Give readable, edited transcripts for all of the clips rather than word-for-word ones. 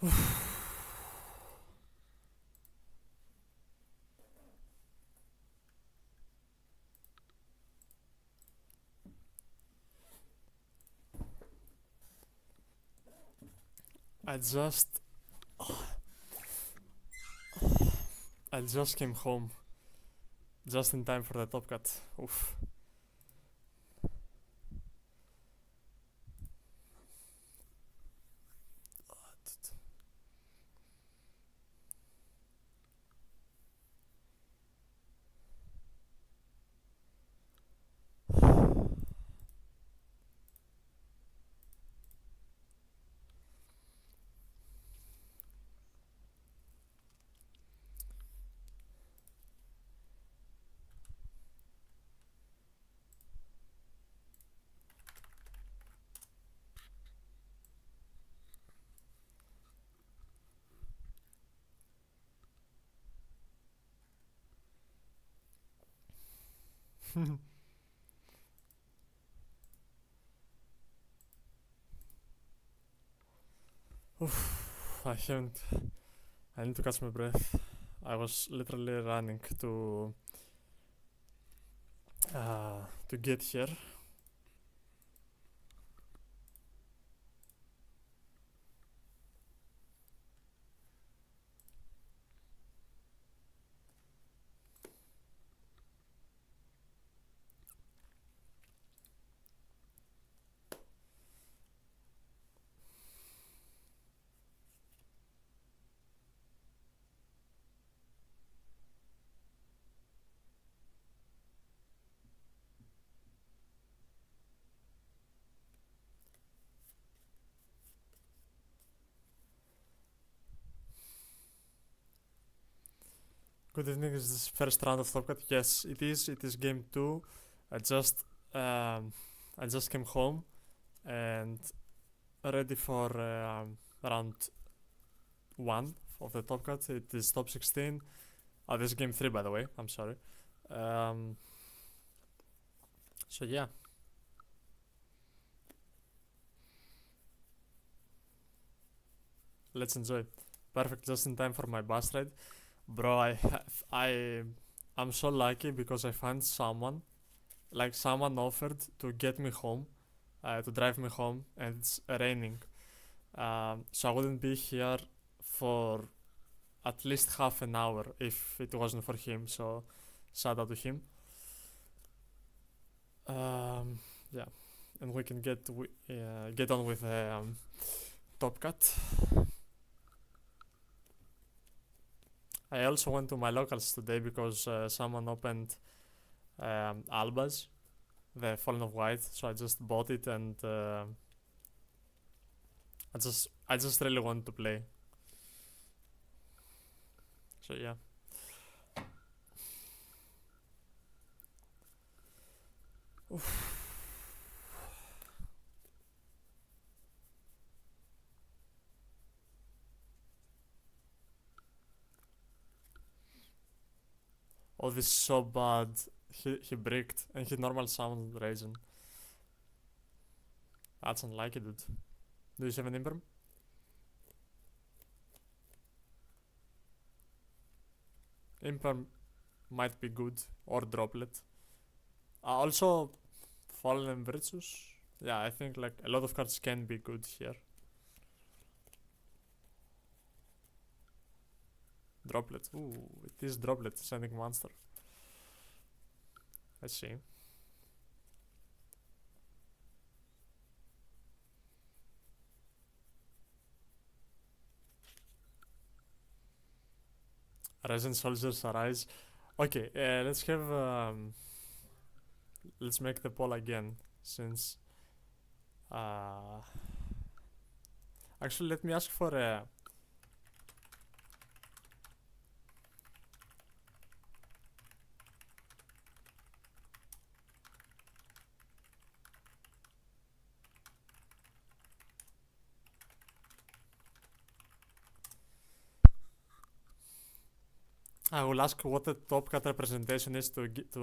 I just I just came home just in time for the top cut. Oof. Oof. I haven't. I need to catch my breath. I was literally running to get here. Good evening. Is this first round of Top Cut? Yes, it is. It is game two. I just I just came home and ready for round one of the Top Cut. It is top 16. Oh, this is game three, by the way. I'm sorry. Um, so yeah, let's enjoy. Perfect, just in time for my bus ride, bro. I'm so lucky because I found someone, like someone offered to get me home, to drive me home, and it's raining. So I wouldn't be here for at least half an hour if it wasn't for him. So shout out to him. Um, yeah, and we can get on with the top cut. I also went to my locals today because someone opened Albaz, the Fallen of White. So I just bought it and I just really want to play. So yeah. Oof. Oh, this is so bad. He bricked and he normal sound raisin. That's unlucky, dude. Do you have an imperm? Imperm might be good or droplet. Also, Fallen Virtus. Yeah, I think like a lot of cards can be good here. Droplet. Ooh, it is droplet. Sending monster. Let's see. Resin soldiers arise. Okay, let's make the poll again since uh actually let me ask for a I will ask what the top cut representation is to get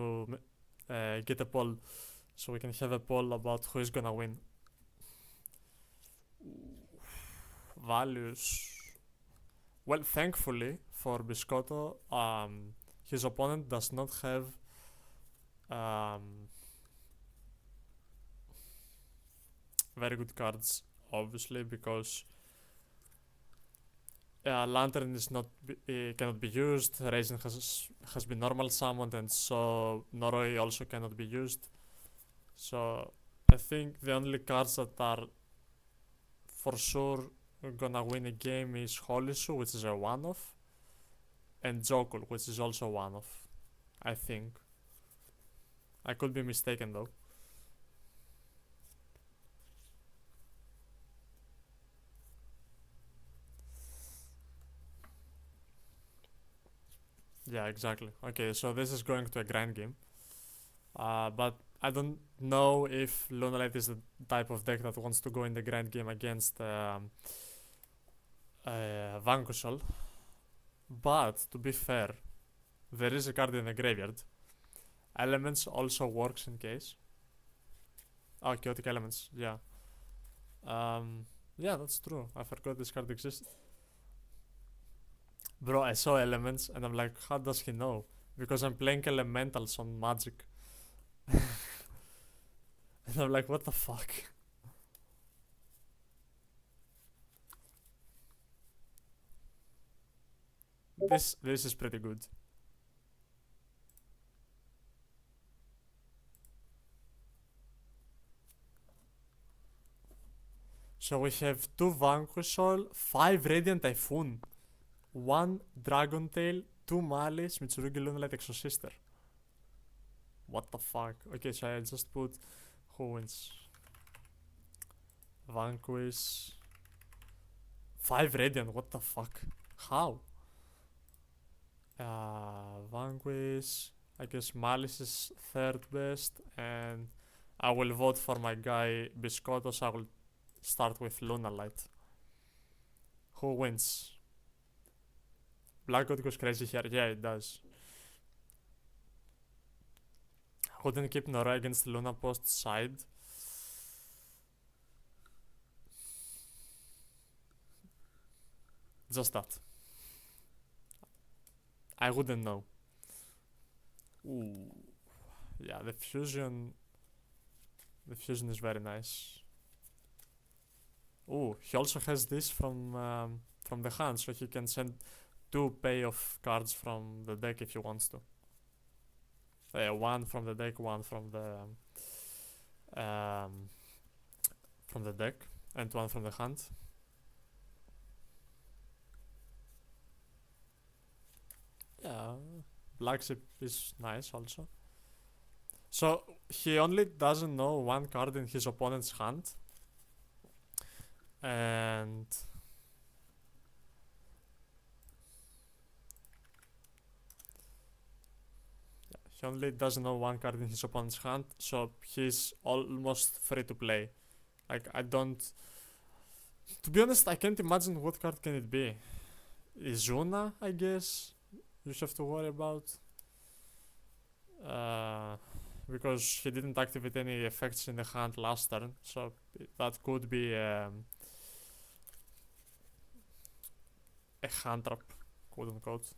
a poll, so we can have a poll about who is gonna win. Values. Well, thankfully for Biscotto, his opponent does not have um, very good cards, obviously, because Lantern is not cannot be used. Raisin has been normal summoned, and so Noroi also cannot be used. So I think the only cards that are for sure gonna win a game is Holisu, which is a one-off, and Jokul, which is also one-off. I think. I could be mistaken though. Yeah, exactly. Okay, so this is going to a grind game. But I don't know if Lunalight is the type of deck that wants to go in the grind game against Vanquishal. But to be fair, there is a card in the graveyard. Elements also works in case. Oh, chaotic elements, yeah. Yeah, that's true. I forgot this card exists. Bro, I saw elements and I'm like, how does he know? Because I'm playing elementals on Magic. And I'm like, what the fuck? This is pretty good. So we have 2 Vanquishal, 5 Radiant Typhoon, 1 Dragon Tail, 2 Malice, Mitsurugi Lunalight Exosister. What the fuck? Okay, so I just put who wins. Vanquish. 5 Radiant, what the fuck? How? Vanquish. I guess Malice is third best, and I will vote for my guy Biscotto, so I will start with Lunalight. Who wins? Black God goes crazy here. Yeah, it does. Wouldn't keep Nora against Luna Post side. Just that. I wouldn't know. Ooh. Yeah, the fusion. The fusion is very nice. Ooh, he also has this from the hand, so he can send 2 payoff cards from the deck if he wants to. 1 from the deck, 1 from the deck, and 1 from the hand. Yeah, Black Ship is nice also. So he only doesn't know 1 card in his opponent's hand, and he only doesn't know 1 card in his opponent's hand, so he's almost free to play. Like, I don't. To be honest, I can't imagine what card can it be. Izuna, I guess, you have to worry about. Because he didn't activate any effects in the hand last turn, so that could be a hand trap, quote unquote.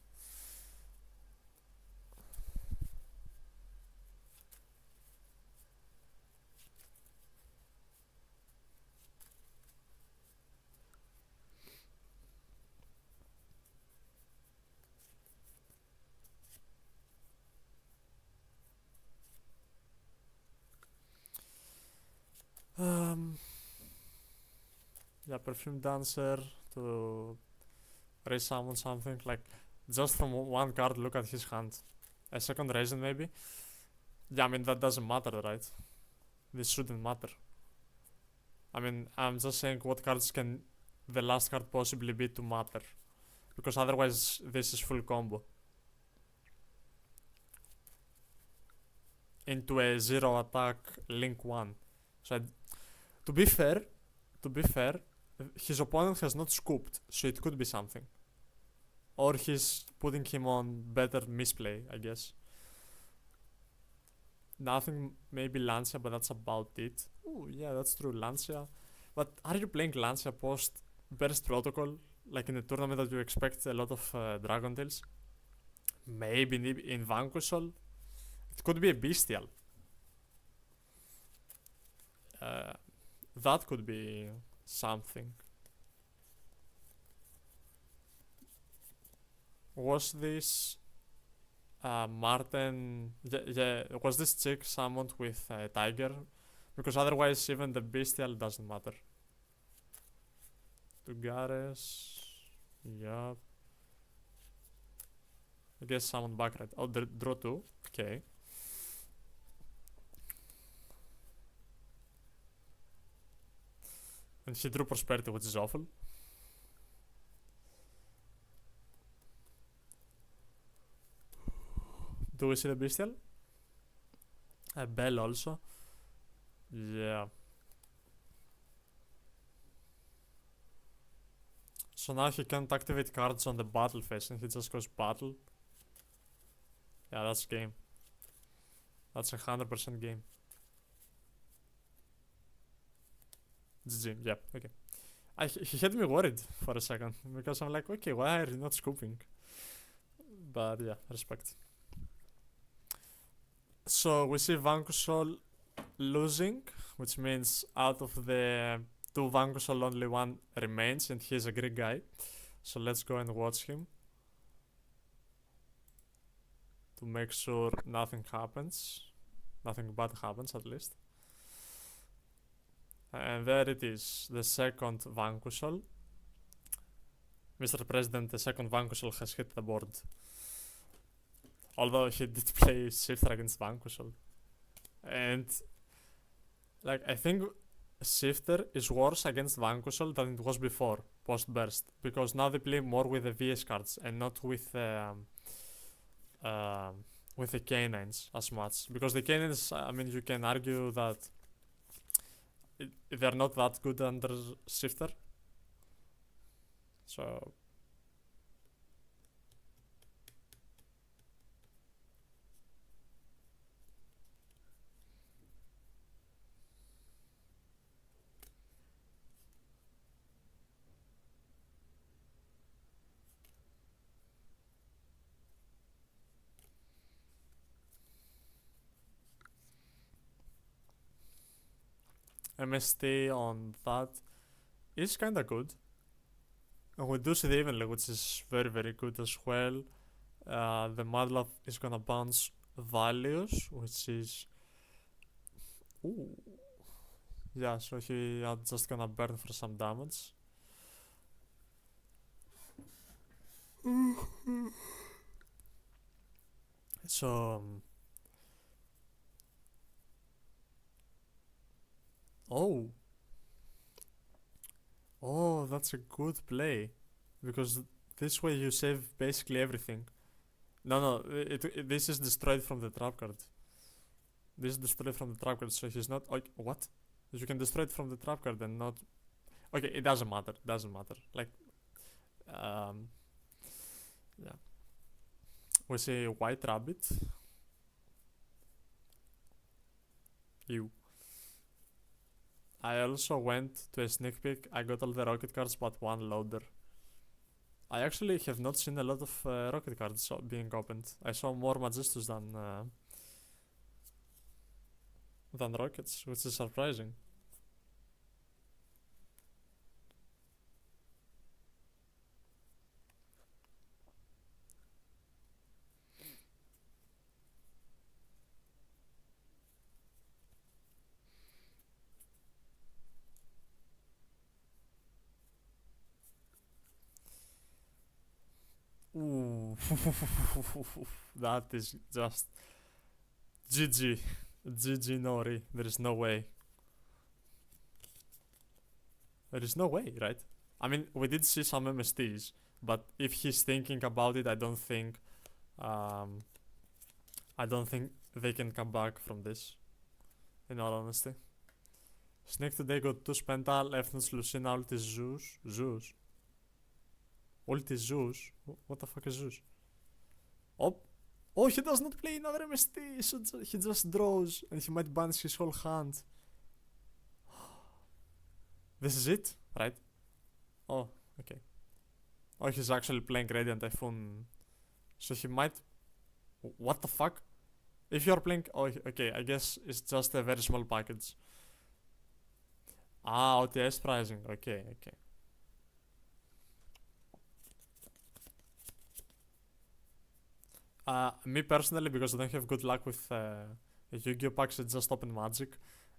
Yeah, Perfume Dancer to resummon something, like just from 1 card, look at his hand. A second Raisin maybe? Yeah, I mean, that doesn't matter, right? This shouldn't matter. I mean, I'm just saying what cards can the last card possibly be to matter. Because otherwise, this is full combo. Into a 0 attack Link 1. So, to be fair, his opponent has not scooped, so it could be something. Or he's putting him on better misplay, I guess. Nothing, maybe Lancia, but that's about it. Oh, yeah, that's true, Lancia. But are you playing Lancia post Burst Protocol? like in a tournament that you expect a lot of Dragon Tails. Maybe in Vanquishal, it could be a Bestial. Uh, that could be something. Was this Marten? Yeah, was this chick summoned with Tiger? Because otherwise, even the Bestial doesn't matter. Tugares. Yup. I guess summon back right. Oh, draw 2. Okay. And he drew Prosperity, which is awful. Do we see the Bestial? A Bell also. Yeah. So now he can't activate cards on the battle phase and he just goes battle. Yeah, that's game. That's 100% game. GG, yeah, okay. He had me worried for a second because I'm like, okay, why are you not scooping? But yeah, respect. So we see Vanquishal losing, which means out of the 2 Vanquishal only 1 remains and he's a Greek guy. So let's go and watch him to make sure nothing happens. Nothing bad happens at least. And there it is, the second Vanquishal. Mr. President, the second Vanquishal has hit the board. Although he did play Shifter against Vanquishal. And like I think Shifter is worse against Vanquishal than it was before, post burst. Because now they play more with the VS cards and not with the canines as much. Because the canines, I mean, you can argue that they're not that good under Shifter. So MST on that is kinda good. And we do see the Evenly, which is very very good as well. The Madlab is gonna bounce values, which is... Ooh. Yeah, so he are just gonna burn for some damage. So... Oh. Oh, that's a good play. Because this way you save basically everything. No, this is destroyed from the trap card. This is destroyed from the trap card, so he's not... Like, what? You can destroy it from the trap card and not... Okay, it doesn't matter. Doesn't matter. Like, yeah. We say White Rabbit. You. I also went to a sneak peek. I got all the rocket cards but 1 loader. I actually have not seen a lot of rocket cards being opened. I saw more Magistus than rockets, which is surprising. Ooh. That is just GG. GG Nori. There is no way. There is no way, right? I mean, we did see some MSTs, but if he's thinking about it, I don't think they can come back from this. In all honesty. Snake today got 2 Spenta, left notes Lucina, ult is Zeus. Zeus. Ult is Zeus? What the fuck is Zeus? Oh! Oh, he does not play another MST, so he just draws and he might banish his whole hand. This is it, right? Oh, okay. Oh, he's actually playing Radiant Typhoon. So he might. What the fuck? If you're playing. Oh, okay, I guess it's just a very small package. Ah, OTS pricing. Okay, okay. Me personally, because I don't have good luck with Yu-Gi-Oh packs, I just opened Magic,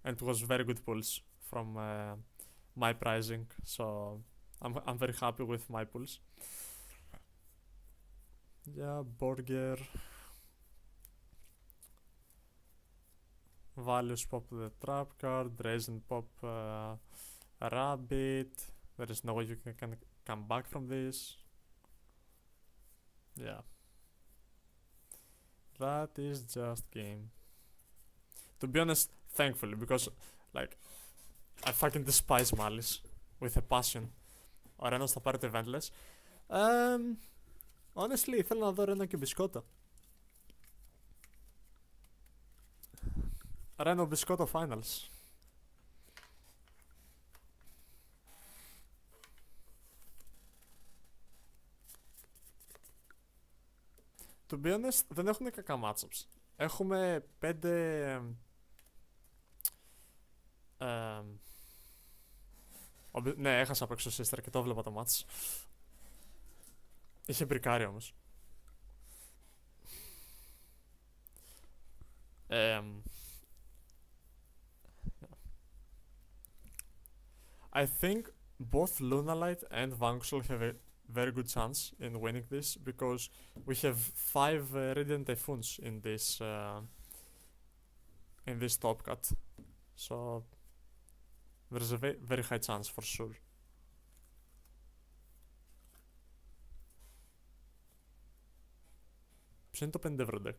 and it was very good pulls from my pricing. So I'm very happy with my pulls. Yeah, Burger. Values pop the trap card, raise and pop Rabbit. There is no way you can come back from this. Yeah. That is just game. To be honest, thankfully, because like I fucking despise Malice with a passion. Ο Ρένος θα πάρει το Eventless. Honestly, ήθελα να δω Ρένο και Μπισκότο. Ρένο Μπισκότο Finals. To be honest, δεν έχουν κακά matchups. Έχουμε 5. Ναι, έχασα απ' έξω Sister και το βλέπα το match. Είχε μπρικάρει όμως. I think both Lunalight and Vanxel have a very good chance in winning this because we have 5 Radiant Typhoons in this top cut. So there's a very high chance for sure. Ποιο είναι το 5€ deck?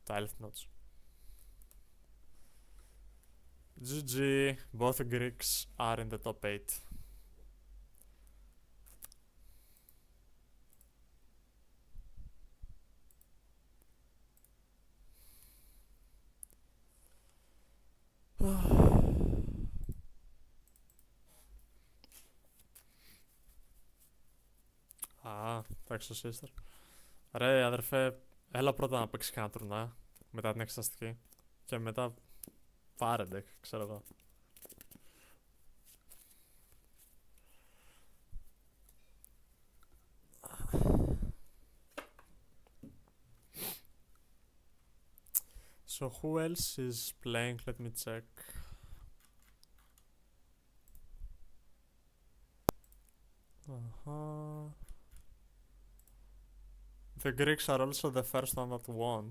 Τα Elf Notes. GG, both Greeks are in the top 8. Α, εντάξει το sister. Ρε αδερφέ, έλα πρώτα να παίξεις κανένα τουρνά μετά την εξεταστική και μετά πάρε deck, ξέρω εγώ. So who else is playing? Let me check. The Greeks are also the first one that won.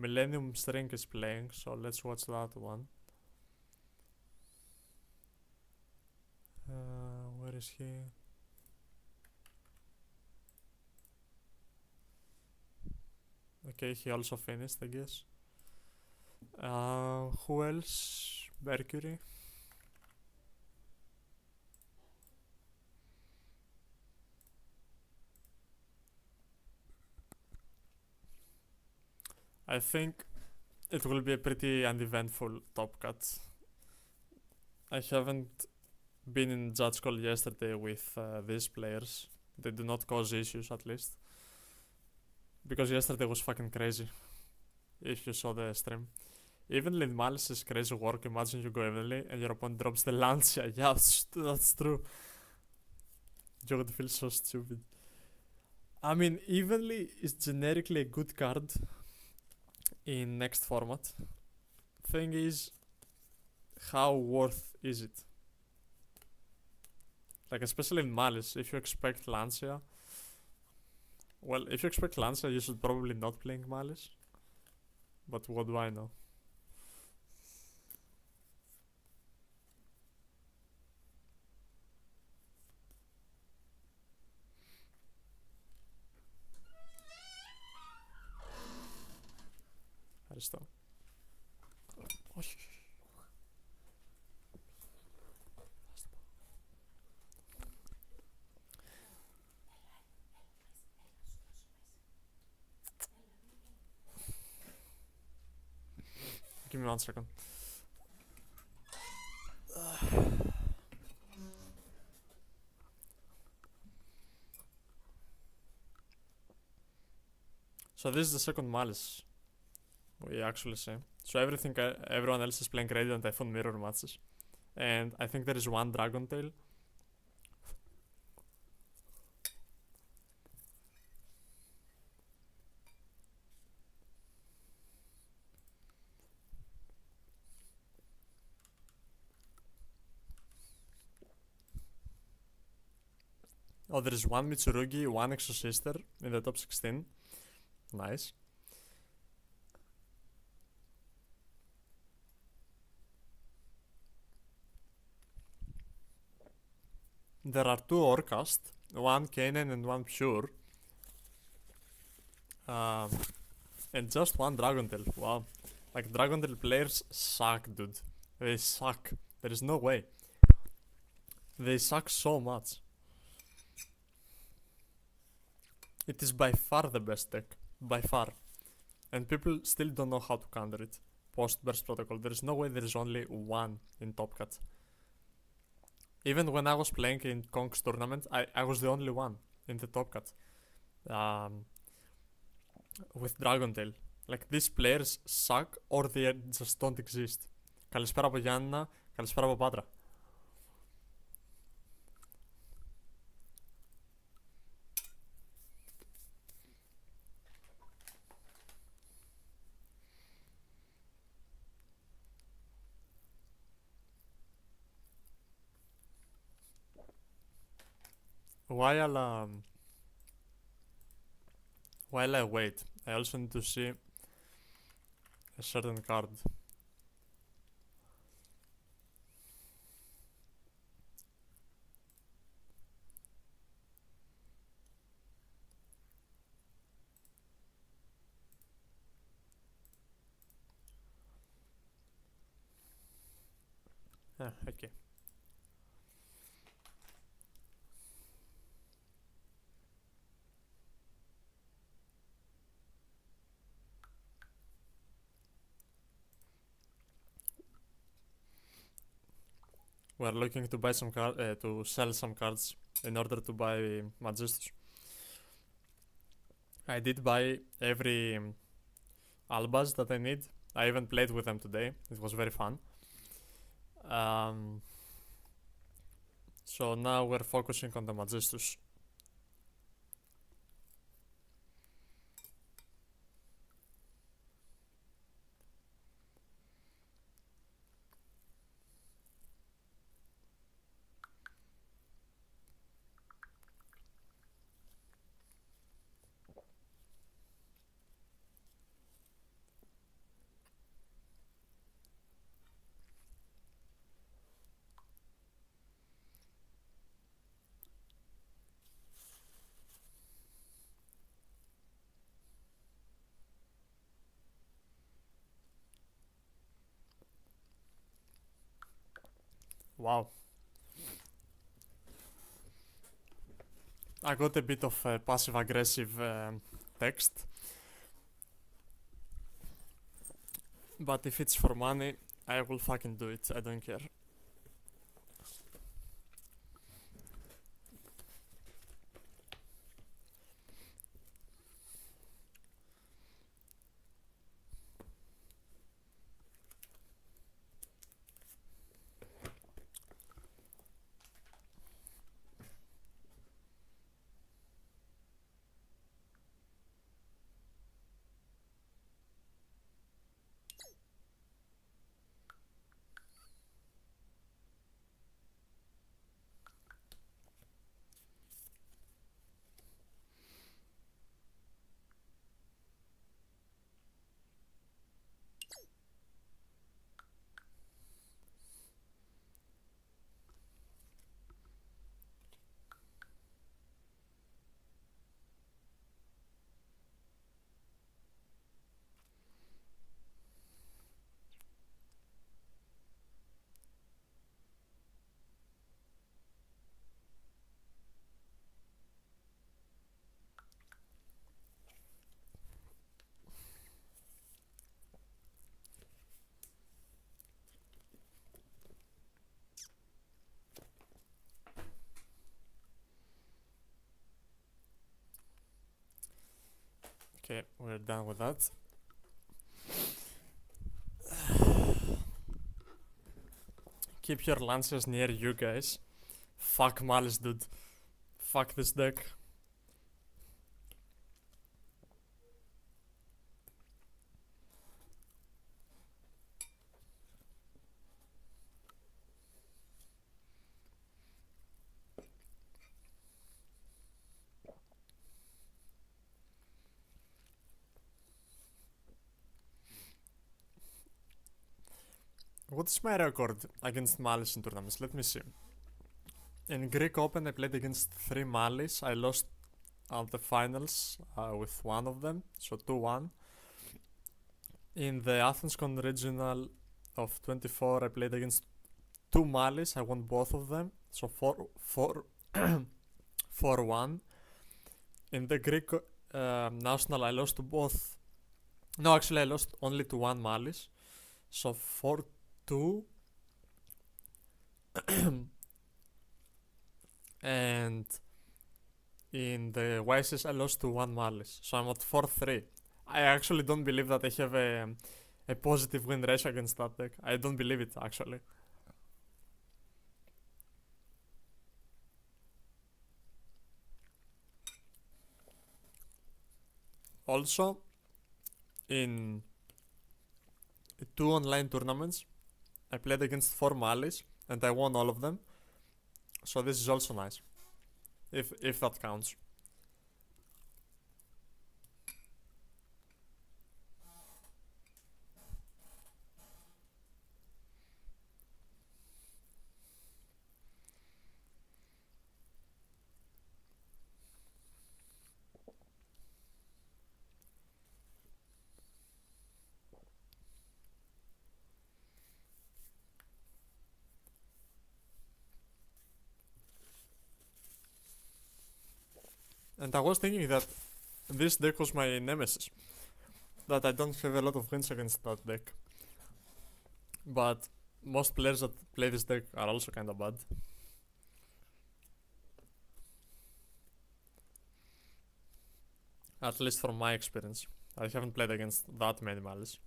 Millennium String is playing, so let's watch that one. Where is he? Okay, he also finished, I guess. Who else? Mercury. I think it will be a pretty uneventful top cut. I haven't been in judge call yesterday with these players. They do not cause issues, at least. Because yesterday was fucking crazy. If you saw the stream. Evenly in Malice is crazy work. Imagine you go evenly and your opponent drops the Lancia. Yeah, that's true. You would feel so stupid. I mean, evenly is generically a good card in next format. Thing is, how worth is it? Like, especially in Malice, if you expect Lancia. Well, if you expect Lancia, you should probably not play Malice. But what do I know? Ευχαριστώ. Όχι. Give me 1 second. So this is the second malice we actually see. So everyone else is playing Radiant Typhoon mirror matches, and I think there is one Dragon Tail. Oh, there is one Mitsurugi, one Exosister in the top 16. Nice. There are two Orcast, one Kanen and one Pure. And just one Dragon Tail. Wow. Like, Dragon Tail players suck, dude. They suck. There is no way. They suck so much. It is by far the best deck. By far. And people still don't know how to counter it. Post Burst Protocol. There is no way there is only one in Top Cut. Even when I was playing in Kong's tournament, I was the only one in the Top Cut. With Dragon Tail. Like, these players suck or they just don't exist. Καλησπέρα από Γιάννηνα, καλησπέρα από Πάτρα. While I wait, I also need to see a certain card. Okay. We're looking to buy some to sell some cards in order to buy Magistus. I did buy every Albaz that I need. I even played with them today. It was very fun. So now we're focusing on the Magistus. Wow. I got a bit of passive aggressive text. But if it's for money, I will fucking do it. I don't care. Okay, we're done with that. Keep your lancers near you guys. Fuck Malice, dude. Fuck this deck. What's my record against Malice in tournaments? Let me see. In Greek Open, I played against 3 Malice. I lost at the finals with one of them, so 2-1. In the Athens Con Regional of 24, I played against 2 Malice. I won both of them, so 4-1. In the Greek National, I lost to both. No, actually, I lost only to 1 Malice, so 4-2. And in the YSS I lost to 1 Malice, so I'm at 4-3. I actually don't believe that I have a positive win ratio against that deck. I don't believe it, actually. Also, in 2 online tournaments, I played against 4 Malice and I won all of them. So this is also nice, if that counts. And I was thinking that this deck was my nemesis, that I don't have a lot of wins against that deck. But most players that play this deck are also kinda bad. At least from my experience. I haven't played against that many Malice.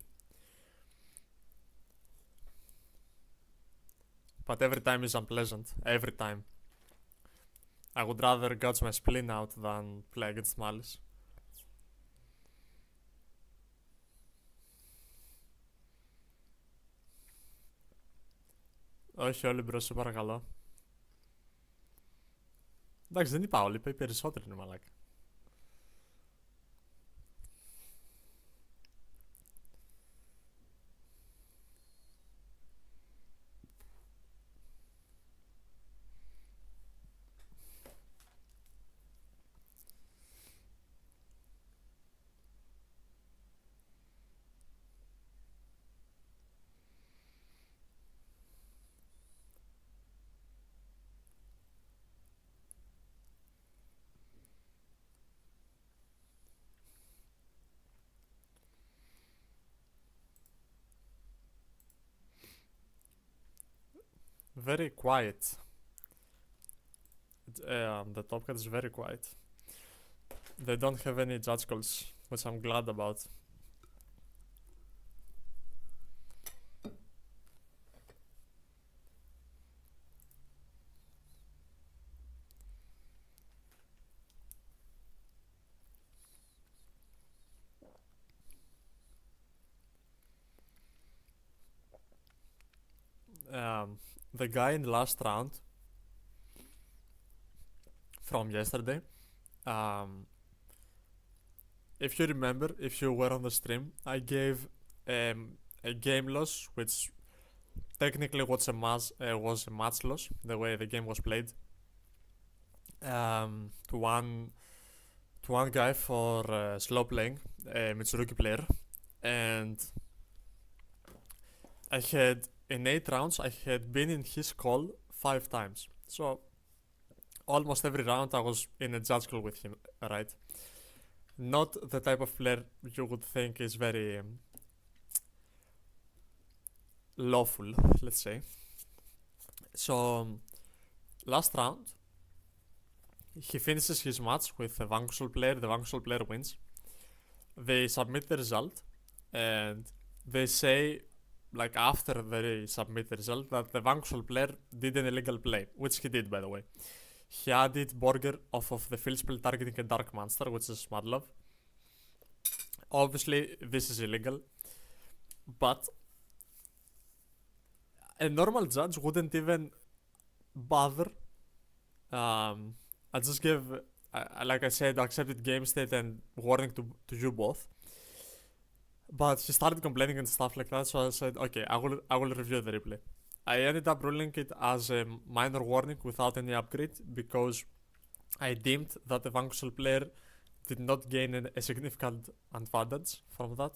But every time is unpleasant. Every time. I would rather gouge my spleen out than play against Malice. Όχι όλοι μπρο, σε παρακαλώ. Εντάξει, δεν είπα όλοι, είπα οι περισσότεροι είναι μαλάκα. Very quiet. The top cut is very quiet. They don't have any judge calls, which I'm glad about. The guy in the last round from yesterday, if you remember, if you were on the stream, I gave a game loss, which technically was a match loss, the way the game was played, to one guy for slow playing, a Mitsurugi player, and I had in 8 rounds I had been in his call 5 times. So almost every round I was in a judge call with him, right? Not the type of player you would think is very lawful, let's say. So last round he finishes his match with a Vanquishal player. The Vanquishal player wins. they submit the result, and they say, like after they submit the result, that the Vanquishal player did an illegal play, which he did, by the way. He added Borger off of the field spell targeting a Dark Monster, which is Smadlov. Obviously, this is illegal, but a normal judge wouldn't even bother. I just gave, like I said, accepted game state and warning to you both. But he started complaining and stuff like that, so I said, okay, I will review the replay. I ended up ruling it as a minor warning without any upgrade because I deemed that the Vanquishal player did not gain a significant advantage from that.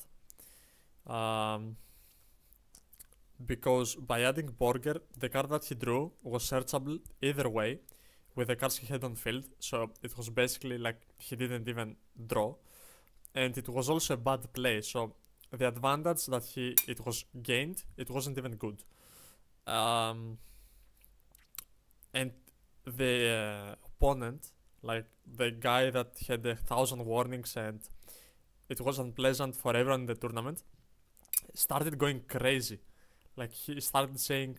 Because by adding Borger, the card that he drew was searchable either way with the cards he had on field, so it was basically like he didn't even draw. And it was also a bad play, so the advantage that it was gained, it wasn't even good. And the opponent, like the guy that had 1,000 warnings and it was unpleasant for everyone in the tournament, started going crazy. Like he started saying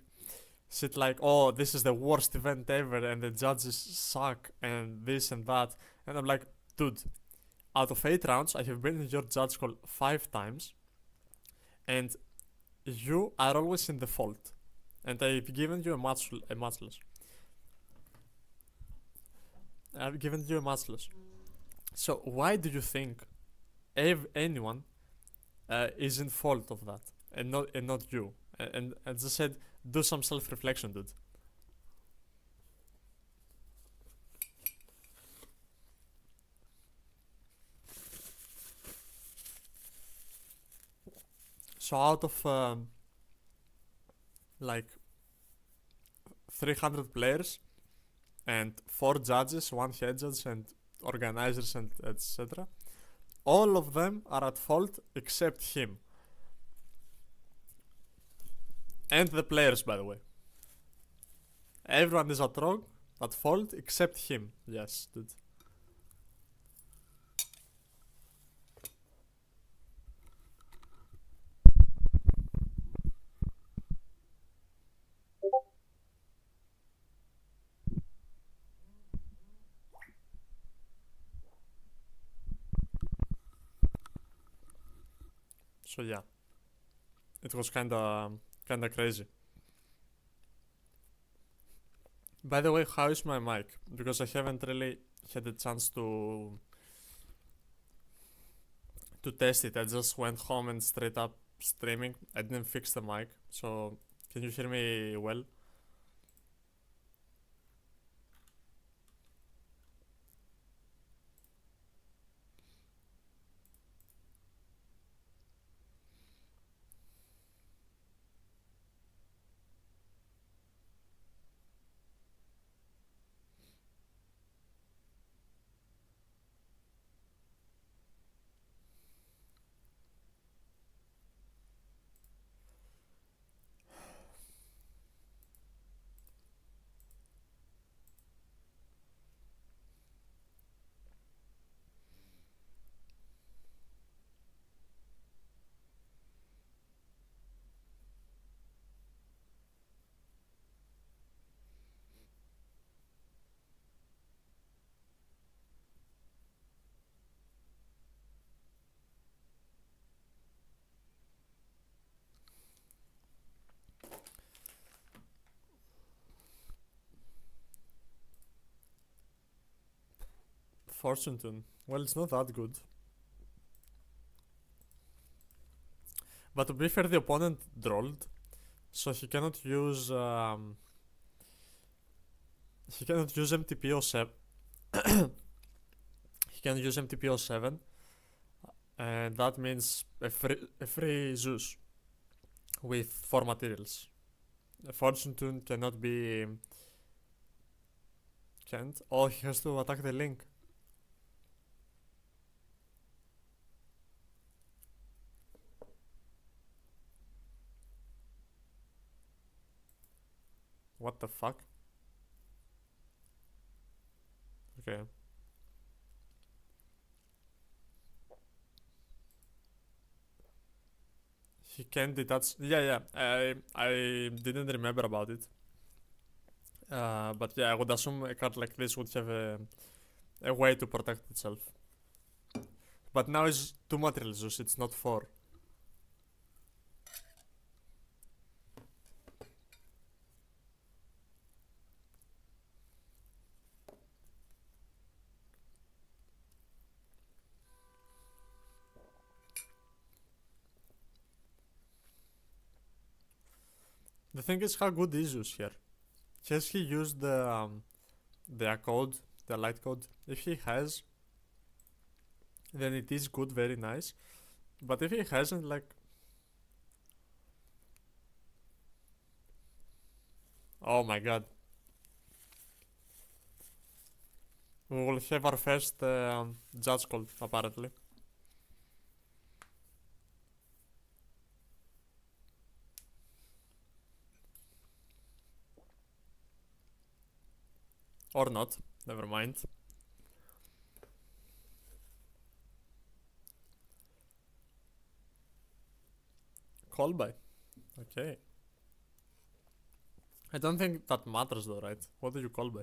shit like, "Oh, this is the worst event ever, and the judges suck, and this and that." And I'm like, dude, out of 8 rounds, I have been in your judge call 5 times, and you are always in the fault. And I've given you a matchless. I've given you a matchless. So why do you think anyone is in fault of that, and not you? And as I said, do some self-reflection, dude. So out of like 300 players and 4 judges, 1 head judge and organizers and etc., all of them are at fault except him. And the players, by the way. Everyone is at fault except him. Yes, dude. So yeah, it was kinda crazy. By the way, how is my mic? Because I haven't really had a chance to test it. I just went home and straight up streaming. I didn't fix the mic, so can you hear me well? Fortune Tune. Well, it's not that good. But to be fair, the opponent drawled, so he cannot use MTP07. He can use MTP07, and that means a free Zeus with 4 materials. A Fortune Tune cannot be. Can't. Oh, he has to attack the link. What the fuck? Okay. He can detach. Yeah, yeah. I didn't remember about it. But yeah, I would assume a card like this would have a way to protect itself. But now it's 2 material Zeus, it's not 4. The thing is, how good is Zeus here? Has he used the code, the light code? If he has, then it is good, very nice. But if he hasn't, like, oh my god, we will have our first judge call apparently. Or not, never mind. Call by. Okay. I don't think that matters though, right? What do you call by?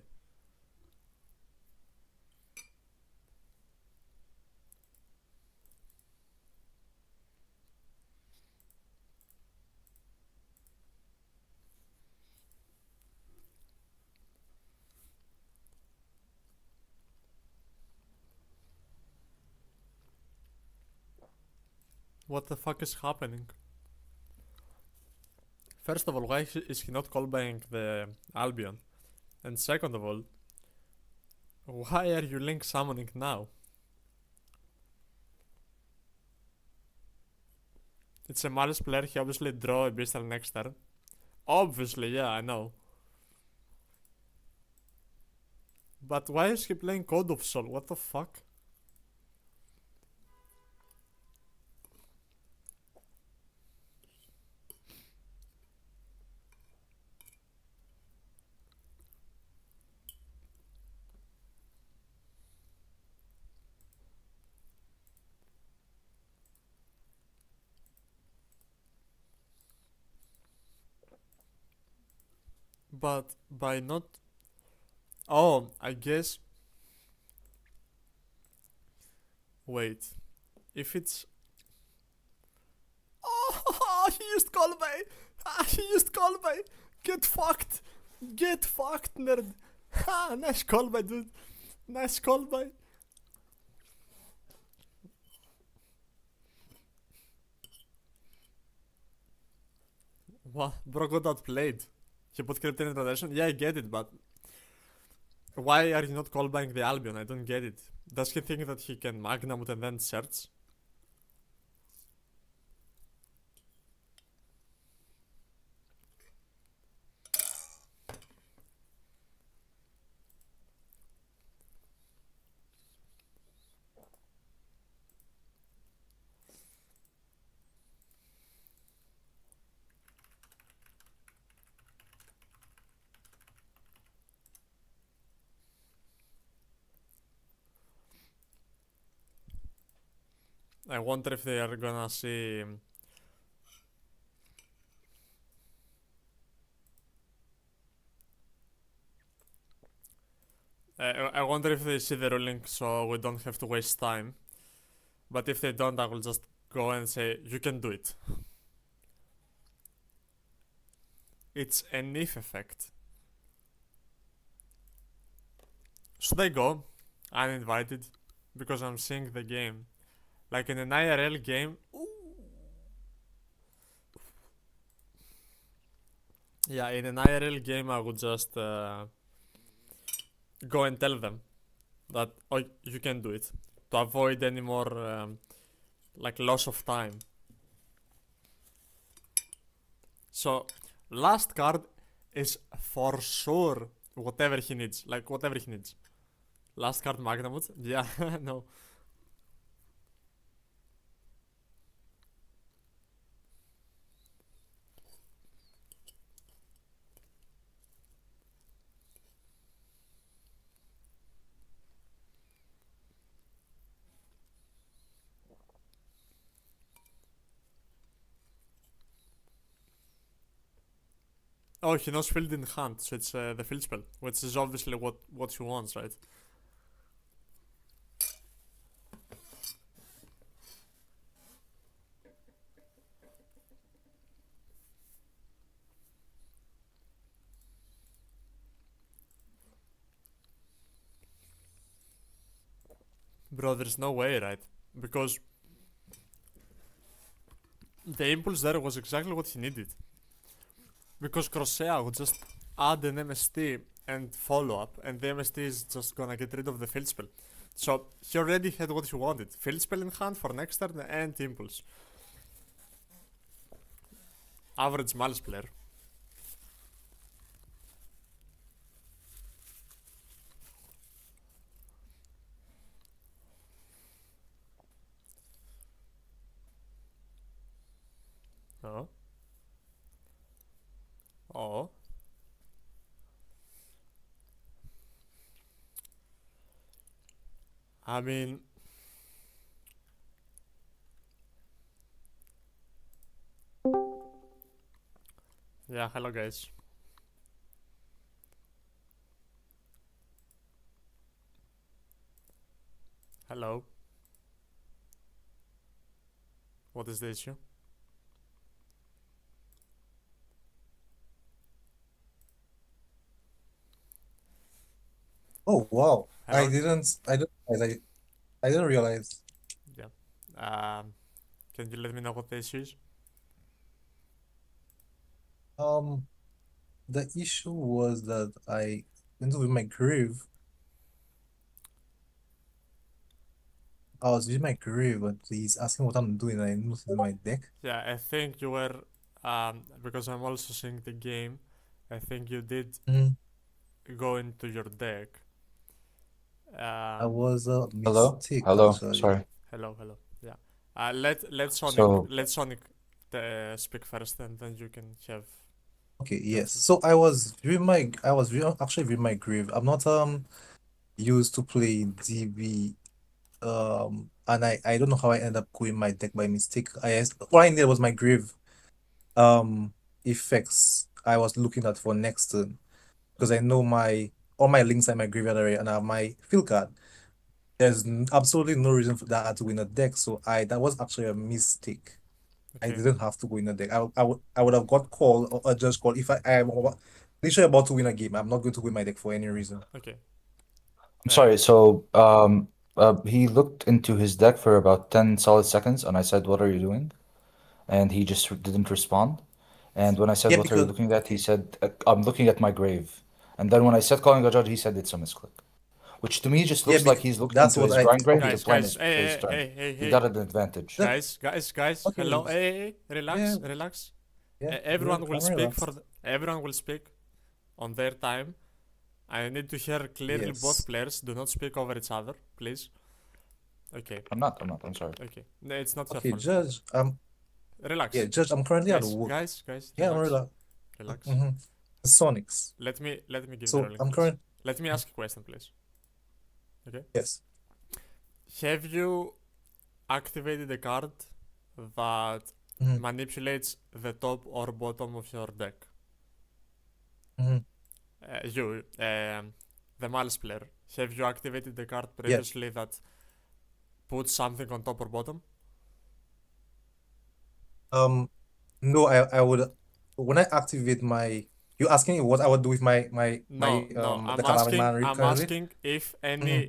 What the fuck is happening? First of all, why is he not call buying the Albion? And second of all, why are you link summoning now? It's a Malice player, he obviously draw a Beastal next turn. Obviously, yeah, I know. But why is he playing Code of Soul? What the fuck? But by not. Oh, I guess. Wait. If it's. Oh, he used Kolbei! He used Kolbei! Get fucked! Get fucked, nerd! Ha! Nice Kolbei, dude! Nice Kolbei! What? Bro got outplayed. He put Cryptid in rotation? Yeah, I get it, but why are you not call buying the Albion? I don't get it. Does he think that he can Magnamut and then search? I wonder if they are gonna see. I wonder if they see the ruling so we don't have to waste time. But if they don't, I will just go and say, you can do it. It's an if effect. Should I go uninvited? Because I'm seeing the game. Like in an IRL game. Yeah, in an IRL game, I would just go and tell them that oh, you can do it to avoid any more like loss of time. So last card is for sure whatever he needs, like whatever he needs. Last card Magnamut, yeah, no. Oh, he knows field in hand, so it's the field spell, which is obviously what he wants, right? Bro, there's no way, right? Because the impulse there was exactly what he needed. Because Crosea would just add an MST and follow up, and the MST is just gonna get rid of the field spell. So he already had what he wanted: field spell in hand for next turn and impulse. Average Malice player. Oh. Oh. I mean, yeah, hello guys. Hello. What is the issue? Oh wow. Hello. I didn't realize. Yeah. Can you let me know what the issue is? Um the issue was that I went with my groove. I was using my groove, but he's asking what I'm doing and I noticed in my deck. Yeah, I think you were, because I'm also seeing the game, I think you did Mhm. go into your deck. I Um, was a Hello? mistake Hello, actually. sorry. hello. Yeah. Let Sonic So, speak first, and then you can have Okay, your yes. thing. So actually viewing my grave. I'm not used to play DB and I don't know how I ended up going my deck by mistake. All I needed was my grave um effects I was looking at for next turn because I know my all my links are in my graveyard already and I have my field card. There's absolutely no reason for that to win a deck, so I that was actually a mistake. I Okay. didn't have to go in a deck. I would have got call or just call if I am literally about to win a game. I'm not going to win my deck for any reason. Okay. I'm sorry. He looked into his deck for about 10 solid seconds, and I said, "What are you doing?" And he just didn't respond. And when I said, Yeah, "What are you because looking at?" he said, "I'm looking at my grave." And then when I said calling a judge, he said it's a misclick, which to me just yeah, looks like because he's looking that's into what his I grind grave okay. to Guys, plan guys, it for his hey, turn. hey, hey, He hey, got an advantage. That, guys. okay, Hello, hey, yeah, relax, relax. yeah, Everyone will I'm speak relaxed. everyone will speak on their time. I need to hear clearly both Yes. players. Do not speak over each other, please. Okay, I'm sorry. okay. No, it's not your Okay, fault. Judge. Yeah, Relax, Judge. I'm currently at guys, work. guys, guys. Yeah, I'm Relax, relaxed. relax. Mm-hmm. Sonics. Let me give the So rolling, I'm please. current. Let me ask a question, please. Okay. Yes. Have you activated a card that Mm-hmm. manipulates the top or bottom of your deck? Mm-hmm. The Malice player. Have you activated the card Yeah. previously that puts something on top or bottom? No, I would when I activate my. You asking me what I would do with No. the I'm card I'm in asking. my read I'm currently? asking if Mm-hmm.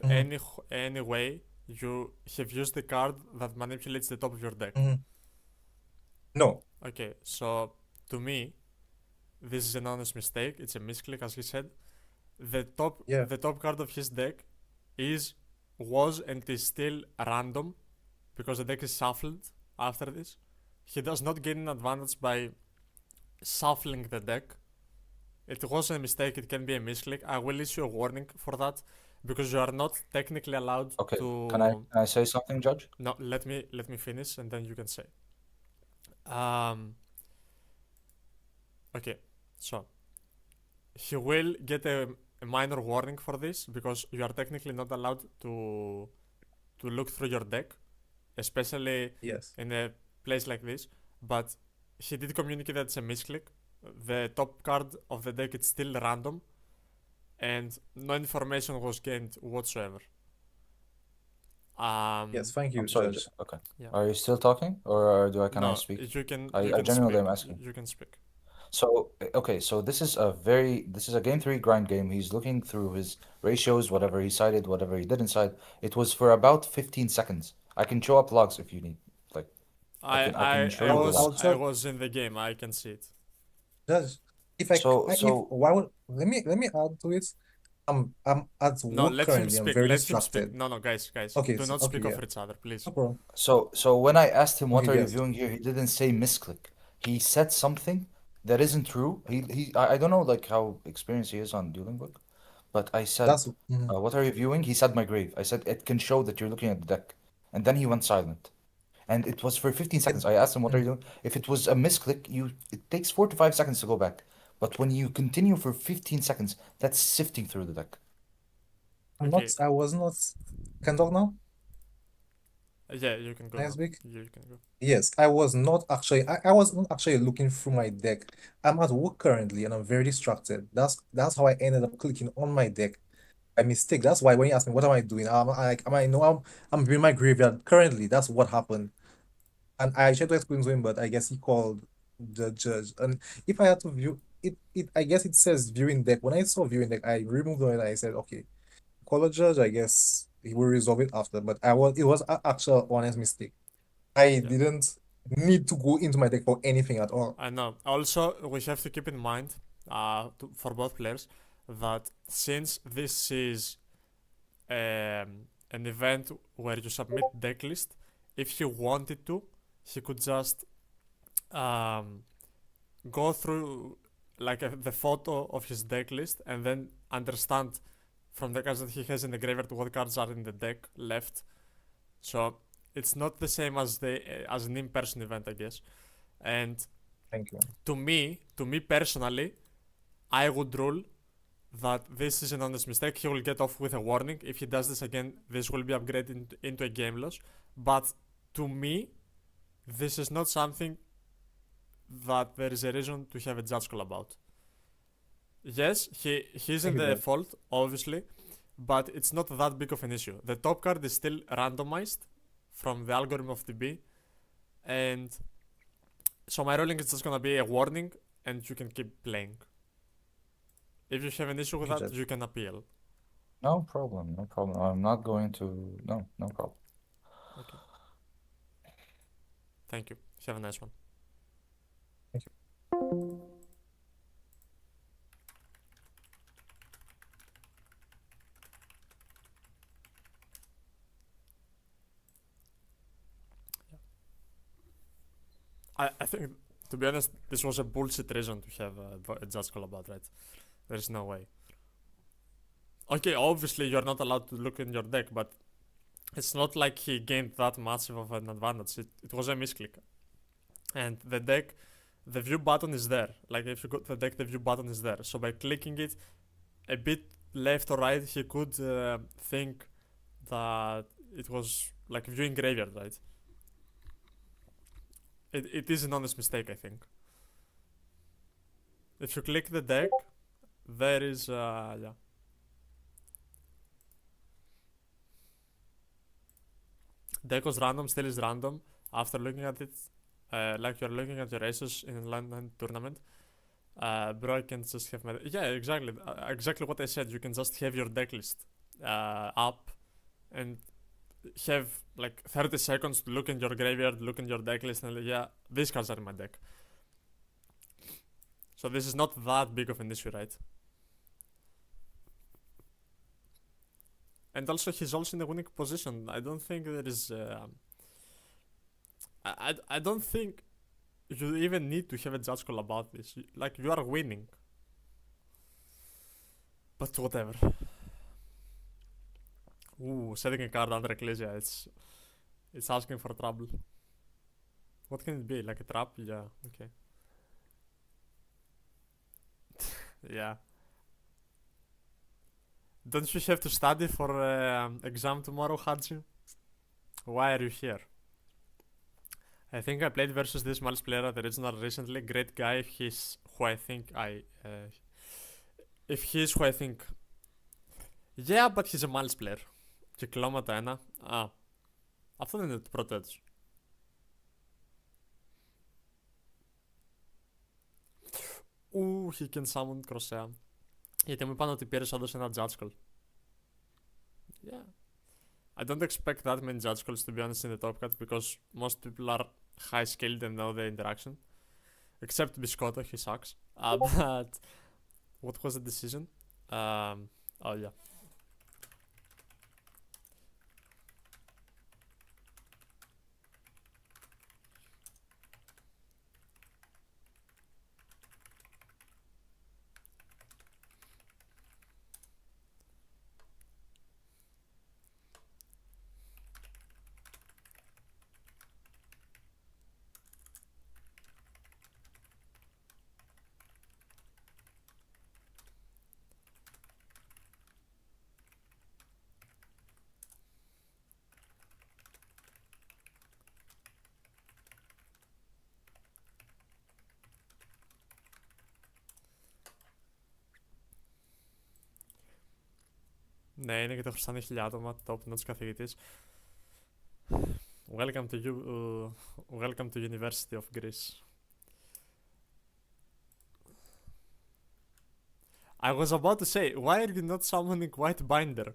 Mm-hmm. any way you have used the card that manipulates the top of your deck. Mm-hmm. No. Okay, so to me, this is an honest mistake. It's a misclick, as he said. Yeah. The top card of his deck is was and is still random because the deck is shuffled after this. He does not gain an advantage by shuffling the deck. It was a mistake, it can be a misclick. I will issue a warning for that because you are not technically allowed Okay, to. can I say something, Judge? No, let me finish and then you can say. Um okay, so he will get a minor warning for this because you are technically not allowed to look through your deck, especially Yes. in a place like this. But he did communicate that it's a misclick, the top card of the deck is still random, and no information was gained whatsoever. Yes, thank you, I'm sorry. Judge. Okay. Yeah. Are you still talking, or can I No, speak? you can. I You can genuinely speak. am asking. You can speak. So, okay, so this is a game three grind game. He's looking through his ratios, whatever he cited, whatever he didn't cite. It was for about 15 seconds. I can show up logs if you need. Like, I can show you the I'll logs. I tell was in the game. I can see it. Judge. If So why would let me add to it. I'm at No, work let him currently. I'm speak. very Let him speak. distracted. No, guys, Okay, do so, not okay, speak yeah, over each other, please. no problem. so when I asked him what Okay, are you yes, viewing here, he didn't say misclick. He said something that isn't true. I don't know like how experienced he is on Dueling Book, but I said, that's mhm. what are you viewing? He said my grave. I said it can show that you're looking at the deck, and then he went silent. And it was for 15 It, seconds. I asked him, what are you mhm. doing? If it was a misclick, it takes 4 to 5 seconds to go back. But when you continue for 15 seconds, that's sifting through the deck. Okay. I was not. Can talk now? Yeah, you can go Can I now. speak? You can go. Yes, I was not actually. I was not actually looking through my deck. I'm at work currently, and I'm very distracted. That's how I ended up clicking on my deck by mistake. That's why when you ask me what am I doing, I'm doing my graveyard currently. That's what happened. And I tried to explain to him, but I guess he called the judge. And if I had to view it I guess it says viewing deck. When I saw viewing deck, I removed it and I said, okay, call the judge. I guess he will resolve it after. But it was an actual honest mistake. I Yeah, didn't need to go into my deck for anything at all. I know. Also, we have to keep in mind, for both players, that since this is an event where you submit deck list, if he wanted to, he could just um, go through like the photo of his deck list and then understand from the cards that he has in the graveyard what cards are in the deck left. So it's not the same as as an in-person event, I guess. And Thank you. to me personally, I would rule that this is an honest mistake. He will get off with a warning. If he does this again, this will be upgraded into a game loss. But to me, this is not something that there is a reason to have a judge call about. Yes, he's in Thank you, the Judge. fault, obviously, but it's not that big of an issue. The top card is still randomized from the algorithm of DB, and so my ruling is just gonna be a warning, and you can keep playing. If you have an issue with Thank you, that, Judge. you can appeal. No problem, no problem. I'm not going to. No, no problem. Okay. Thank you. Have a nice one. Thank you. I think, to be honest, this was a bullshit reason to have a judge call about, right? There's no way. Okay, obviously you're not allowed to look in your deck, but it's not like he gained that massive of an advantage. It was a misclick. And the deck, the view button is there. Like if you go to the deck, the view button is there. So by clicking it a bit left or right, he could think that it was like viewing graveyard, right? It is an honest mistake, I think. If you click the deck, there is, yeah. Deck was random, still is random. After looking at it, like you're looking at your aces in a London tournament, bro, I can just have my. Yeah, exactly. Exactly what I said. You can just have your deck list up and have like 30 seconds to look in your graveyard, look in your deck list, and yeah, these cards are in my deck. So this is not that big of an issue, right? And also, he's also in a winning position. I don't think there is. I don't think you even need to have a judge call about this. Like, you are winning. But whatever. Ooh, setting a card under Ecclesia, it's asking for trouble. What can it be? Like a trap? Yeah, okay. Yeah. Don't you have to study for exam tomorrow, Hadji? Why are you here? I think I played versus this Miles player at the regional recently. Great guy. He's who I think if he is who I think. Yeah, but he's a Malice player. Κυκλώματα ένα. Αυτό δεν είναι το πρώτο έτος. He can summon Crosea. Γιατί μου είπαν ότι πήρες όντως ένα Judge Call. Yeah. I don't expect that many Judge Calls to be honest in the top cut because most people are high skilled and know the interaction. Except Biscotto, he sucks. But what was the decision? Oh yeah. Ναι, είναι και το χρωστάνε 1000 άτομα, top notch καθηγητής. Welcome to University of Greece. I was about to say, why are you not summoning White Binder?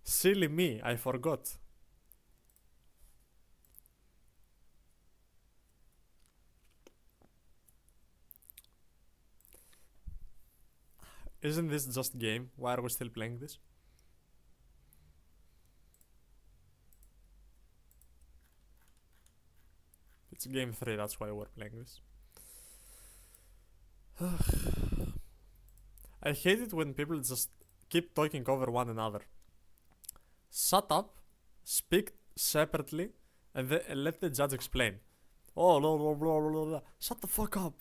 Silly me, I forgot. Isn't this just game? Why are we still playing this? It's game 3, that's why we're playing this. I hate it when people just keep talking over one another. Shut up, speak separately, and let the judge explain. Oh, blah, blah, blah, blah, blah. Shut the fuck up.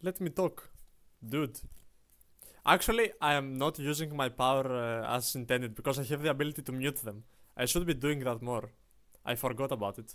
Let me talk. Dude. Actually, I am not using my power as intended because I have the ability to mute them. I should be doing that more. I forgot about it.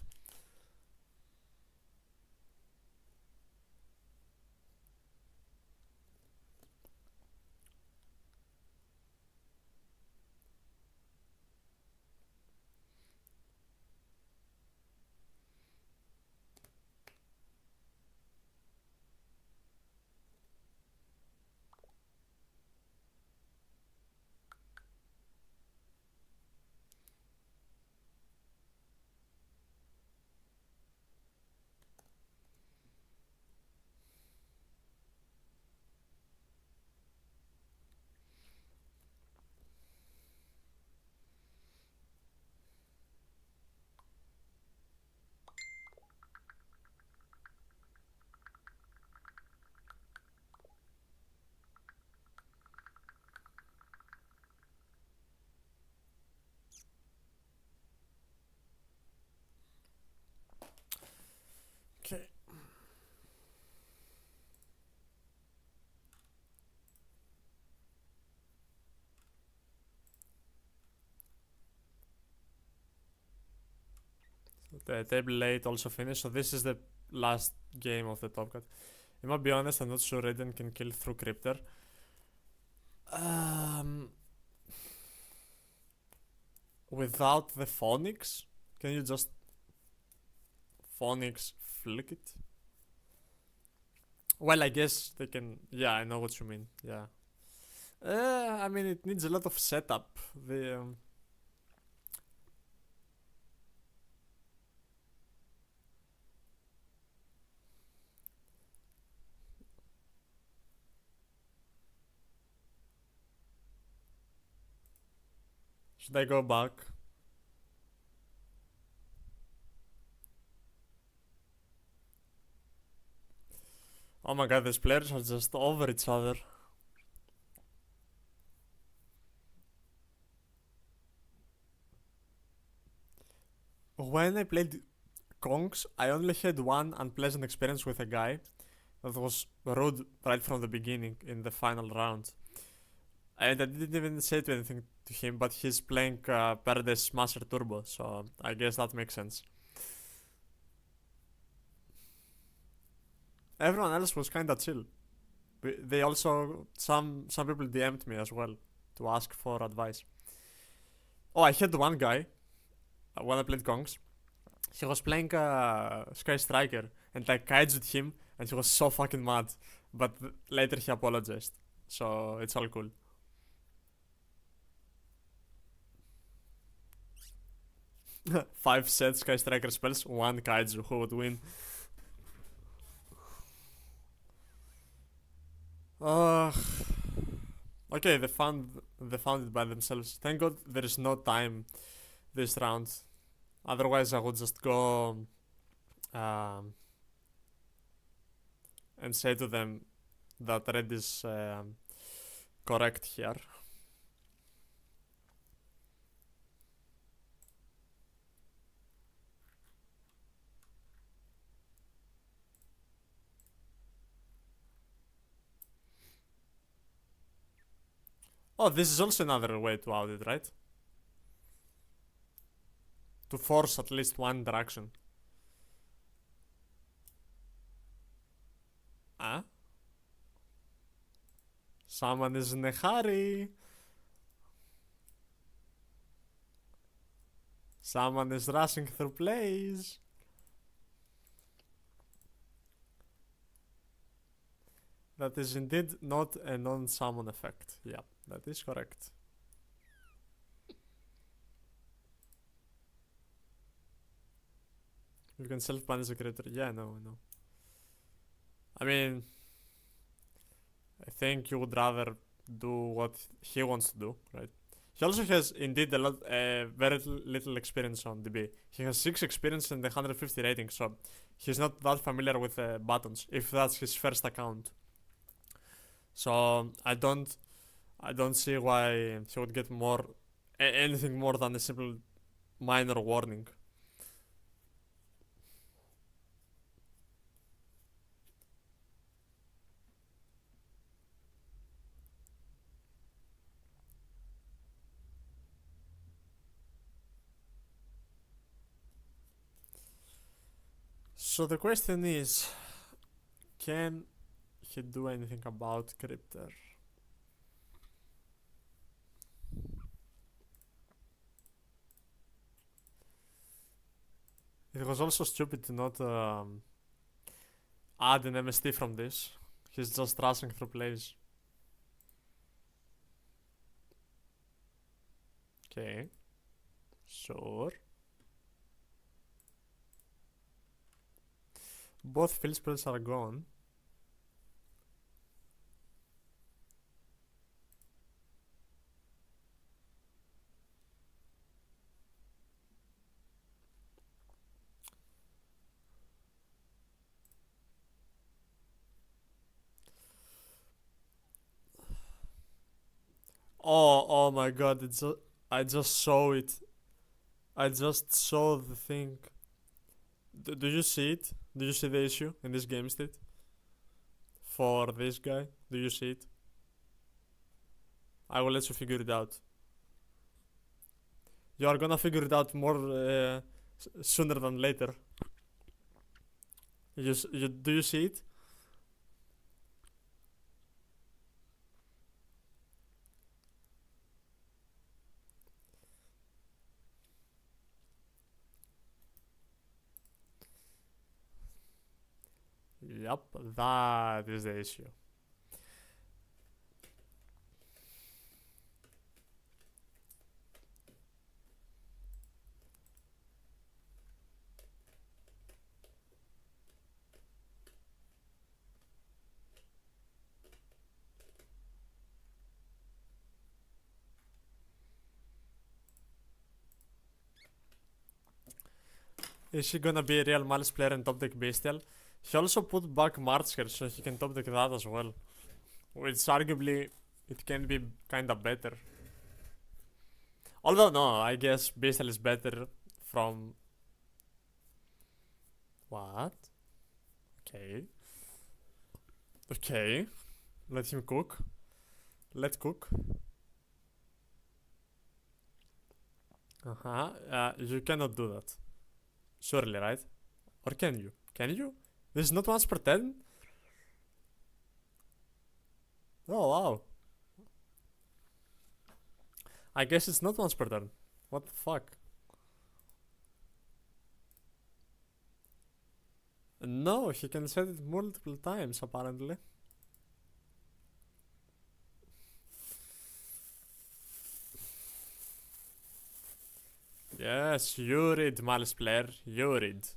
Okay. So the table 8 also finished, so this is the last game of the top cut. If I'll be honest, I'm not sure Raiden can kill through Cryptor. Without the Phoenix, can you just Phoenix flick it? Well, I guess they can. Yeah, I know what you mean. Yeah. I mean, it needs a lot of setup. Should I go back? Oh my god, these players are just over each other. When I played Kongs, I only had one unpleasant experience with a guy that was rude right from the beginning in the final round. And I didn't even say anything to him, but he's playing Paradise Smasher Turbo, so I guess that makes sense. everyone else was kinda chill. They also some people DM'd me as well to ask for advice. Oh, I had one guy when I played Gongs. He was playing Sky Striker and I kaiju'd him and he was so fucking mad. But later he apologized. So it's all cool. Five set Sky Striker spells, one kaiju. Who would win? Okay, they found it by themselves. Thank God there is no time this round. Otherwise, I would just go um, and say to them that red is correct here. Oh, this is also another way to out it, right? To force at least one interaction. Huh? Someone is in a hurry. Someone is rushing through plays. That is indeed not a non-summon effect. Yeah, that is correct. You can self-banish the creator. Yeah, no, I know. I mean, I think you would rather do what he wants to do, right? He also has indeed very little experience on DB. He has 6 experience and 150 rating, so he's not that familiar with buttons, if that's his first account. So I don't see why he would get anything more than a simple minor warning. So the question is, can he do anything about Crypter? It was also stupid to not add an MST from this. He's just rushing through plays. Okay. Sure. Both field spells are gone. Oh my god, I just saw it. I just saw the thing. Do you see it? Do you see the issue in this game state? For this guy? Do you see it? I will let you figure it out. You are gonna figure it out more sooner than later. Do you see it? Yep, that is the issue. Is he gonna be a real Malice player and top deck Bestial? He also put back March here so he can top deck that as well. Which arguably it can be kinda better. Although no, I guess Bestial is better from... What? Okay. Okay. Let him cook. Let's cook. You cannot do that. Surely, right? Or can you? Can you? This is not once per 10? Oh wow. I guess it's not once per turn. What the fuck? No, he can set it multiple times apparently. Yes, you read, Malice player. You read.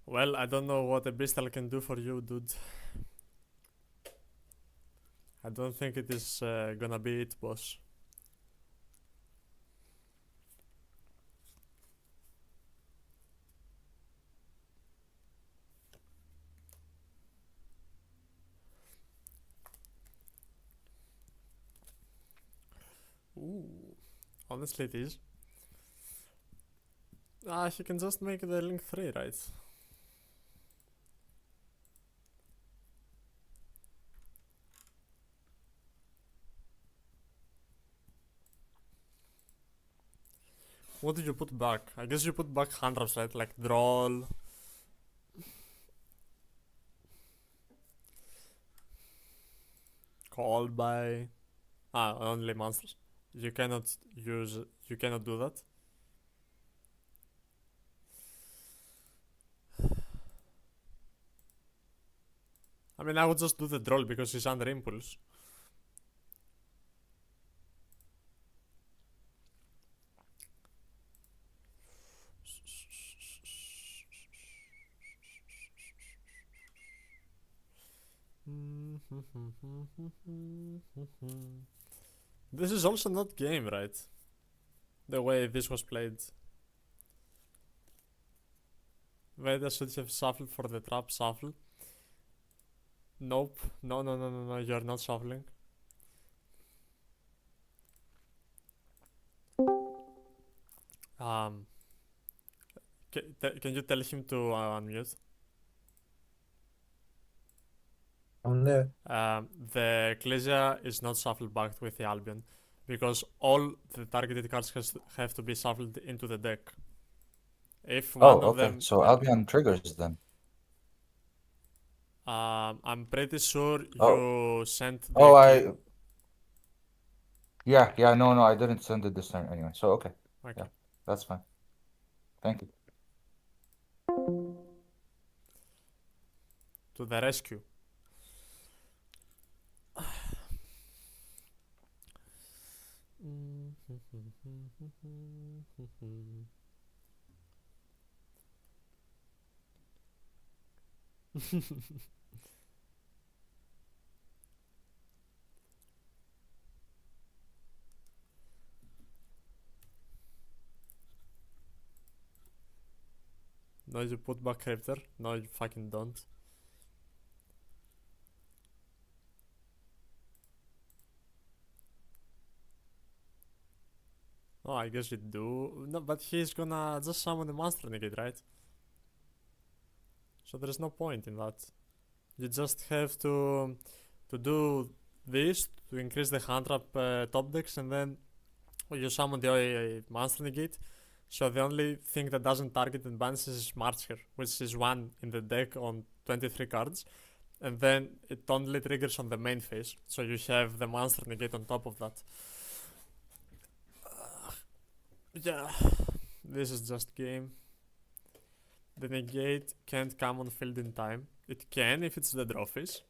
Well, I don't know what a Bristol can do for you, dude. I don't think it is gonna be it, boss. Ooh, honestly it is. He can just make the link 3, right? What did you put back? I guess you put back hand traps, right? Like Droll. Called by... only monsters. You cannot use... You cannot do that. I mean, I would just do the Droll because he's under Impulse. This is also not game, right? The way this was played. Veda should have shuffled for the trap shuffle. Nope. No, no, no, no, no, you're not shuffling. Can you tell him to unmute? I'm there. The Ecclesia is not shuffled back with the Albion because all the targeted cards have to be shuffled into the deck. If one Oh, of okay. them, So Albion triggers then. I'm pretty sure Oh. you sent the Oh, yeah, no, I didn't send it this time anyway. So okay. Okay. Yeah, that's fine. Thank you. To the rescue. No, you put back Cryptor. No, you fucking don't. Oh, I guess you do. No, but he's gonna just summon the monster negate, right? So there's no point in that. You just have to do this to increase the hand trap top decks, and then you summon the monster negate. So the only thing that doesn't target and balances is Marcher, which is 1 in the deck on 23 cards. And then it only triggers on the main phase. So you have the monster negate on top of that. Yeah, this is just game. The negate can't come on field in time. It can if it's the trophies.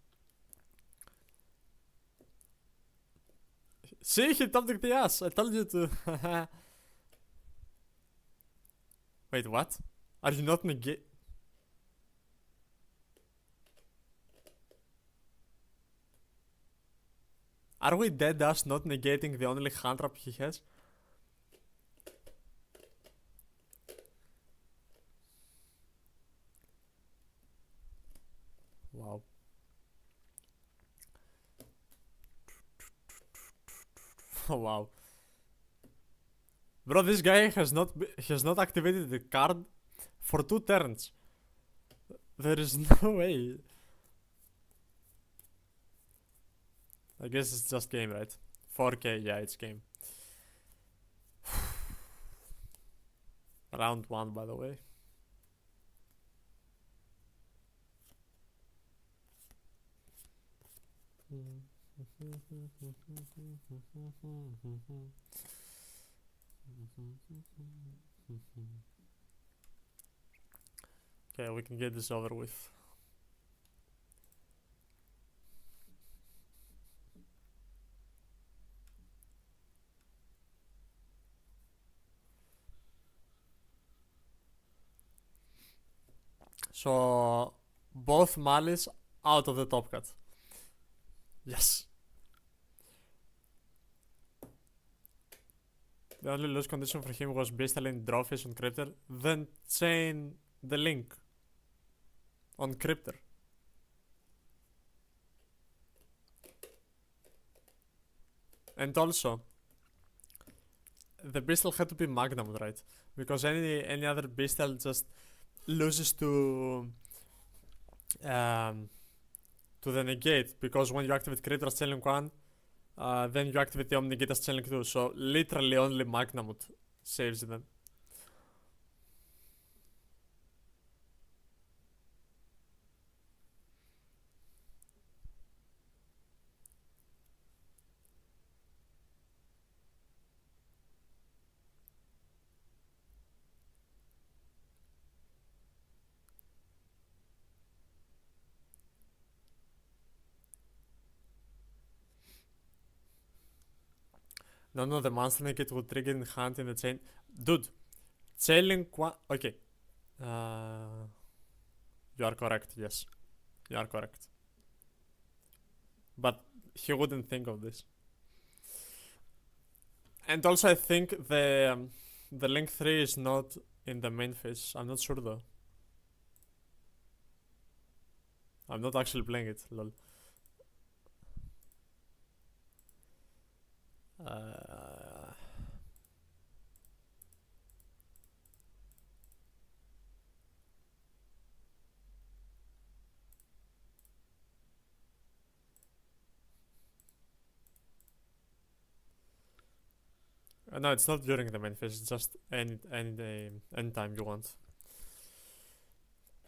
See, he top decked the ass. I told you to. Wait, what? Are you not negate? Are we dead ass not negating the only hand trap he has? Wow. Wow. Bro, this guy has not activated the card for 2 turns. There is no way. I guess it's just game, right? 4K, yeah, it's game. Round 1, by the way. Okay, we can get this over with. So, both Malice out of the top cut. Yes. The only lose condition for him was Beastalin draw face on Cryptor, then chain the link on Cryptor. And also, the Beastal had to be Magnum, right? Because any other Beastal just loses to the negate, because when you activate Cryptor Chilling 1, then you activate the Omnigate as Chilling 2, so literally only Magnamut saves them. No, the monster negate would trigger in hand in the chain. Dude, Chilling 1. Okay. You are correct, yes. You are correct. But he wouldn't think of this. And also, I think the Link 3 is not in the main phase. I'm not sure though. I'm not actually playing it, lol. No, it's not during the main phase. It's just any time you want.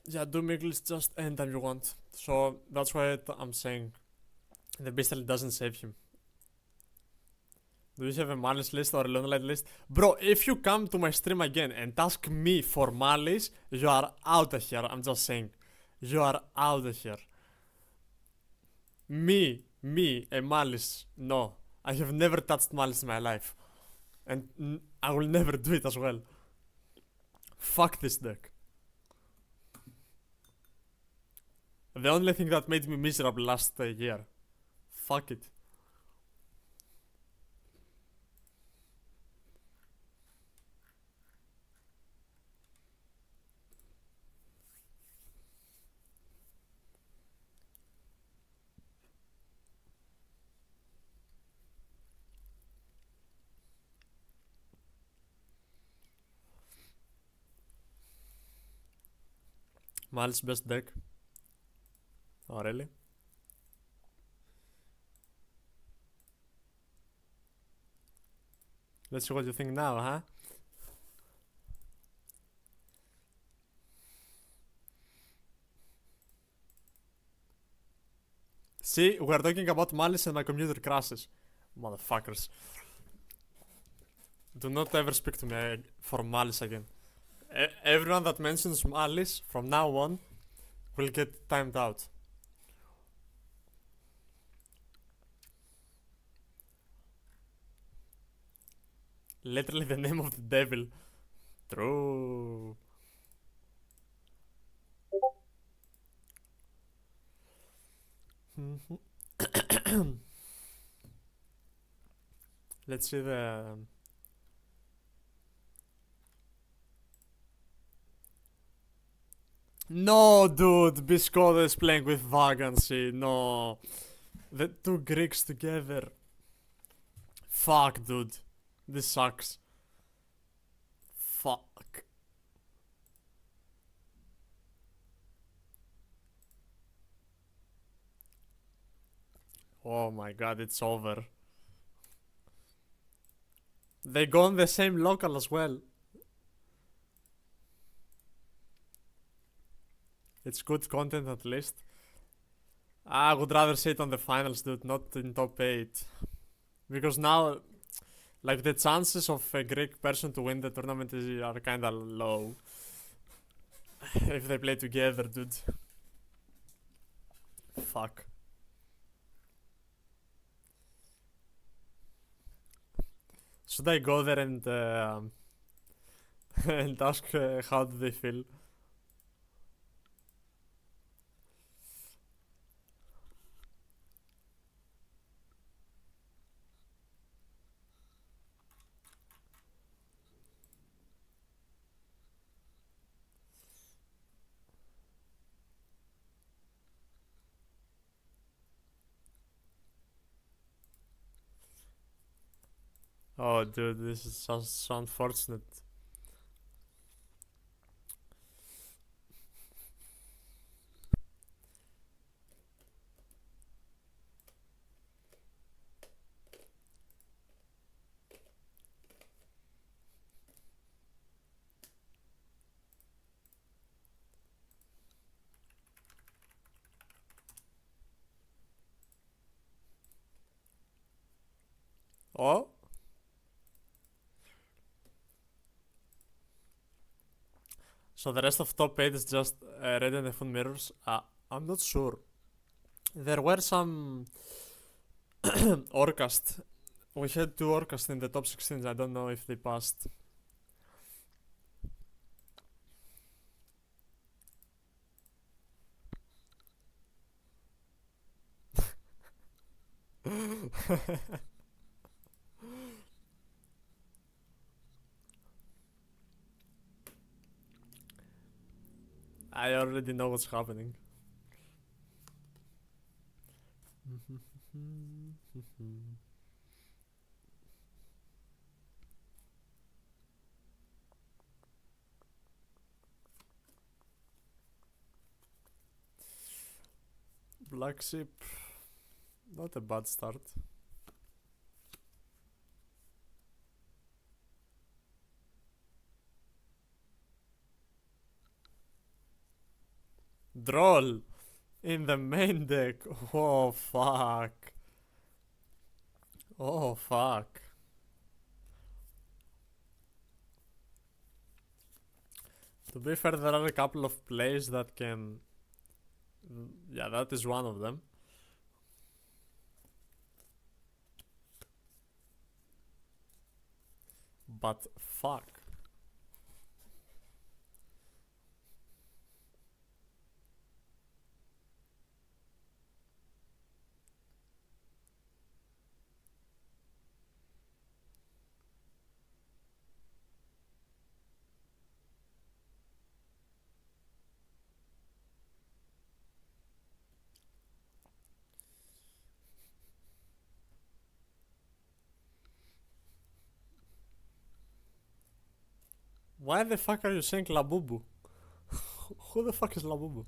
Yeah, Doom Eagle is just anytime you want. So that's why I'm saying the Beastal doesn't save him. Do you have a Malice list or a Lonelight list? Bro, if you come to my stream again and ask me for Malice, you are out of here. I'm just saying. You are out of here. Me, a Malice. No. I have never touched Malice in my life. And I will never do it as well. Fuck this deck. The only thing that made me miserable last year. Fuck it. Malice best deck. Oh, really? Let's see what you think now, huh? See, we're talking about Malice and my computer crashes. Motherfuckers. Do not ever speak to me for Malice again. Everyone that mentions Malice from now on will get timed out. Literally the name of the devil. True. Let's see the. No, dude, Biscotti is playing with Vagancy. No. The two Greeks together. Fuck, dude. This sucks. Fuck. Oh my god, it's over. They go on the same local as well. It's good content at least. I would rather see it on the finals, dude, not in top 8. Because now, like, the chances of a Greek person to win the tournament are kinda low. If they play together, dude. Fuck. Should I go there and and ask how do they feel? Oh, dude, this is so unfortunate. Oh? So the rest of top 8 is just Red and F1 mirrors? I'm not sure. There were some Orcast. We had 2 Orcast in the top 16. I don't know if they passed. I already know what's happening. Black Sheep, not a bad start. Droll in the main deck. Oh fuck. Oh fuck. To be fair, there are a couple of plays that can. Yeah, that is one of them. But fuck. Why the fuck are you saying Labubu? Who the fuck is Labubu?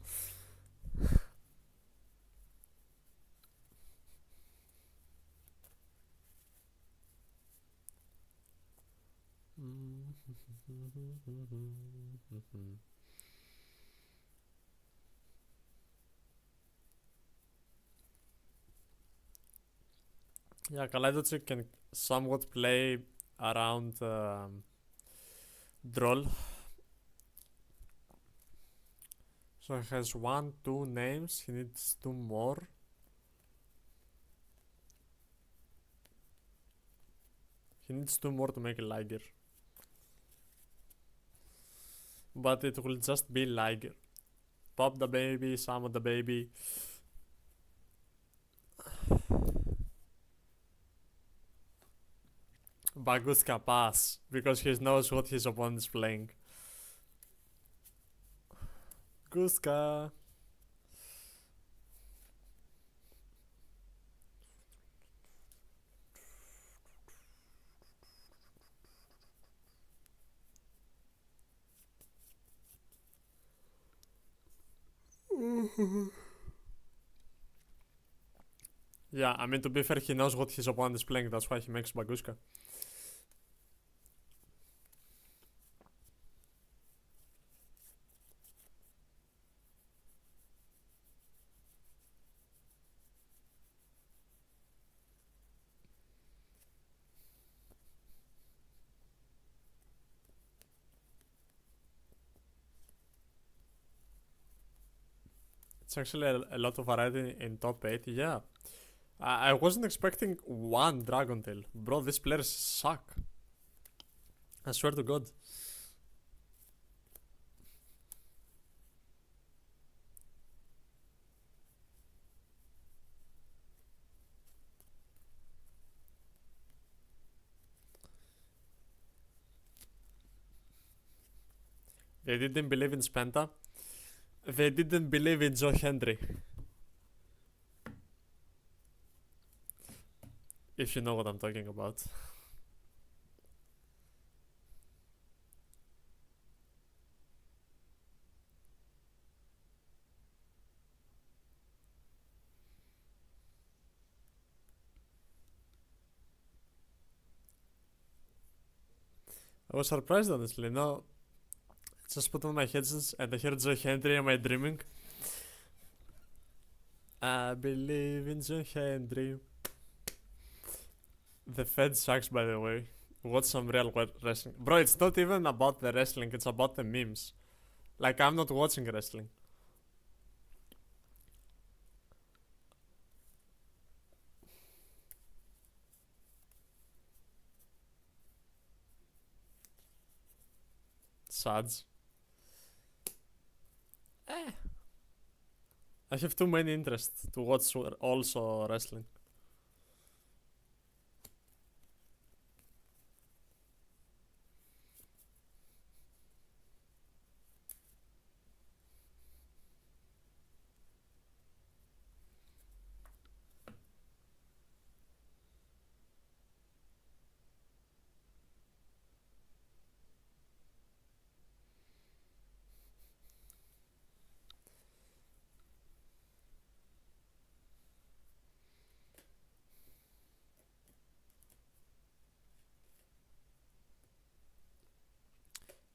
Yeah, Kaleidochik can somewhat play around Droll. So he has 1, 2 names. He needs 2 more. He needs 2 more to make a Liger. But it will just be Liger. Pop the baby, summon the baby. Baguska pass, because he knows what his opponent is playing. Guska. Yeah, I mean, to be fair, he knows what his opponent is playing, that's why he makes Baguska. It's actually a lot of variety in top 8, yeah. I wasn't expecting one Dragon Tail. Bro, these players suck. I swear to God. They didn't believe in Spenta. They didn't believe in Joe Hendry. If you know what I'm talking about. I was surprised, honestly. No, just put on my headsets and I heard Joe Hendry. Am I dreaming? I believe in Joe Hendry. The Fed sucks, by the way. Watch some real wrestling. Bro, it's not even about the wrestling, it's about the memes. Like, I'm not watching wrestling. Suds. I have too many interests to watch also wrestling.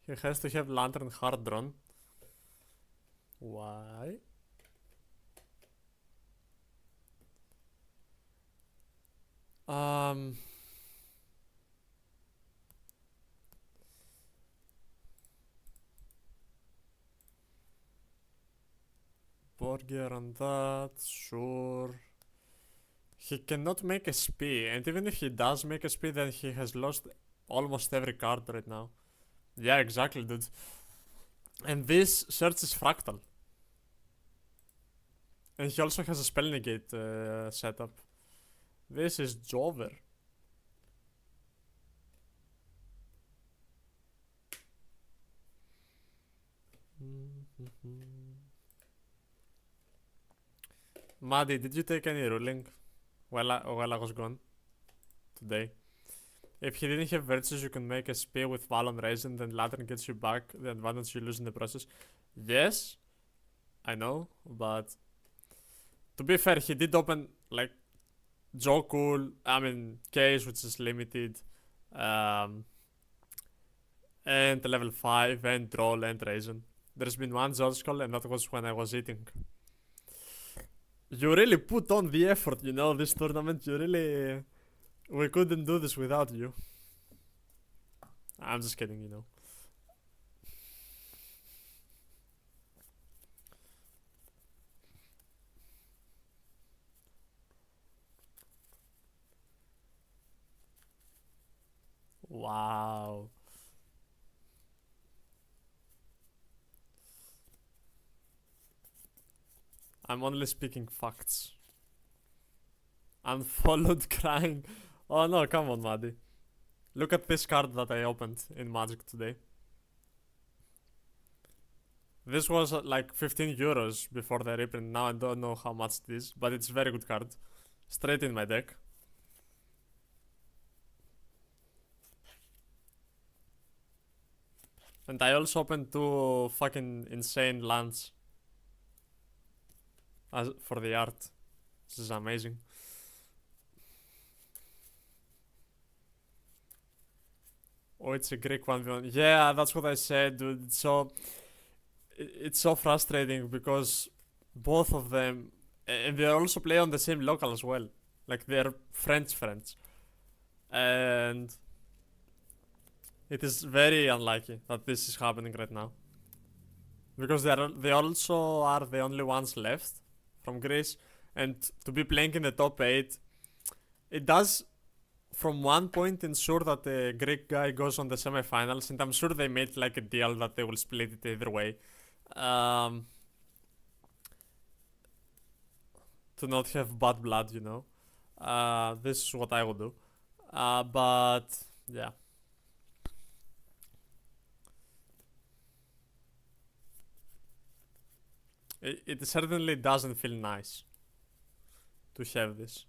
He has to have Lantern hard drawn. Why? Burger on that, sure. He cannot make a SP, and even if he does make a SP, then he has lost almost every card right now. Yeah, exactly, dude. And this search is fractal. And he also has a spell negate setup. This is Jover. Maddie, did you take any ruling while I was gone today? If he didn't have Virtues, you can make a spear with Valon Raisin, then Lantern gets you back, the advantage you lose in the process. Yes, I know, but to be fair, he did open like Joe Cool, I mean Case, which is limited, and level 5, and Troll, and Raisin. There's been one George Call, and that was when I was eating. You really put on the effort, you know, this tournament. You really... We couldn't do this without you. I'm just kidding, you know. Wow. I'm only speaking facts. Unfollowed crying. Oh no, come on, Maddie. Look at this card that I opened in Magic today. This was like 15 euros before the reprint. Now I don't know how much it is, but it's a very good card. Straight in my deck. And I also opened two fucking insane lands as for the art. This is amazing. Oh, it's a Greek 1v1. Yeah, that's what I said, dude. It's so frustrating because both of them, and they also play on the same local as well. Like they're friends, and it is very unlucky that this is happening right now because they also are the only ones left from Greece, and to be playing in the top 8, it does from one point ensure that the Greek guy goes on the semifinals, and I'm sure they made like a deal that they will split it either way. To not have bad blood, you know. This is what I would do. But yeah. It certainly doesn't feel nice to have this.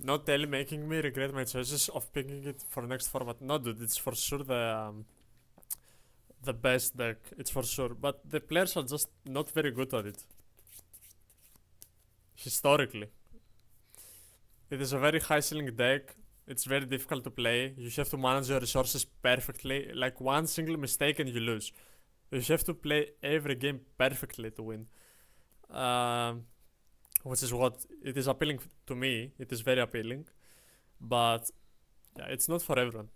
Not really making me regret my choices of picking it for next format. No, dude, it's for sure the best deck. It's for sure, but the players are just not very good at it. Historically, it is a very high ceiling deck. It's very difficult to play. You have to manage your resources perfectly. Like one single mistake and you lose. You have to play every game perfectly to win. Which is what it is appealing to me. It is very appealing, but yeah, it's not for everyone.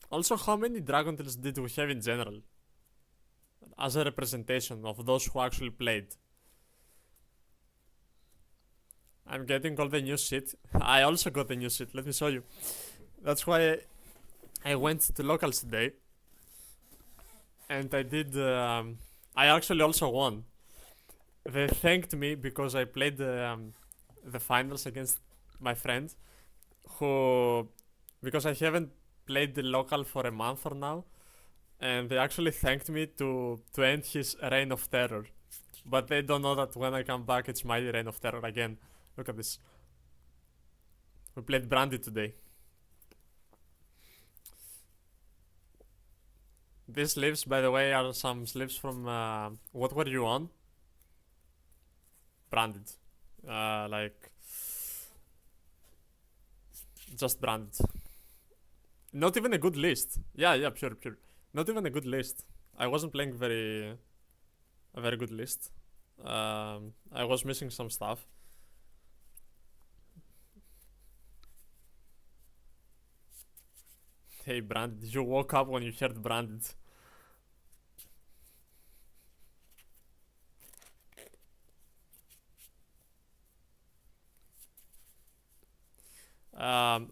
Also, how many Dragon Tales did we have in general as a representation of those who actually played? I'm getting all the new shit. I also got the new shit. Let me show you. That's why I went to locals today, and I did. I actually also won. They thanked me because I played the finals against my friend, who, because I haven't played the local for a month or now, and they actually thanked me to end his reign of terror. But they don't know that when I come back, it's my reign of terror again. Look at this. We played Brandy today. These sleeves, by the way, are some sleeves from what were you on? Branded. Like just branded. Not even a good list. Yeah, pure. Not even a good list. I wasn't playing a very good list. I was missing some stuff. Hey, branded. You woke up when you heard branded.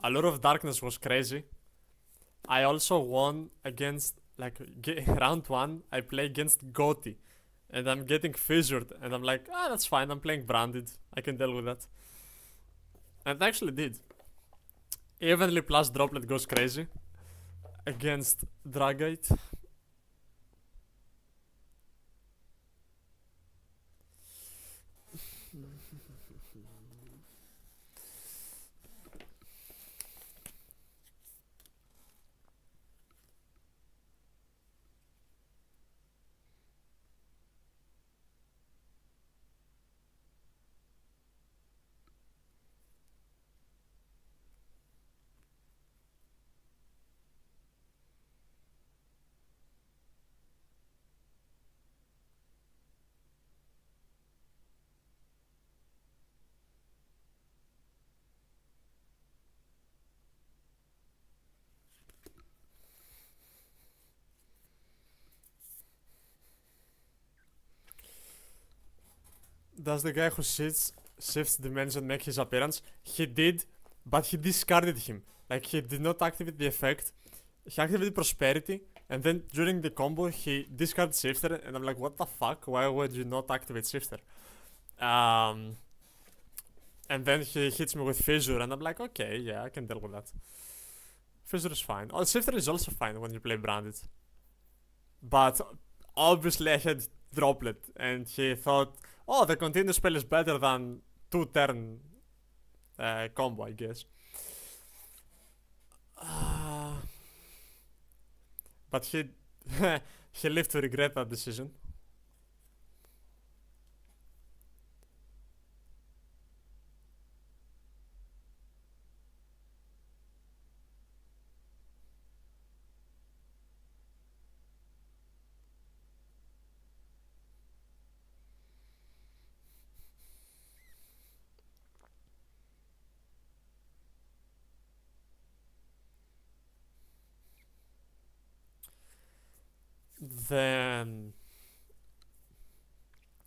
A lot of darkness was crazy. I also won against like round 1. I play against Gotti, and I'm getting fissured, and I'm like, that's fine. I'm playing branded. I can deal with that, and I actually did. Evenly plus Droplet goes crazy against Dragite. Does the guy who shifts dimension make his appearance? He did, but he discarded him. Like he did not activate the effect. He activated prosperity, and then during the combo he discarded shifter, and I'm like, what the fuck? Why would you not activate shifter? And then he hits me with fissure, and I'm like, okay, yeah, I can deal with that. Fissure is fine. Oh, shifter is also fine when you play branded. But obviously I had droplet, and he thought, oh, the continuous spell is better than 2-turn combo, I guess. But he he lived to regret that decision. Then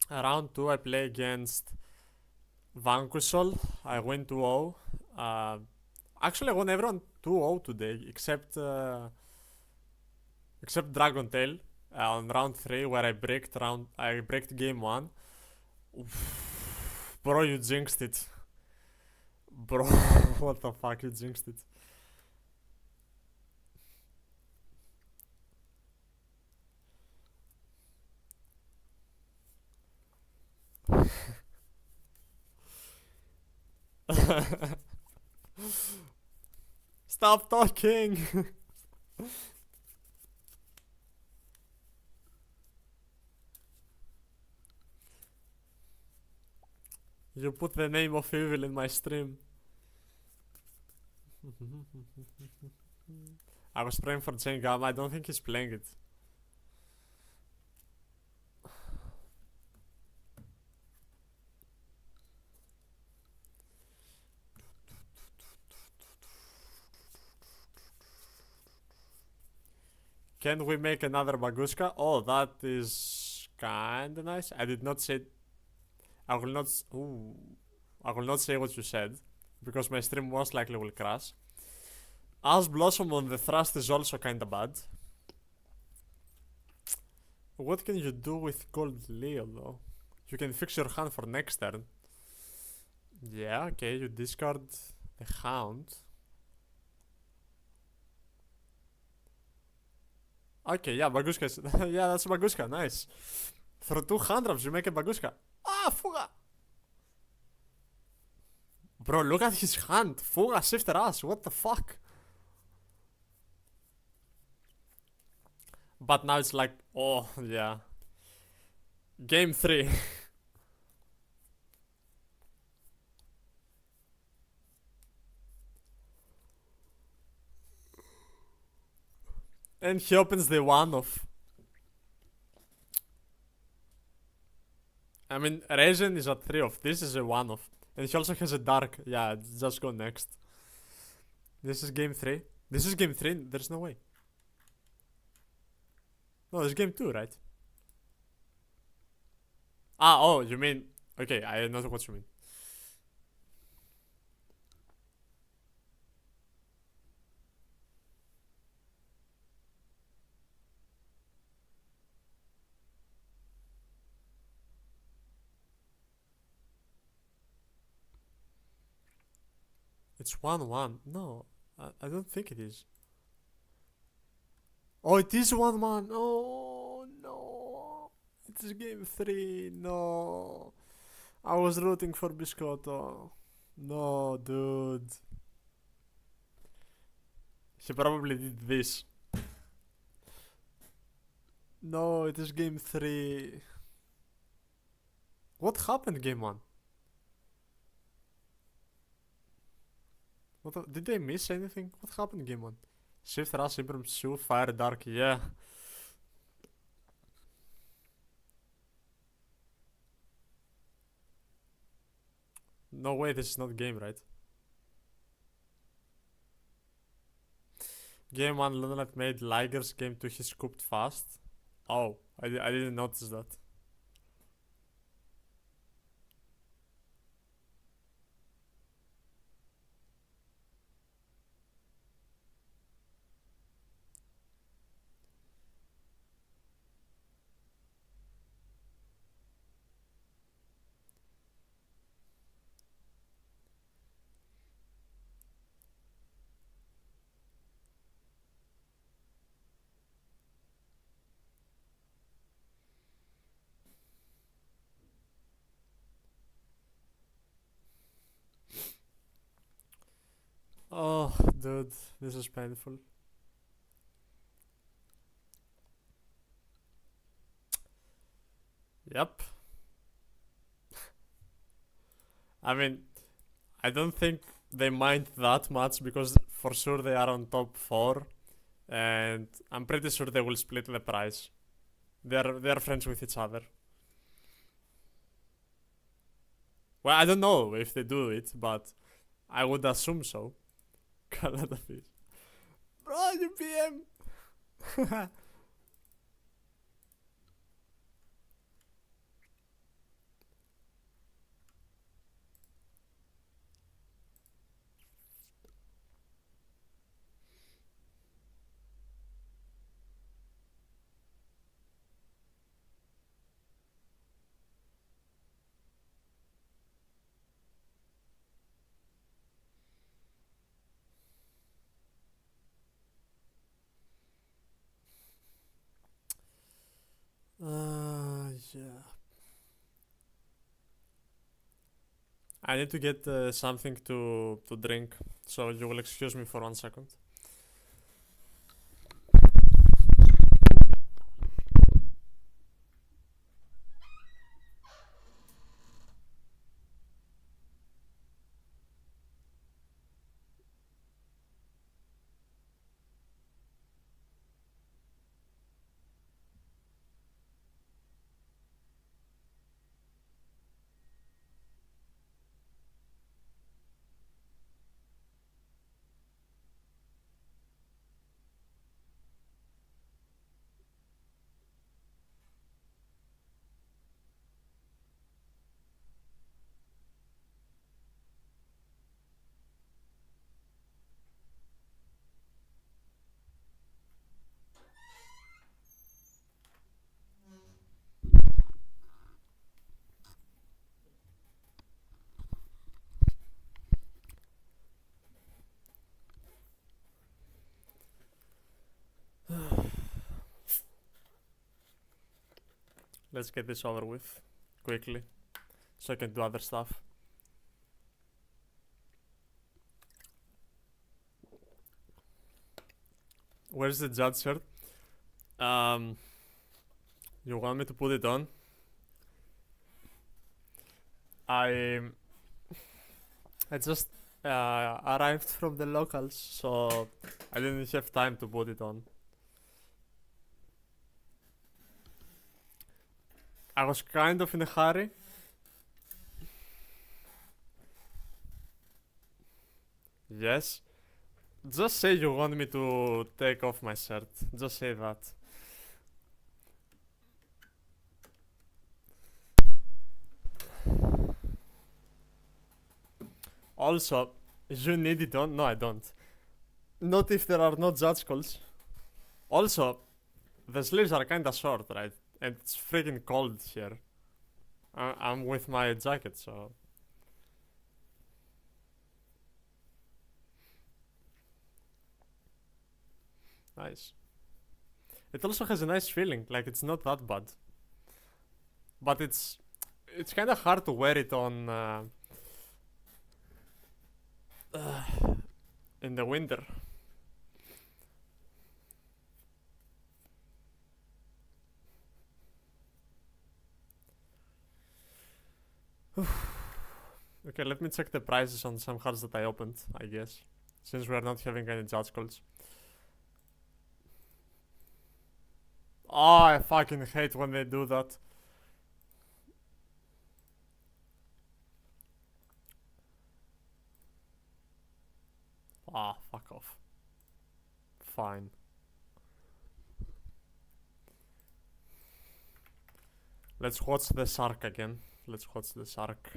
round 2 I play against Vanquishol. I win 2-0. Actually I won everyone 2-0 today except Dragon Tail on round 3 where I breaked game 1. Bro, you jinxed it. Bro, what the fuck, you jinxed it. Stop talking. You put the name of evil in my stream. I was praying for Jengam. I don't think he's playing it. Can we make another Bagushka? Oh, that is kinda nice. I did not say. I will not. Ooh, I will not say what you said because my stream most likely will crash. As Blossom on the thrust is also kinda bad. What can you do with Gold Leo though? You can fix your hand for next turn. Yeah, okay, you discard the Hound. Okay, yeah, Bagushka is. Yeah, that's Bagushka, nice. For 200, you make a Bagushka. Ah, Fuga! Bro, look at his hand. Fuga shifter ass, what the fuck? But now it's like, oh, yeah. Game 3. And he opens the one off. I mean, Raisin is at 3 off. This is a 1 off. And he also has a dark. Yeah, just go next. This is game 3. This is game 3. There's no way. No, it's game 2, right? Ah, oh, you mean. Okay, I know what you mean. It's 1-1. No, I don't think it is. Oh, it is 1-1. Oh, no. It is game 3. No. I was rooting for Biscotto. No, dude. He probably did this. No, it is game 3. What happened game 1? Did they miss anything? What happened game 1? Shift, Rush, Ibram, Shoe, Fire, Dark, yeah. No way, this is not game, right? Game 1, Lunatic made Ligers. Game 2, he scooped fast. Oh, I didn't notice that. Oh, dude, this is painful. Yep. I mean, I don't think they mind that much because for sure they are on top 4, and I'm pretty sure they will split the price. They're friends with each other. Well, I don't know if they do it, but I would assume so. Canada fish. Bro, you PM. Yeah. I need to get something to drink, so you will excuse me for 1 second. Let's get this over with quickly so I can do other stuff. Where's the judge shirt? You want me to put it on? I just arrived from the locals, so I didn't have time to put it on. I was kind of in a hurry. Yes. Just say you want me to take off my shirt. Just say that. Also, you need it on? No, I don't. Not if there are no judge calls. Also, the sleeves are kinda short, right? And it's freaking cold here. I'm with my jacket, so. Nice. It also has a nice feeling, like it's not that bad. But it's kinda hard to wear it on in the winter. Okay, let me check the prices on some cards that I opened, I guess. Since we are not having any judge calls. Oh, I fucking hate when they do that. Ah, fuck off. Fine. Let's watch the shark again. Let's watch the shark.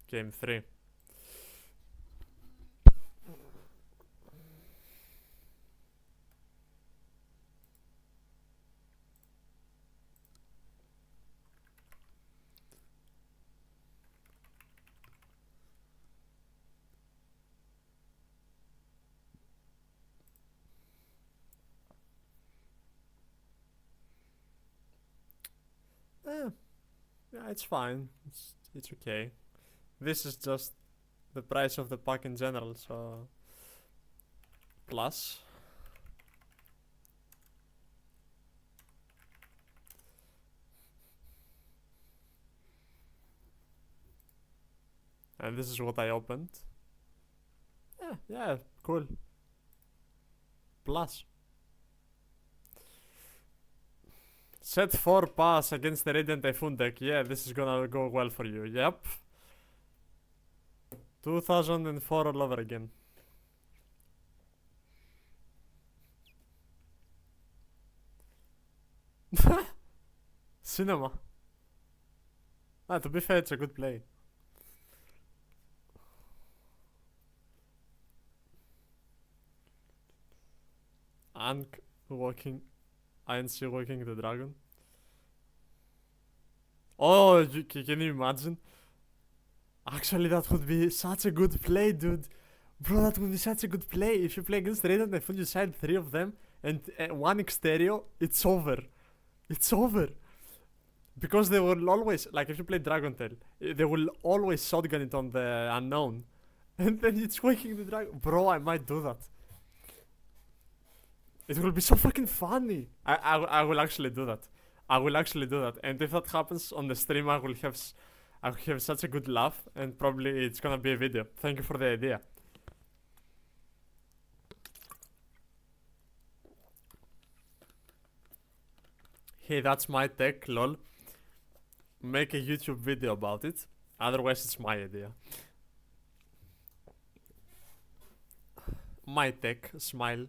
Game 3. Yeah, it's fine. It's okay. this is just the price of the pack in general, so plus. And this is what I opened. Yeah, cool. Plus. Set 4 pass against the Radiant Typhoon deck. Yeah, this is gonna go well for you. Yep. 2004 all over again. Cinema. To be fair, it's a good play. Ankh walking, INC walking the dragon. Oh, can you imagine? Actually, that would be such a good play, dude. Bro, that would be such a good play. If you play against Radiant Typhoon, you side 3 of them and 1 Exterio, it's over. It's over. Because they will always, like if you play Dragon Tail, they will always shotgun it on the unknown. And then it's waking the dragon. Bro, I might do that. It will be so fucking funny. I will actually do that. I will actually do that. And if that happens on the stream, I will have such a good laugh, and probably it's gonna be a video. Thank you for the idea. Hey, that's my tech, lol. Make a YouTube video about it. Otherwise, it's my idea. My tech, smile.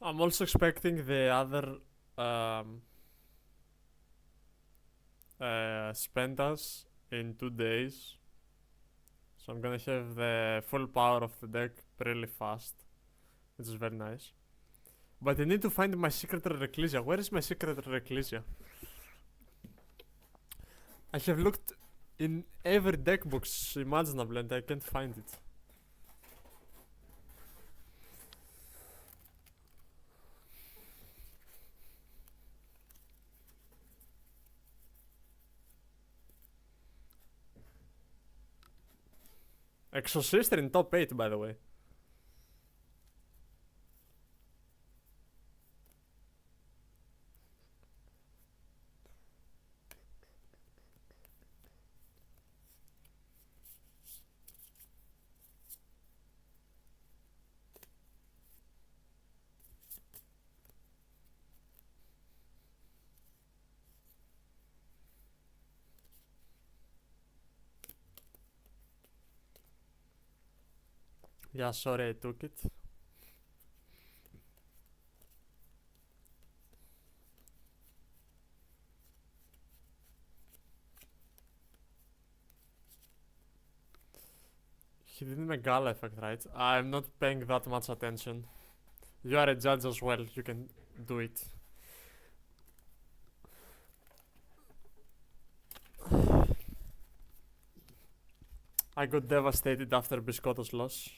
I'm also expecting the other Spendas in 2 days. So I'm gonna have the full power of the deck really fast, which is very nice. But I need to find my secret Reclesia. Where is my secret Reclesia? I have looked in every deck box imaginable and I can't find it. Exosister in top 8, by the way. Yeah, sorry I took it. He didn't make Gala effect, right? I'm not paying that much attention. You are a judge as well, you can do it. I got devastated after Biscotto's loss.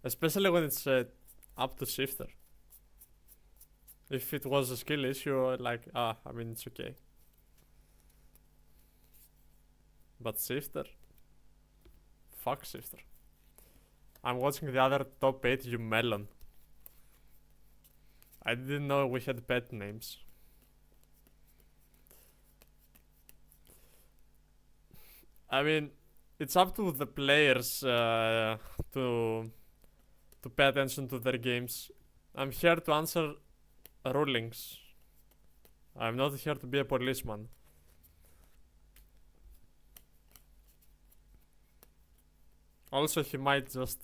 Especially when it's up to Shifter. If it was a skill issue, like, I mean, it's okay. But Shifter? Fuck Shifter. I'm watching the other top 8, you melon. I didn't know we had pet names. I mean, it's up to the players to pay attention to their games. I'm here to answer rulings. I'm not here to be a policeman. Also, he might just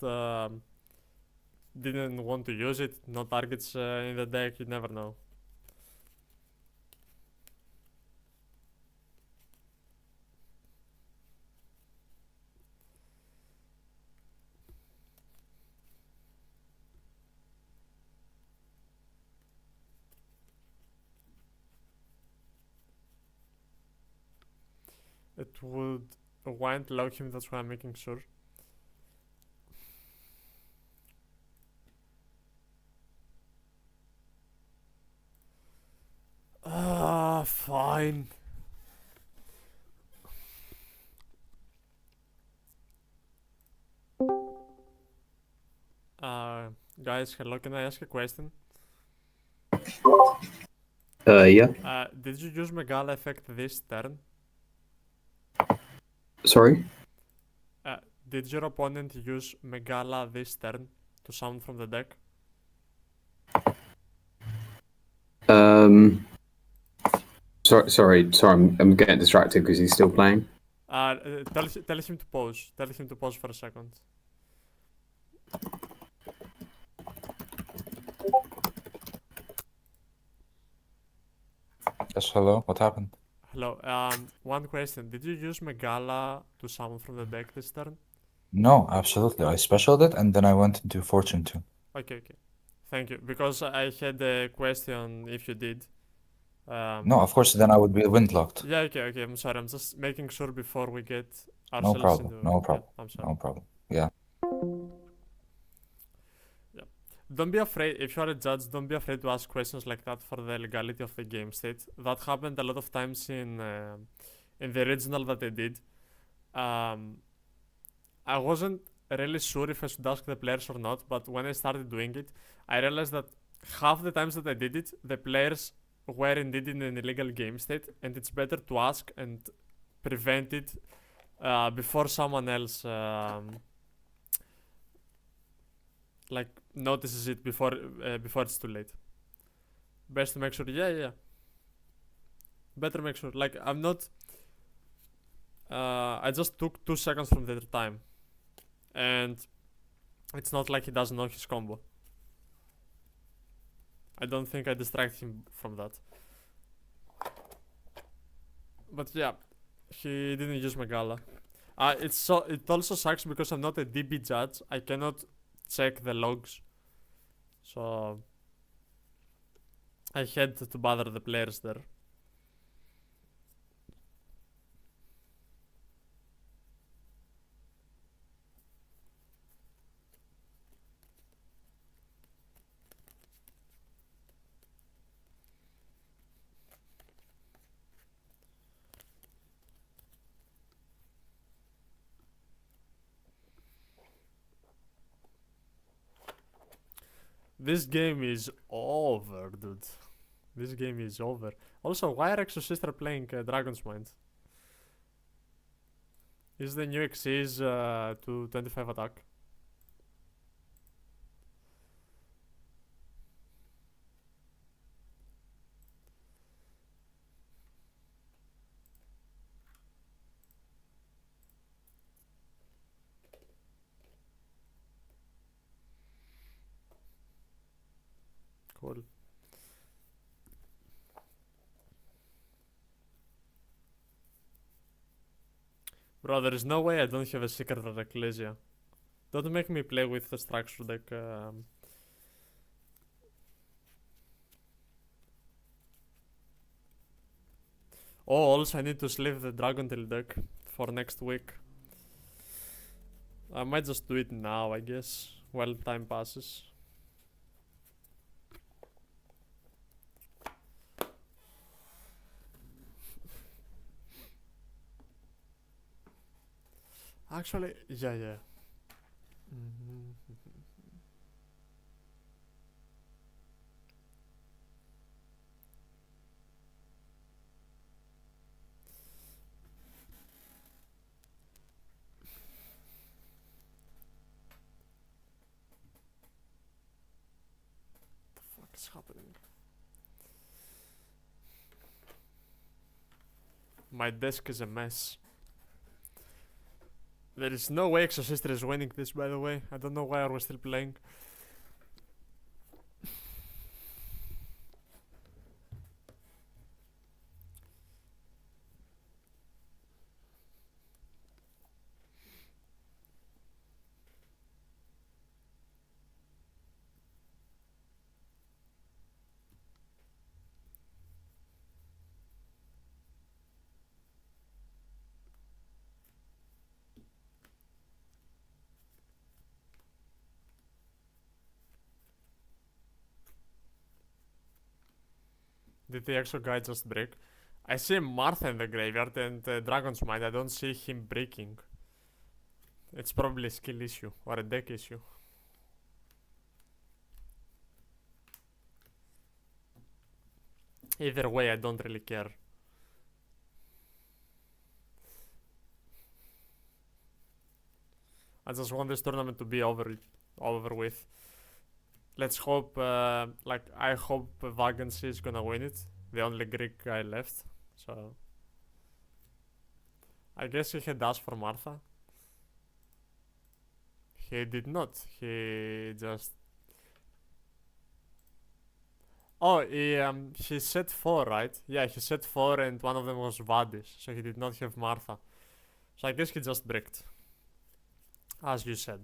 didn't want to use it. No targets in the deck. You never know. It would wind lock him. That's why I'm making sure. Fine. Guys, hello. Can I ask a question? Yeah. Did you use Megala effect this turn? Sorry. Did your opponent use Megala this turn to summon from the deck? Sorry. I'm getting distracted because he's still playing. Tell him to pause. Tell him to pause for a second. Yes, hello. What happened? Hello. One question. Did you use Megala to summon from the deck this turn? No, absolutely. I specialed it and then I went into Fortune 2. Okay. Thank you. Because I had a question if you did. No, of course, then I would be windlocked. Yeah, okay. I'm sorry. I'm just making sure before we get No ourselves problem. into. No Yeah, problem. I'm sorry. No problem. Yeah. Don't be afraid, if you are a judge, don't be afraid to ask questions like that for the legality of the game state. That happened a lot of times in the original that I did. I wasn't really sure if I should ask the players or not, but when I started doing it, I realized that half the times that I did it, the players were indeed in an illegal game state, and it's better to ask and prevent it before someone else like notices it before it's too late. Best to make sure. Yeah. Better make sure. Like I'm not. I just took 2 seconds from their time, and it's not like he doesn't know his combo. I don't think I distracted him from that. But yeah, he didn't use Megala. It also sucks because I'm not a DB judge. I cannot check the logs, so I had to bother the players there. This game is over, dude. This game is over. Also, why are Exo Sister playing Dragon's Mind? Is the new Xyz to 25 attack? Cool. Bro, there is no way I don't have a Secret of Ecclesia. Don't make me play with the structure deck. Oh, also I need to sleeve the Dragon Tail deck for next week. I might just do it now, I guess, while time passes. Actually, yeah. Mhm. The fuck is happening? My desk is a mess. There is no way Exosister is winning this, by the way. I don't know why are we still playing. Did the Exo guy just break? I see Martha in the graveyard and Dragon's Might. I don't see him breaking. It's probably a skill issue or a deck issue. Either way, I don't really care. I just want this tournament to be over with. Let's hope, I hope Vagancy is gonna win it. The only Greek guy left. So, I guess he had asked for Martha. He did not. He just... Oh, he said 4, right? Yeah, he said 4 and one of them was Vadis. So he did not have Martha. So I guess he just bricked. As you said.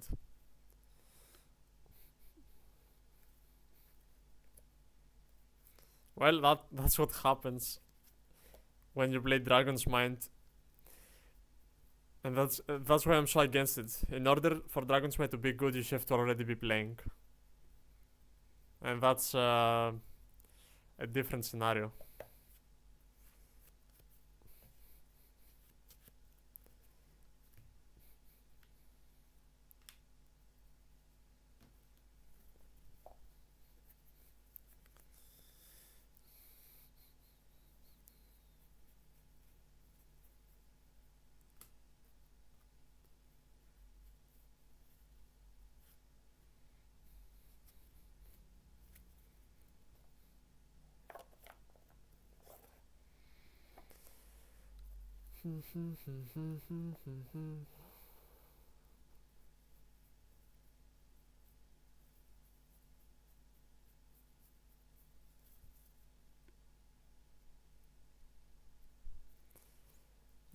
Well, that's what happens when you play Dragon's Mind. And that's why I'm so against it. In order for Dragon's Mind to be good, you have to already be playing. And that's a different scenario.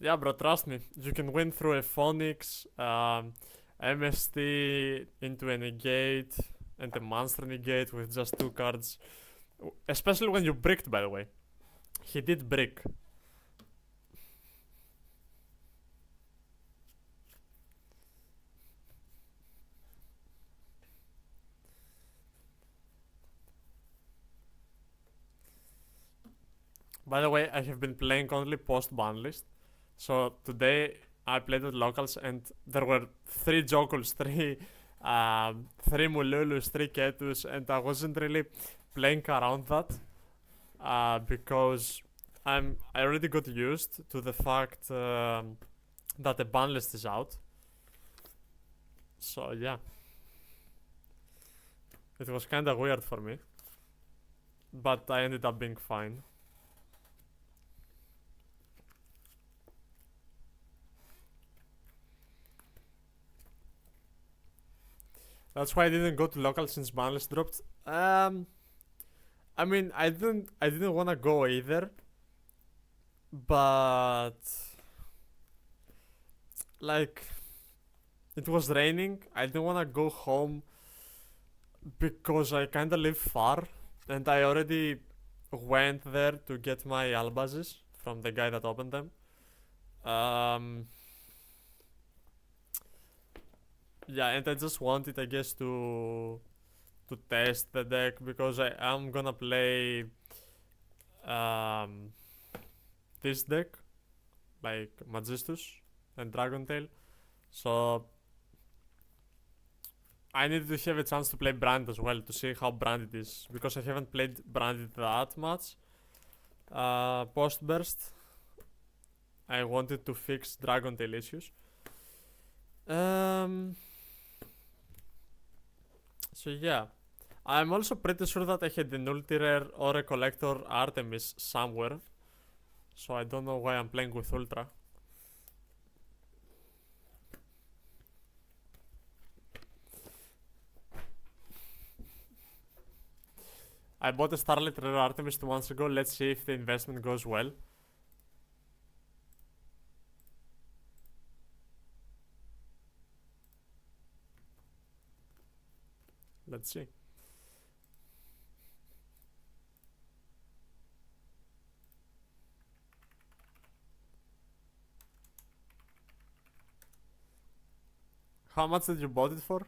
Yeah, bro, trust me. You can win through a Phoenix, MST into a negate, and a monster negate with just 2 cards. Especially when you bricked, by the way. He did brick. By the way, I have been playing only post-ban list. So today I played at locals and there were 3 Jokuls, 3 Mululus, 3 Ketus, and I wasn't really playing around that because I already got used to the fact that the ban list is out. So yeah, it was kinda weird for me, but I ended up being fine. That's why I didn't go to local since banlist dropped. I mean, I didn't wanna go either, but like it was raining. I didn't wanna go home because I kinda live far, and I already went there to get my albazes from the guy that opened them. Yeah, and I just wanted, I guess, to test the deck because I am gonna play this deck, like Magistus and Dragontail. So I needed to have a chance to play Branded as well to see how Branded is because I haven't played Branded that much. Post burst, I wanted to fix Dragontail issues. So yeah, I'm also pretty sure that I had an ulti rare or a collector Artemis somewhere. So I don't know why I'm playing with Ultra. I bought a Starlight Rare Artemis 2 months ago. Let's see if the investment goes well. Let's see. How much did you bought it for?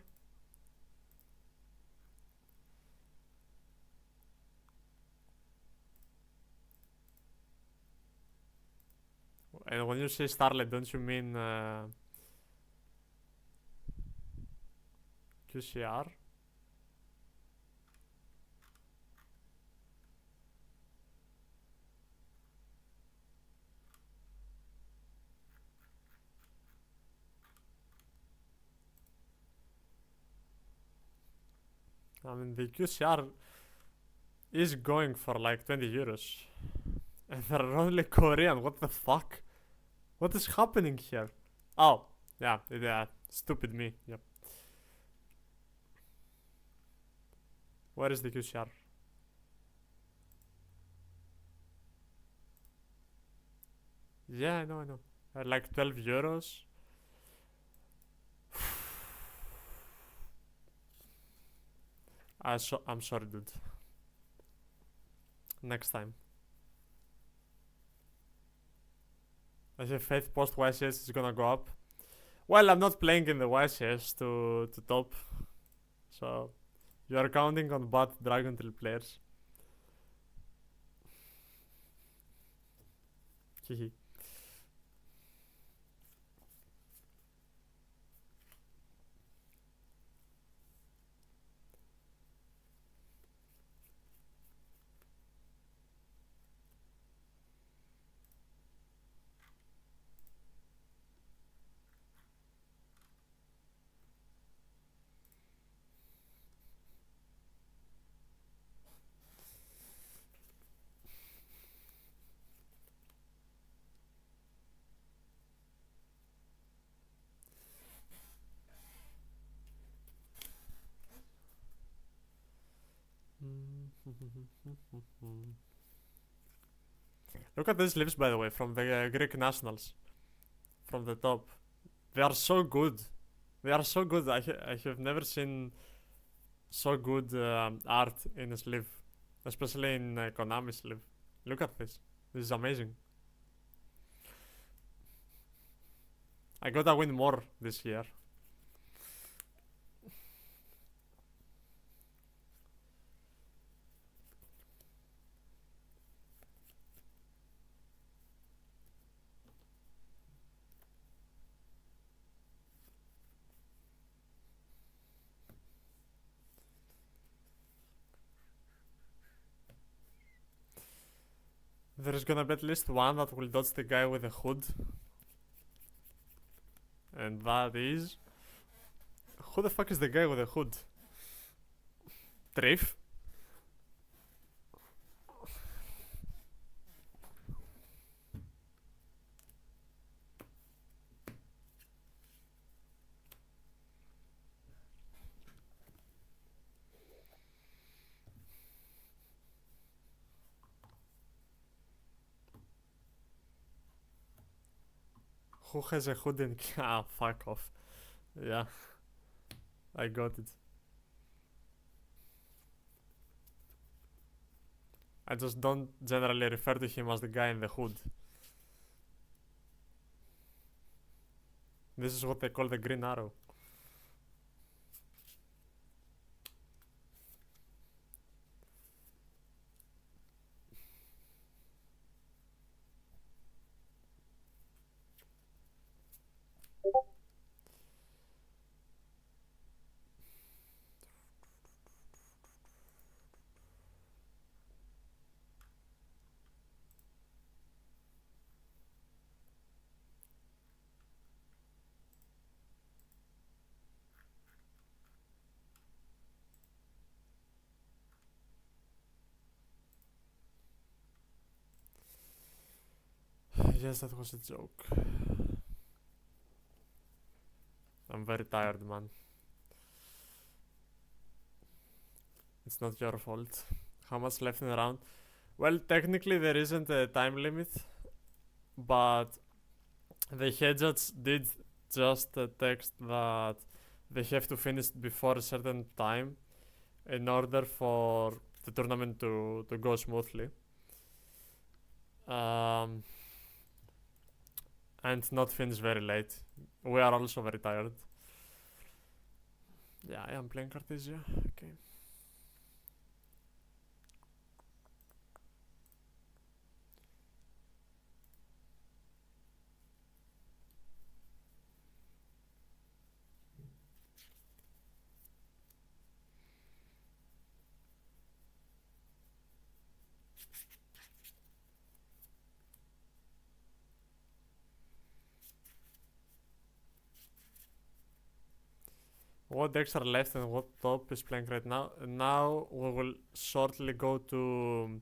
And when you say Starlight, don't you mean QCR? I mean, the QCR is going for like 20 euros. And they're only Korean, what the fuck? What is happening here? Oh, yeah, stupid me, yep. Where is the QCR? Yeah, I know. Like 12 euros. I'm sorry, dude. Next time. I have faith post YCS is gonna go up. Well, I'm not playing in the YCS to top. So, you are counting on bad Dragon Tail players. Hehe. Look at these lips, by the way, from the Greek nationals. From the top. They are so good. They are so good. I have never seen so good art in a sleeve. Especially in Konami sleeve. Look at this. This is amazing. I gotta win more this year. There's gonna be at least one that will dodge the guy with the hood. And that is... Who the fuck is the guy with the hood? Triff? Who has a hood in... Ah, fuck off. Yeah. I got it. I just don't generally refer to him as the guy in the hood. This is what they call the Green Arrow. Yes, that was a joke. I'm very tired, man. It's not your fault. how much left in the round? Well, technically there isn't a time limit, but the head judge did just text that they have to finish before a certain time in order for the tournament to go smoothly. And not finish very late. We are also very tired. Yeah, I am playing Cartesia. Okay. What decks are left and what top is playing right now? Now we will shortly go to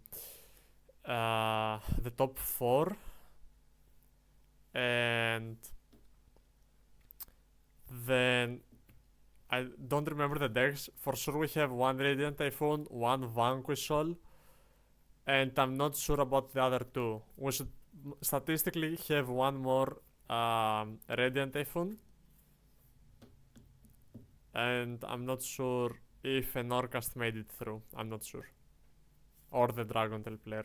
the top 4, and then I don't remember the decks. For sure we have one Radiant Typhoon, one Vanquish Soul, and I'm not sure about the other two. We should statistically have one more Radiant Typhoon, and I'm not sure if an Orcast made it through. I'm not sure. Or the Dragontail player.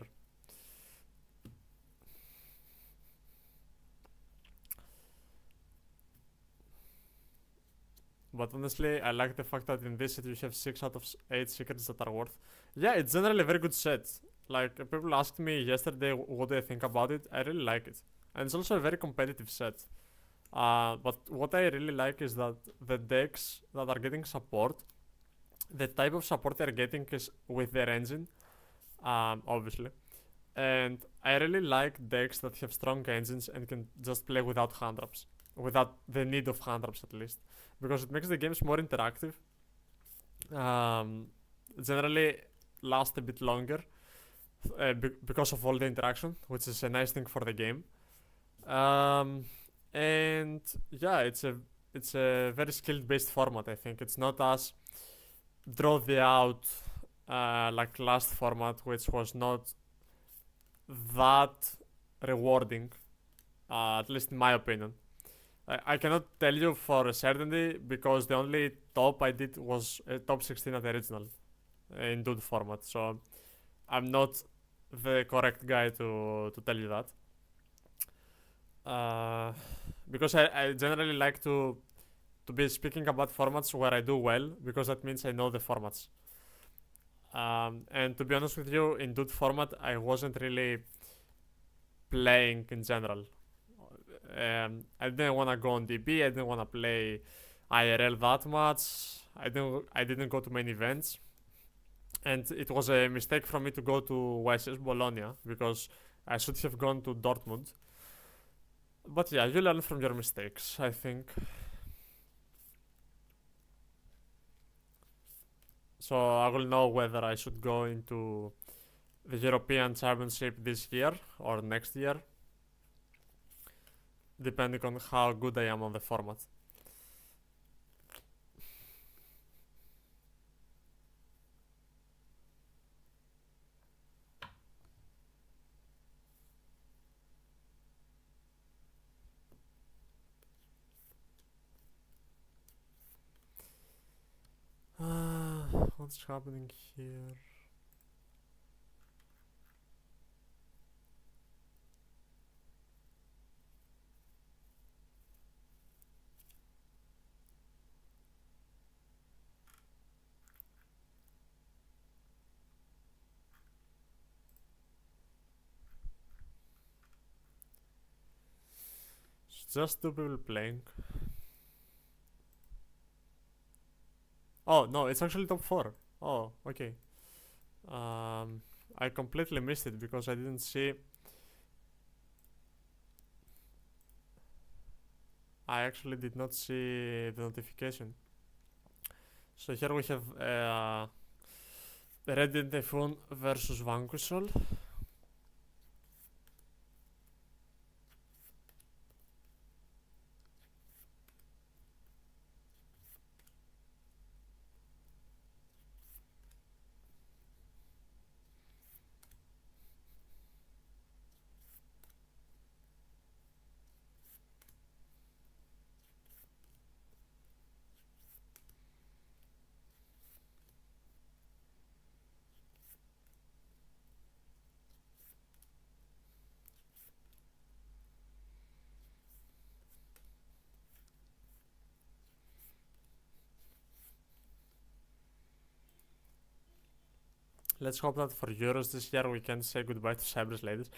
But honestly, I like the fact that in this set you have 6 out of 8 secrets that are worth. Yeah, it's generally a very good set. Like, people asked me yesterday what do I think about it. I really like it. And it's also a very competitive set. But what I really like is that the decks that are getting support, the type of support they're getting is with their engine, obviously. And I really like decks that have strong engines and can just play without hand traps. Without the need of hand traps, at least. Because it makes the games more interactive. Generally last a bit longer because of all the interaction, which is a nice thing for the game. And yeah, it's a very skilled based format. I think it's not as draw the out like last format, which was not that rewarding, at least in my opinion. I cannot tell you for a certainty because the only top I did was a top 16 at the original in Dude format, so I'm not the correct guy to tell you that. Because I generally like to be speaking about formats where I do well, because that means I know the formats. And to be honest with you, in Dude format I wasn't really playing in general. I didn't want to go on DB, I didn't want to play IRL that much, I didn't go to many events, and it was a mistake for me to go to YSS Bologna because I should have gone to Dortmund. But yeah, you learn from your mistakes, I think. So I will know whether I should go into the European Championship this year or next year, depending on how good I am on the format. What's happening here? It's just 2 people playing. Oh, no, it's actually top 4. Oh, okay. I completely missed it because I didn't see. I actually did not see the notification. So here we have Radiant Typhoon versus Vanquish Soul. let's hope that for Euros this year we can say goodbye to Cyprus ladies.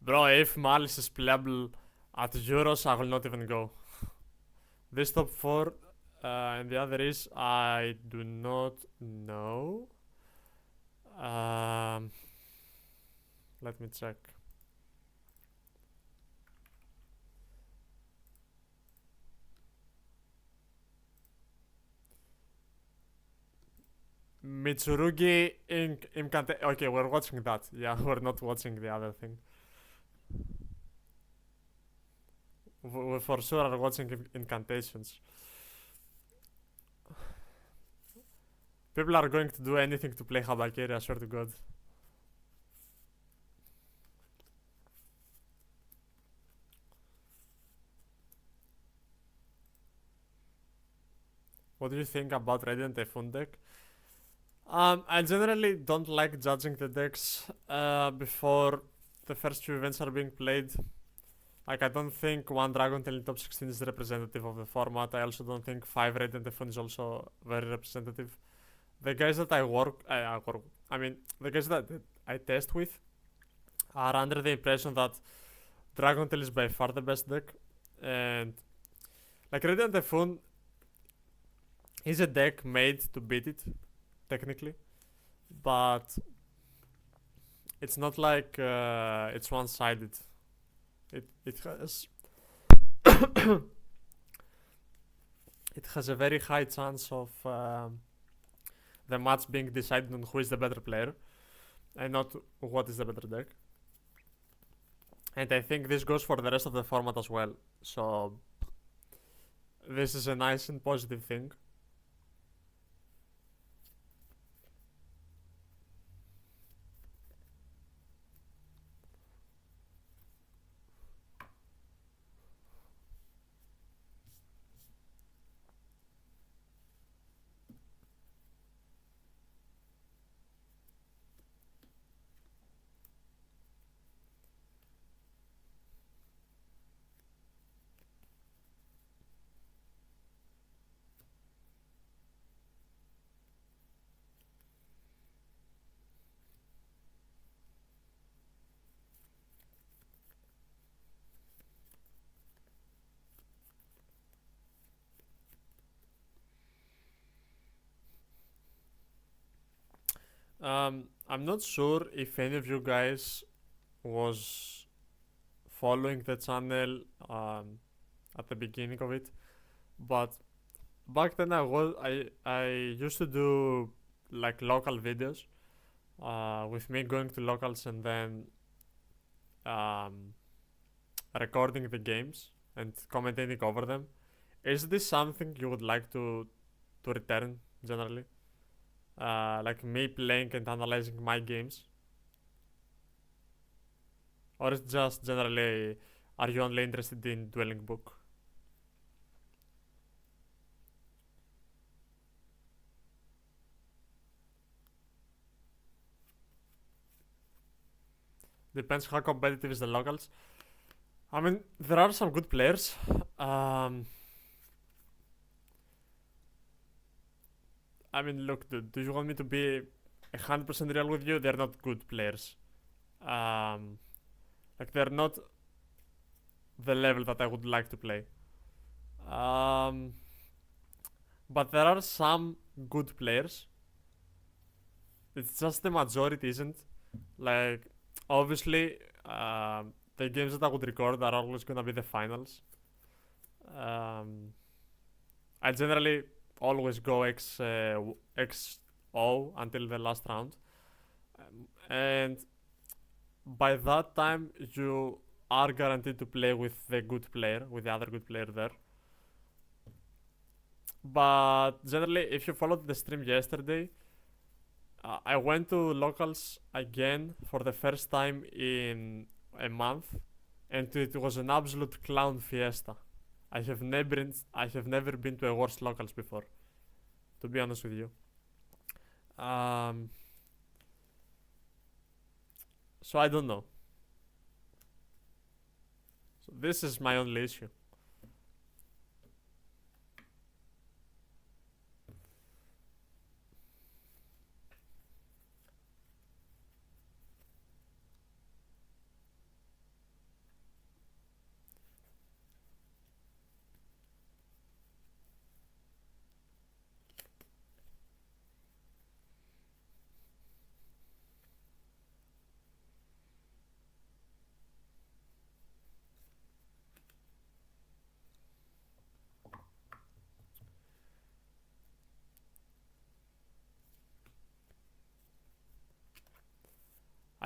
Bro, if Malice is playable at Euros, I will not even go. This top 4, and the other is I do not know. Let me check. Mitsurugi Incante. Okay, we're watching that. Yeah, we're not watching the other thing. We for sure are watching incantations. People are going to do anything to play Habakiri, I swear to God. What do you think about Radiant Typhoon deck? I generally don't like judging the decks before the first few events are being played. Like, I don't think one Dragon Tail in top 16 is representative of the format. I also don't think 5 Radiant Typhoon is also very representative. The guys that the guys that I test with are under the impression that Dragon Tail is by far the best deck. And, like, Radiant Typhoon is a deck made to beat it, technically, but it's not like it's one-sided. It has it has a very high chance of the match being decided on who is the better player and not what is the better deck. And I think this goes for the rest of the format as well. So this is a nice and positive thing. I'm not sure if any of you guys was following the channel at the beginning of it, but back then I used to do like local videos with me going to locals and then recording the games and commentating over them. Is this something you would like to return generally? Like me playing and analyzing my games? Or is just generally, are you only interested in Dwelling Book? Depends how competitive is the locals. I mean, there are some good players. I mean, look, dude, do you want me to be 100% real with you? They're not good players. Like, they're not the level that I would like to play. But there are some good players. It's just the majority isn't. Like, obviously, the games that I would record are always gonna be the finals. I generally always go XO until the last round, and by that time you are guaranteed to play with the good player, with the other good player there. But generally, if you followed the stream yesterday, I went to locals again for the first time in a month, and it was an absolute clown fiesta. I have never been to a worse locals before, to be honest with you. So I don't know. So this is my only issue.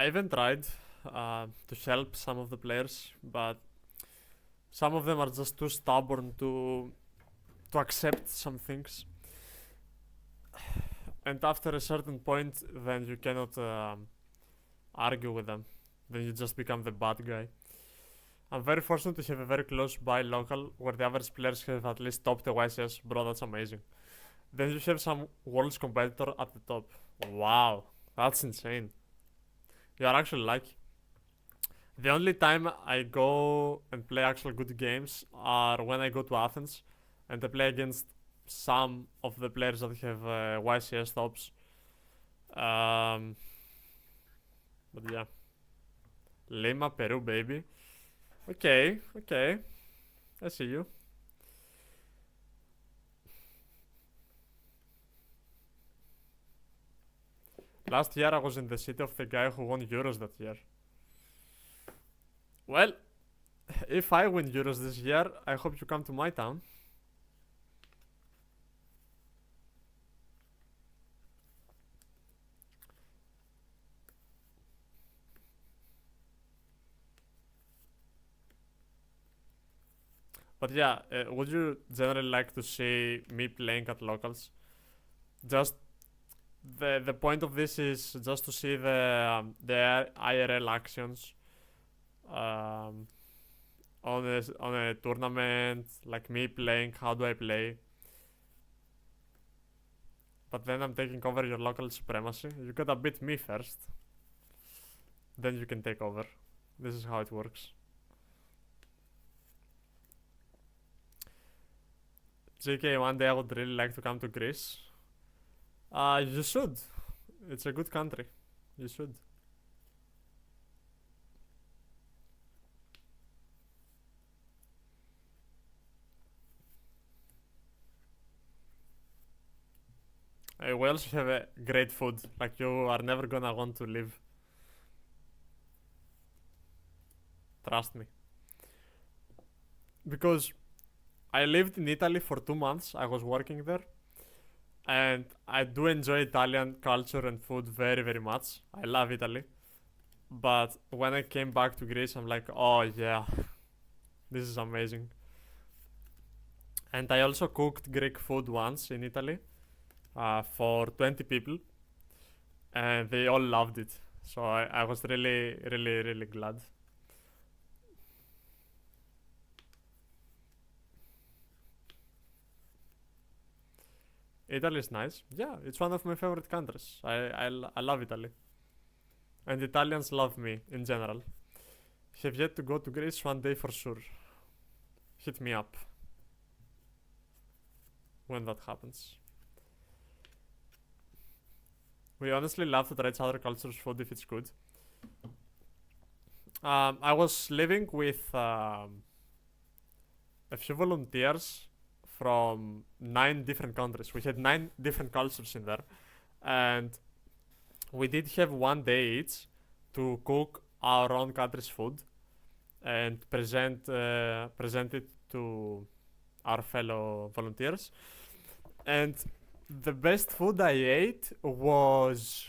I even tried to help some of the players, but some of them are just too stubborn to accept some things. And after a certain point, then you cannot argue with them. Then you just become the bad guy. I'm very fortunate to have a very close by local where the average players have at least topped the YCS. Bro, that's amazing. Then you have some world's competitor at the top. Wow, that's insane. You are actually lucky. The only time I go and play actual good games are when I go to Athens and I play against some of the players that have YCS tops. But yeah. Lima, Peru, baby. Okay. I see you. Last year I was in the city of the guy who won Euros that year. Well, if I win Euros this year, I hope you come to my town. But yeah, would you generally like to see me playing at locals? Just the point of this is just to see the IRL actions on a tournament, like me playing. How do I play? But then I'm taking over your local supremacy. You gotta beat me first, then you can take over. This is how it works. JK, one day I would really like to come to Greece. You should. It's a good country. You should. We also have a great food. Like, you are never gonna want to leave. Trust me. Because I lived in Italy for 2 months. I was working there. And I do enjoy Italian culture and food very, very much. I love Italy. But when I came back to Greece, I'm like, oh yeah, this is amazing. And I also cooked Greek food once in Italy for 20 people. And they all loved it. So I was really, really, really glad. Italy is nice. Yeah, it's one of my favorite countries. I love Italy. And Italians love me in general. Have yet to go to Greece one day for sure. Hit me up when that happens. We honestly love to try other cultures' food if it's good. I was living with a few volunteers from 9 different countries. We had 9 different cultures in there, and we did have one day each to cook our own country's food and present it to our fellow volunteers. And the best food I ate was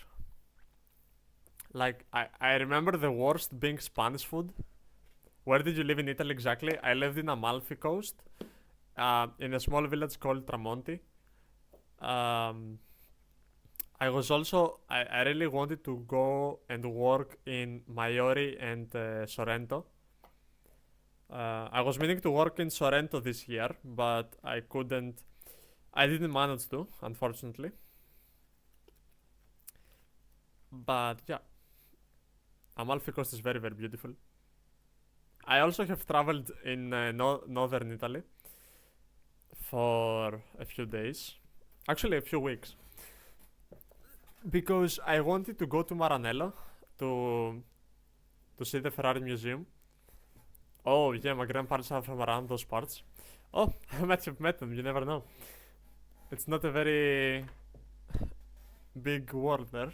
like I remember the worst being Spanish food. Where did you live in Italy exactly? I lived in Amalfi Coast, in a small village called Tramonti. I was also I really wanted to go and work in Maiori and Sorrento. I was meaning to work in Sorrento this year, but I couldn't. I didn't manage to, unfortunately. But yeah, Amalfi Coast is very, very beautiful. I also have traveled in northern Italy for a few days, actually a few weeks, because I wanted to go to Maranello to see the Ferrari Museum. Oh yeah, my grandparents are from around those parts. Oh, I might have met them, you never know. It's not a very big world there.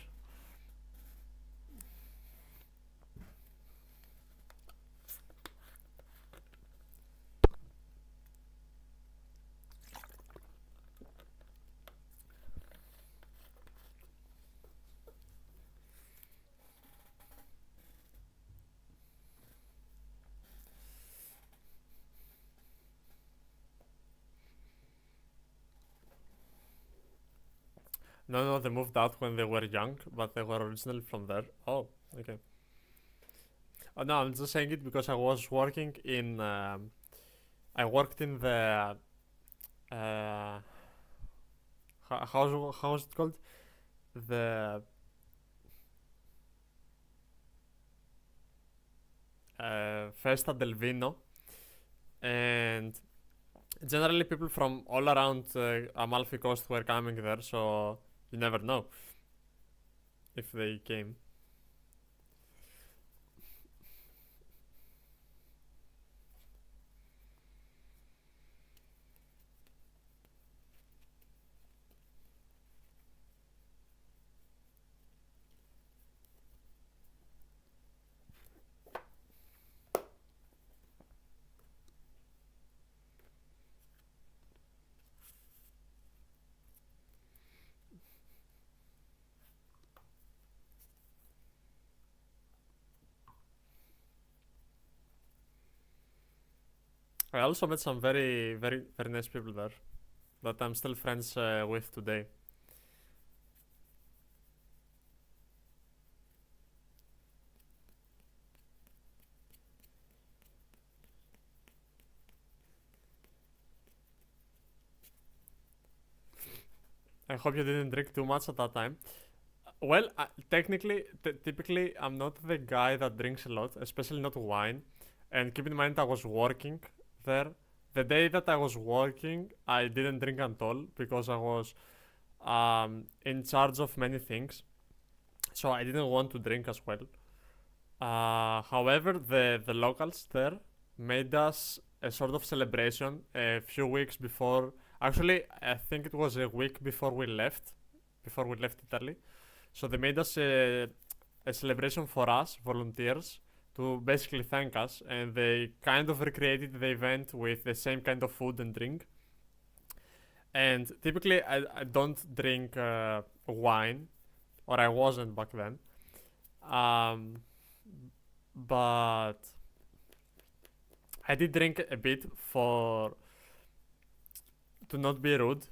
No, they moved out when they were young, but they were originally from there. Oh, okay. Oh, no, I'm just saying it because I was working in. I worked in the. Uh, how's it called? The. Festa del Vino, and generally people from all around Amalfi Coast were coming there, so you never know if they came. I also met some very nice people there that I'm still friends with today. I hope you didn't drink too much at that time. Well, typically, I'm not the guy that drinks a lot, especially not wine. And keep in mind, I was working there. The day that I was working, I didn't drink at all because I was in charge of many things. So I didn't want to drink as well. However, the locals there made us a sort of celebration a few weeks before. Actually, I think it was a week before we left Italy. So they made us a celebration for us, volunteers, to basically thank us, and they kind of recreated the event with the same kind of food and drink. And typically, I don't drink wine, or I wasn't back then. But I did drink a bit to not be rude.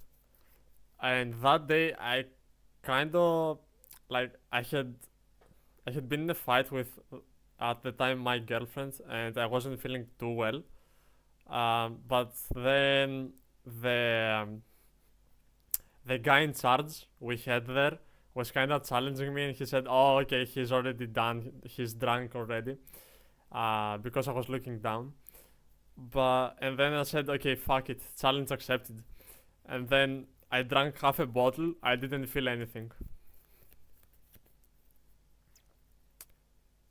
And that day, I kind of like I had been in a fight with at the time my girlfriend, and I wasn't feeling too well. But then the guy in charge we had there was kind of challenging me, and he said, "Oh, okay, he's already done. He's drunk already," because I was looking down. And then I said, "Okay, fuck it, challenge accepted." And then I drank half a bottle. I didn't feel anything.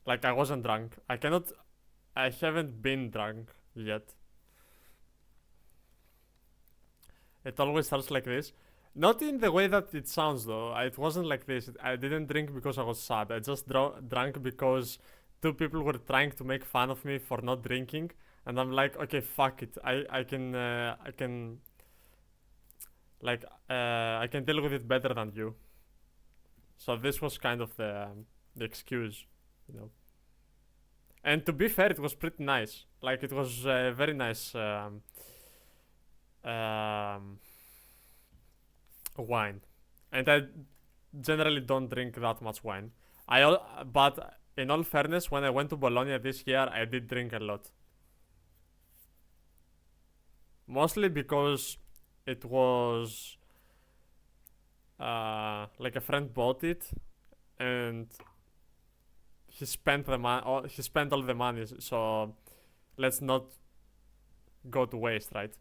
Like I wasn't drunk. I haven't been drunk yet. It always starts like this. Not in the way that it sounds though. It wasn't like this. I didn't drink because I was sad. I just drank because two people were trying to make fun of me for not drinking, and I'm like, okay, fuck it. I can deal with it better than you. So this was kind of the excuse, you know. And to be fair, it was pretty nice. Like it was very nice wine, and I generally don't drink that much wine. But in all fairness, when I went to Bologna this year, I did drink a lot. Mostly because it was like a friend bought it, and he spent the money. He spent all the money, so let's not go to waste, right?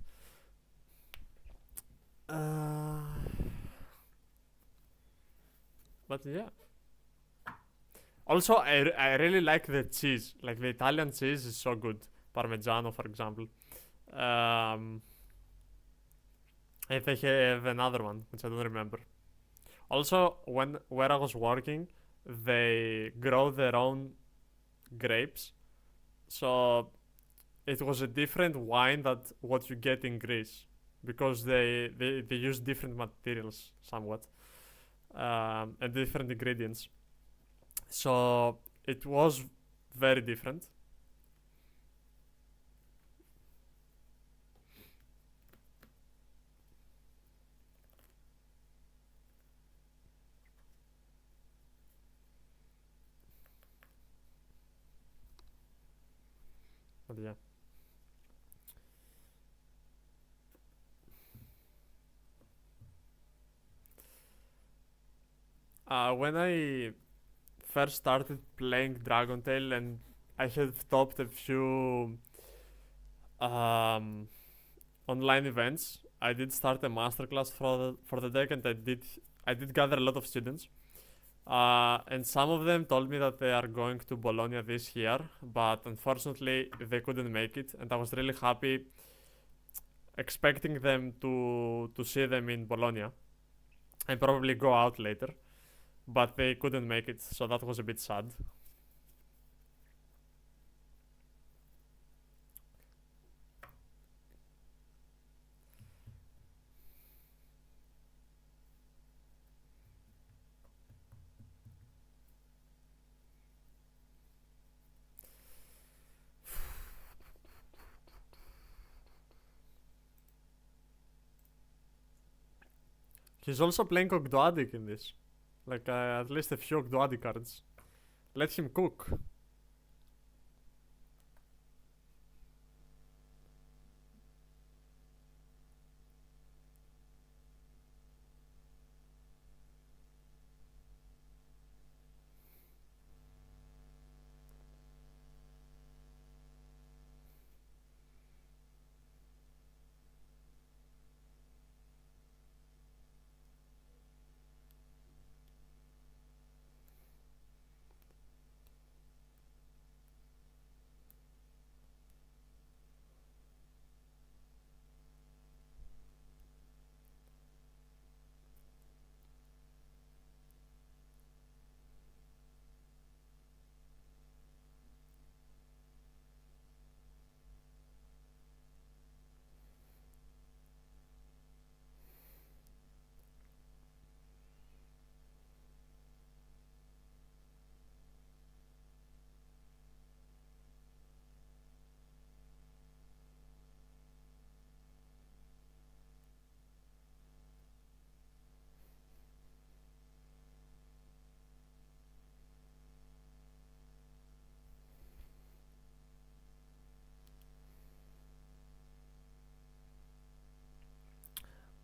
But yeah. Also, I really like the cheese. Like the Italian cheese is so good. Parmigiano, for example. And they have another one, which I don't remember. Also, where I was working, they grow their own grapes. So it was a different wine that what you get in Greece, because they use different materials somewhat, and different ingredients. So it was very different. But yeah. When I first started playing Dragon Tail and I had topped a few um, online events, I did start a masterclass for the deck, and I did gather a lot of students. And some of them told me that they are going to Bologna this year, but unfortunately they couldn't make it, and I was really happy expecting them to see them in Bologna and probably go out later, but they couldn't make it, so that was a bit sad. He's also playing Ogdoadic in this. Like, at least a few Ogdoadic cards. Let him cook.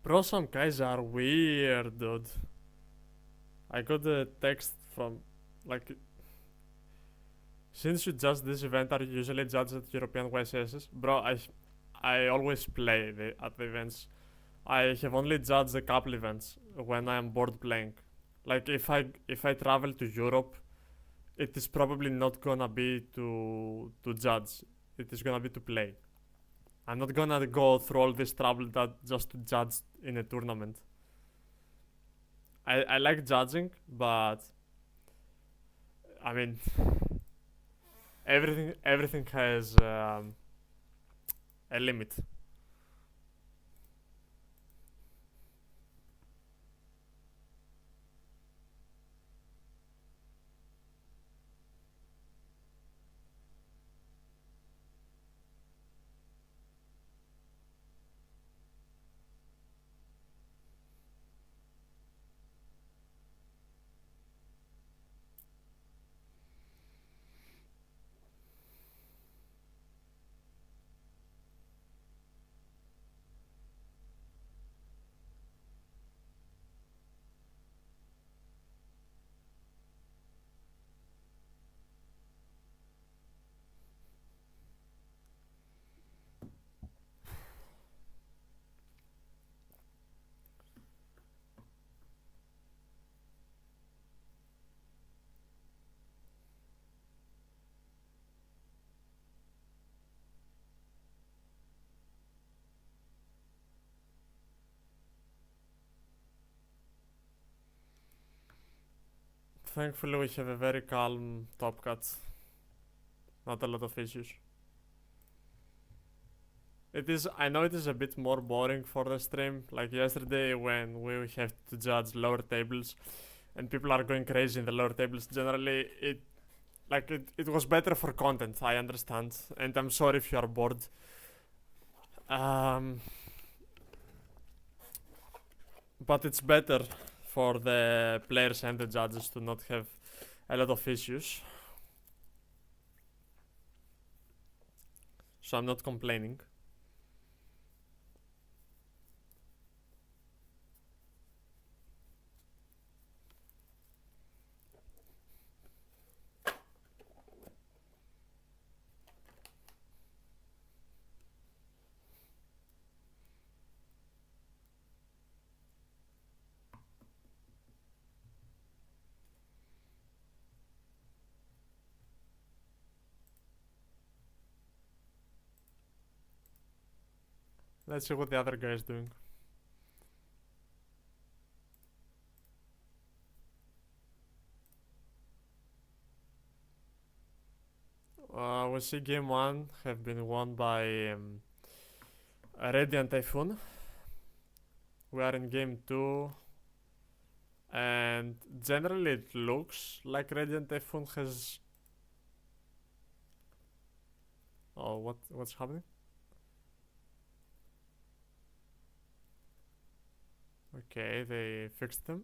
Bro, some guys are weird, dude. I got a text from, like, since you judge this event, are you usually judged at European YCSs? Bro, I always play at the events. I have only judged a couple events when I am bored playing. Like, if I travel to Europe, it is probably not gonna be to judge. It is gonna be to play. I'm not gonna go through all this trouble just to judge in a tournament. I like judging, but I mean, everything has a limit. Thankfully, we have a very calm top cut. Not a lot of issues. I know it is a bit more boring for the stream, like yesterday when we have to judge lower tables and people are going crazy in the lower tables. Generally, it was better for content, I understand, and I'm sorry if you are bored. But it's better for the players and the judges to not have a lot of issues. so I'm not complaining. Let's see what the other guy is doing. We see game 1 have been won by Radiant Typhoon. We are in game 2, and generally it looks like Radiant Typhoon has... Oh, what's happening? Okay, they fixed them.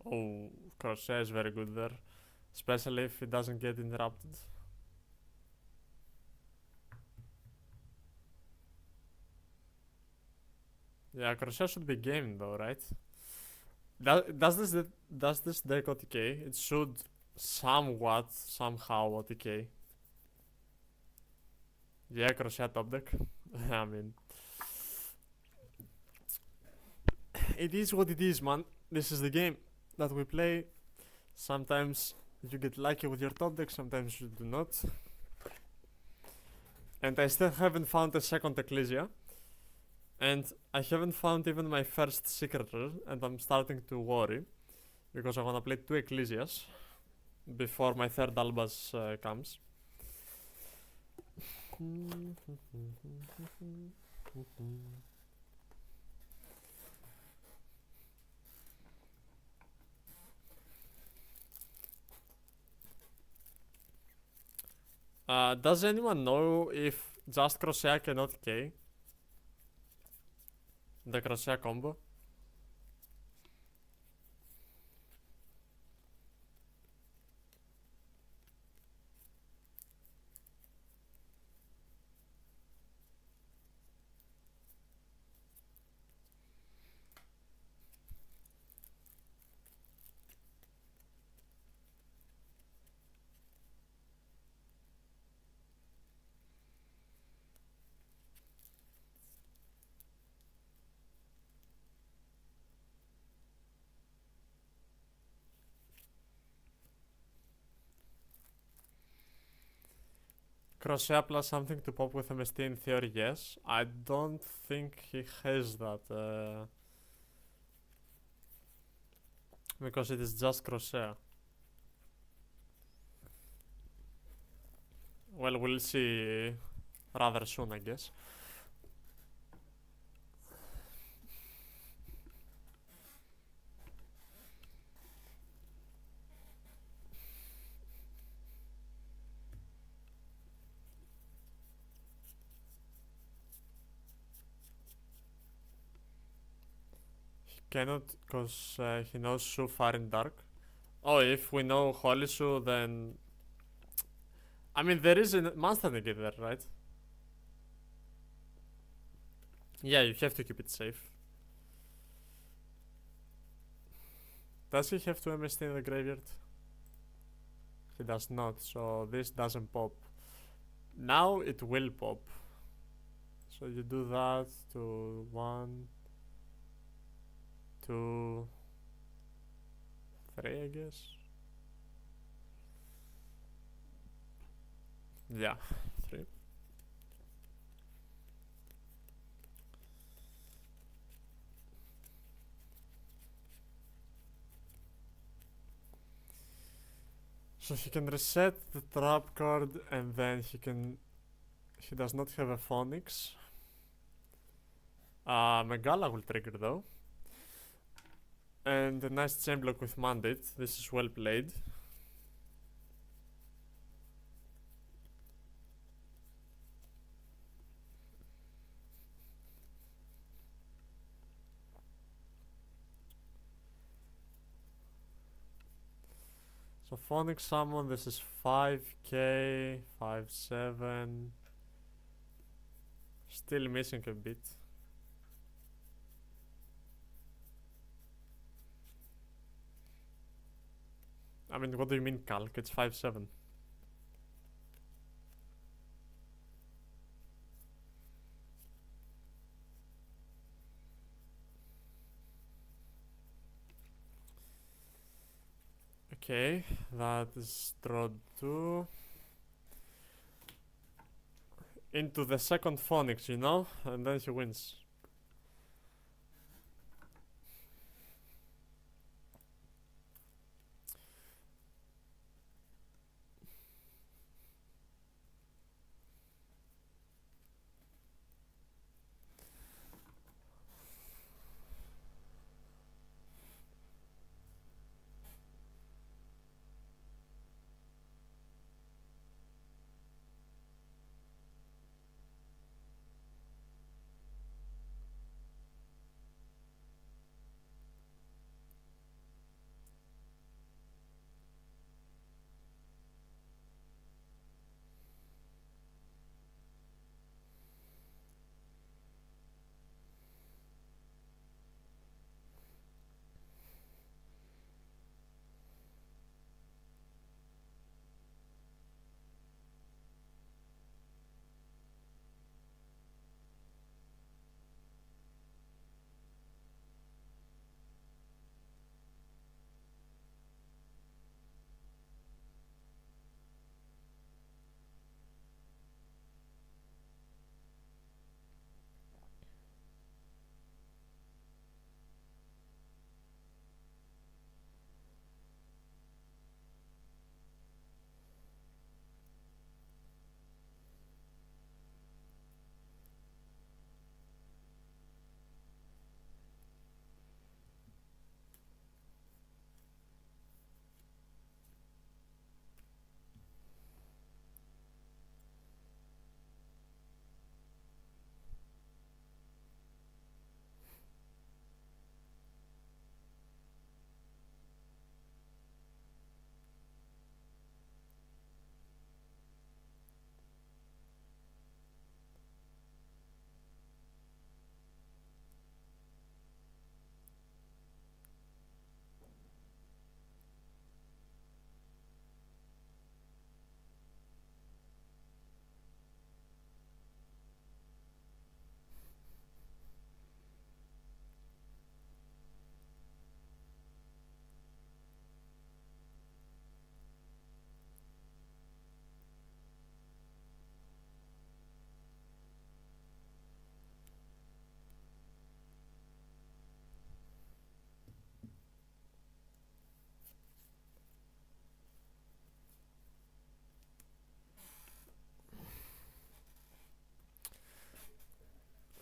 Oh, Crochet is very good there, especially if it doesn't get interrupted. Yeah, Crochet should be game though, right? Does this deck OTK? It should somehow OTK. Yeah, Crochet top deck. I mean, it is what it is, man. This is the game that we play. Sometimes you get lucky with your top deck, sometimes you do not. And I still haven't found a second Ecclesia. And I haven't found even my first Secret Rare, and I'm starting to worry. Because I wanna play 2 Ecclesias before my third Albaz comes. Does anyone know if just Crochet cannot K? The Crochet combo? Crochet plus something to pop with MST in theory, yes. I don't think he has that. Because it is just Crochet. Well, we'll see rather soon, I guess. Cannot, because he knows Shu far in dark. Oh, if we know Holy Shu, then... I mean, there is a monster negate there, right? Yeah, you have to keep it safe. Does he have to MST in the graveyard? He does not, so this doesn't pop. Now it will pop. So you do that to 1, 2, 3, I guess. Yeah, 3. So he can reset the trap card, and then he does not have a Phoenix. Megala will trigger though. And a nice chain block with Mandate. This is well played. So Phonic Summon, this is 5k, 5-7. Still missing a bit. I mean, what do you mean calc? It's 5-7. Okay, that is draw 2. Into the second Phonics, you know? And then he wins.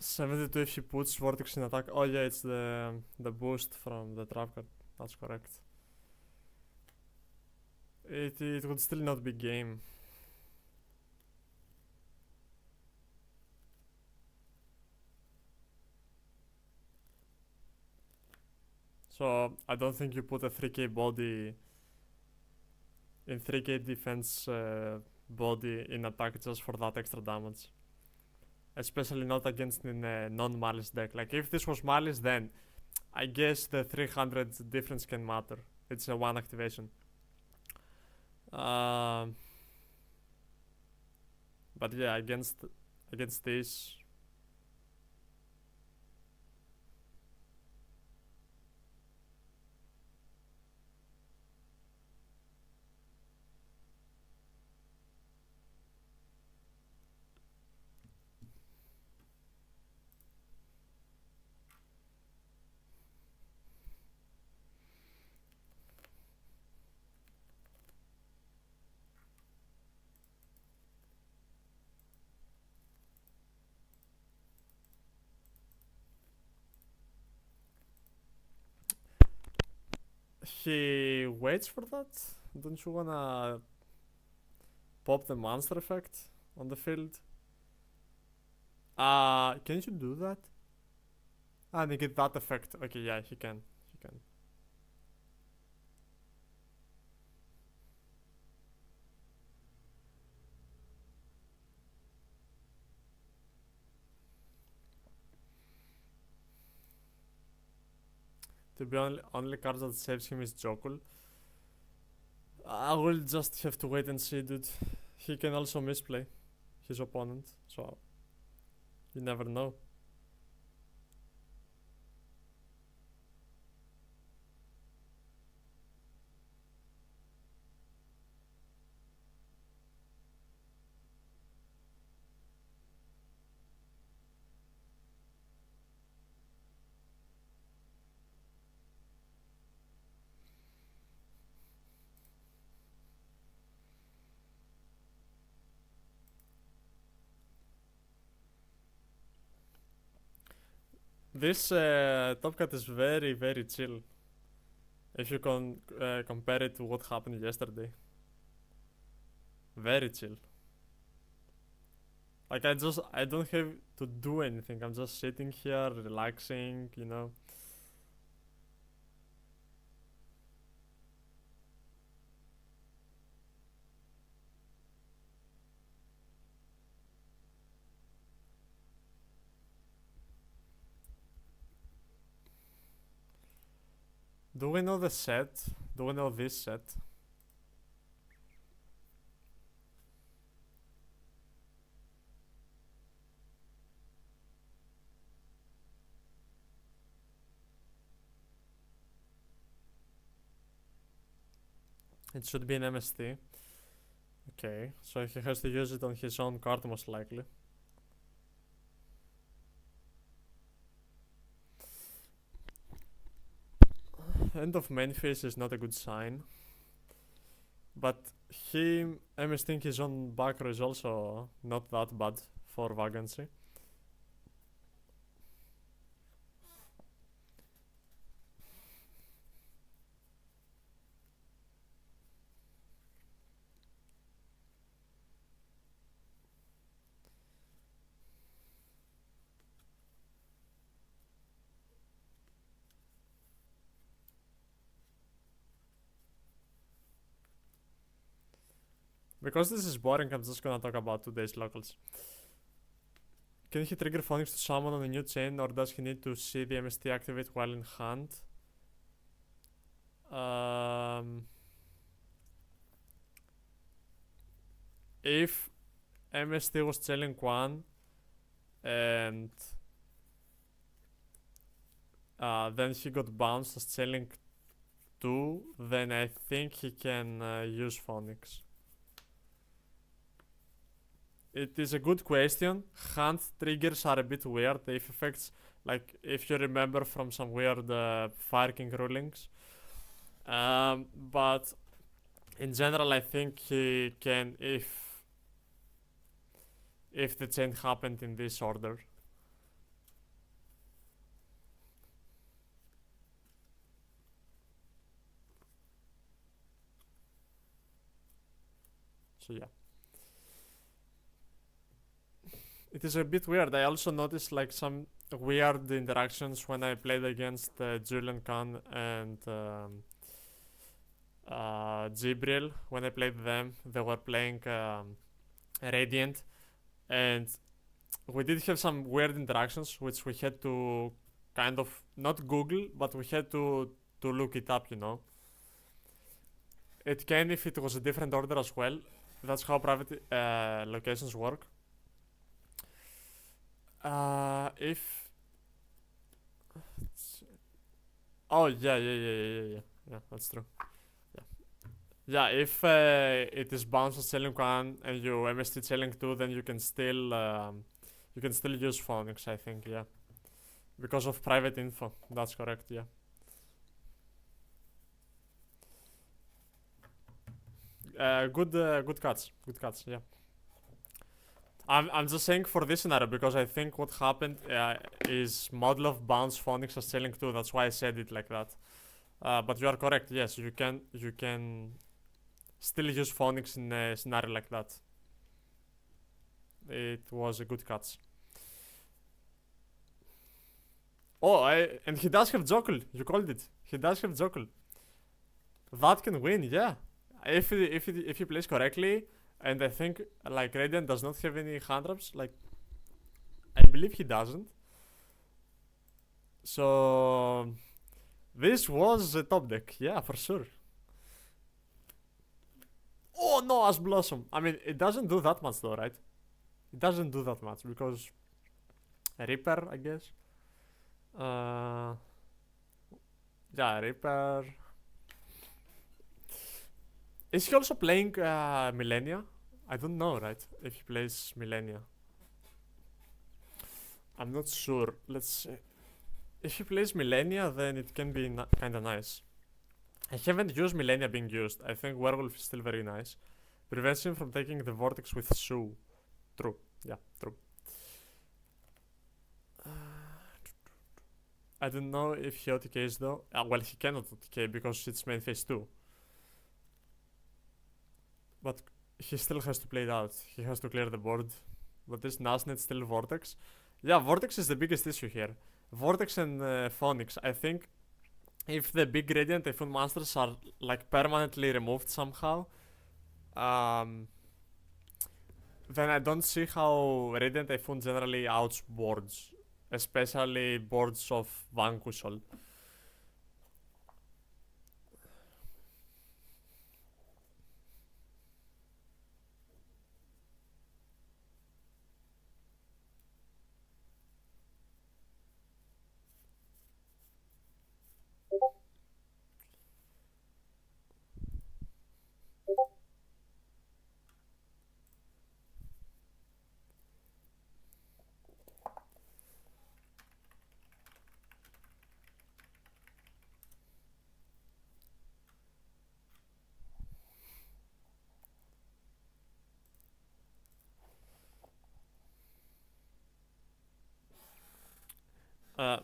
$72 if he puts Vortex in attack. Oh yeah, it's the boost from the trap card. That's correct. It would still not be game. So I don't think you put a 3k body in 3k defense body in attack just for that extra damage. Especially not against in a non-Malice deck. Like if this was Malice, then I guess the 300 difference can matter. It's a one activation. But yeah, against this, he waits for that? Don't you wanna pop the monster effect on the field? Can you do that? Negate that effect. Okay, yeah, he can. to be only card that saves him is Jokul. I will just have to wait and see, dude. He can also misplay his opponent, so you never know. This Top Cut is very, very chill. If you can compare it to what happened yesterday. Very chill. Like I don't have to do anything. I'm just sitting here, relaxing, you know. Do we know the set? Do we know this set? It should be an MST. Okay, so he has to use it on his own card most likely. End of main phase is not a good sign. But him MSTing his own back row is also not that bad for vacancy. Because this is boring, I'm just gonna talk about today's locals. Can he trigger Phoenix to summon on a new chain, or does he need to see the MST activate while in hand? If MST was chilling 1 and then he got bounced as chilling 2, then I think he can use Phoenix. It is a good question. Hand triggers are a bit weird. If effects, like if you remember from some weird Fire King rulings. But in general, I think he can if the chain happened in this order. So yeah. It is a bit weird. I also noticed like some weird interactions when I played against Julian Khan and Gibril. When I played them, they were playing Radiant, and we did have some weird interactions which we had to kind of not Google, but we had to look it up, you know. It can if it was a different order as well. That's how private locations work. If oh yeah, that's true. Yeah, if it is bounced on selling 1 and you MST selling 2, then you can still use Phoenix, I think, yeah, because of private info. That's correct, yeah. Good cuts, yeah. I'm just saying for this scenario because I think what happened is Modlov bounced Phoenix as selling 2. That's why I said it like that. But you are correct. Yes, you can still use Phoenix in a scenario like that. It was a good catch. Oh, and he does have Jokul. You called it. He does have Jokul. That can win, yeah. If he plays correctly. And I think, like, Radiant does not have any hand traps. Like, I believe he doesn't. So, This was a top deck, yeah, for sure. Oh no, Ash Blossom. I mean, it doesn't do that much though, right? It doesn't do that much because Reaper, I guess. Yeah, Reaper. Is he also playing Millennia? I don't know, right? If he plays Millennia. I'm not sure. Let's see. If he plays Millennia, then it can be kinda nice. I haven't used Millennia being used. I think Werewolf is still very nice. Prevents him from taking the Vortex with Sue. True. Yeah, true. I don't know if he OTKs though. Well, he cannot OTK because it's main phase 2. But he still has to play it out. He has to clear the board. But this Nasnet still Vortex. Yeah, Vortex is the biggest issue here. Vortex and Phoenix. I think if the big Radiant Typhoon monsters are like permanently removed somehow, then I don't see how Radiant Typhoon generally outs boards, especially boards of Vanquishal.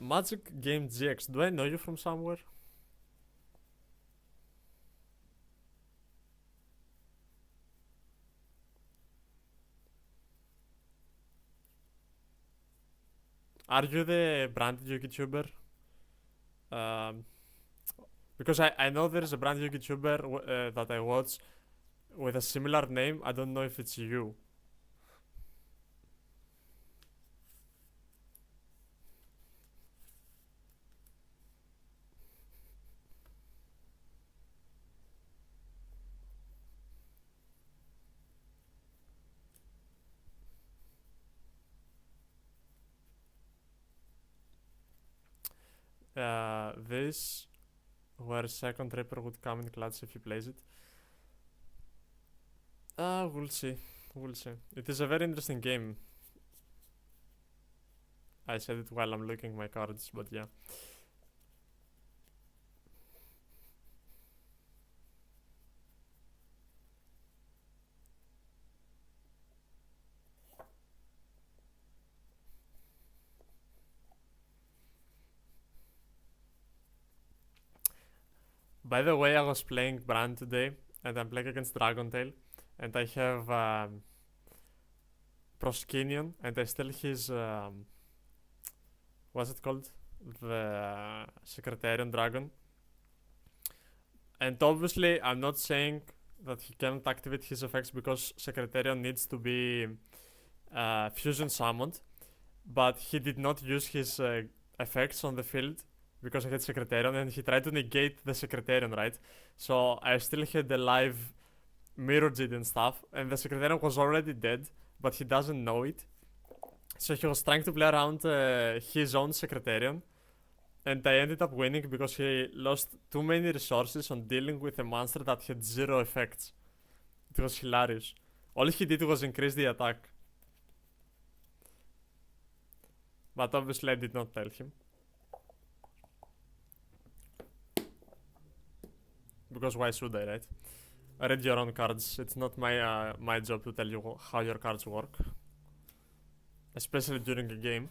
Magic Game GX, do I know you from somewhere? Are you the brand new YouTuber? Because I know there is a brand new YouTuber that I watch with a similar name. I don't know if it's you. This where second Reaper would come in clutch if he plays it. We'll see. We'll see. It is a very interesting game. I said it while I'm looking my cards, but yeah. By the way, I was playing Brand today, and I'm playing against Dragon Tail, and I have Proskinion, and I steal his what's it called? The Secretarian Dragon. And obviously, I'm not saying that he cannot activate his effects because Secretarian needs to be fusion summoned, but he did not use his effects on the field because I had Secretarian, and he tried to negate the Secretarian, right? So I still had the live Mirror Jid and stuff, and the Secretarian was already dead, but he doesn't know it. So he was trying to play around his own Secretarian, and I ended up winning because he lost too many resources on dealing with a monster that had 0 effects. It was hilarious. All he did was increase the attack. But obviously I did not tell him. Because why should I, right? Read your own cards. It's not my job to tell you how your cards work. Especially during a game.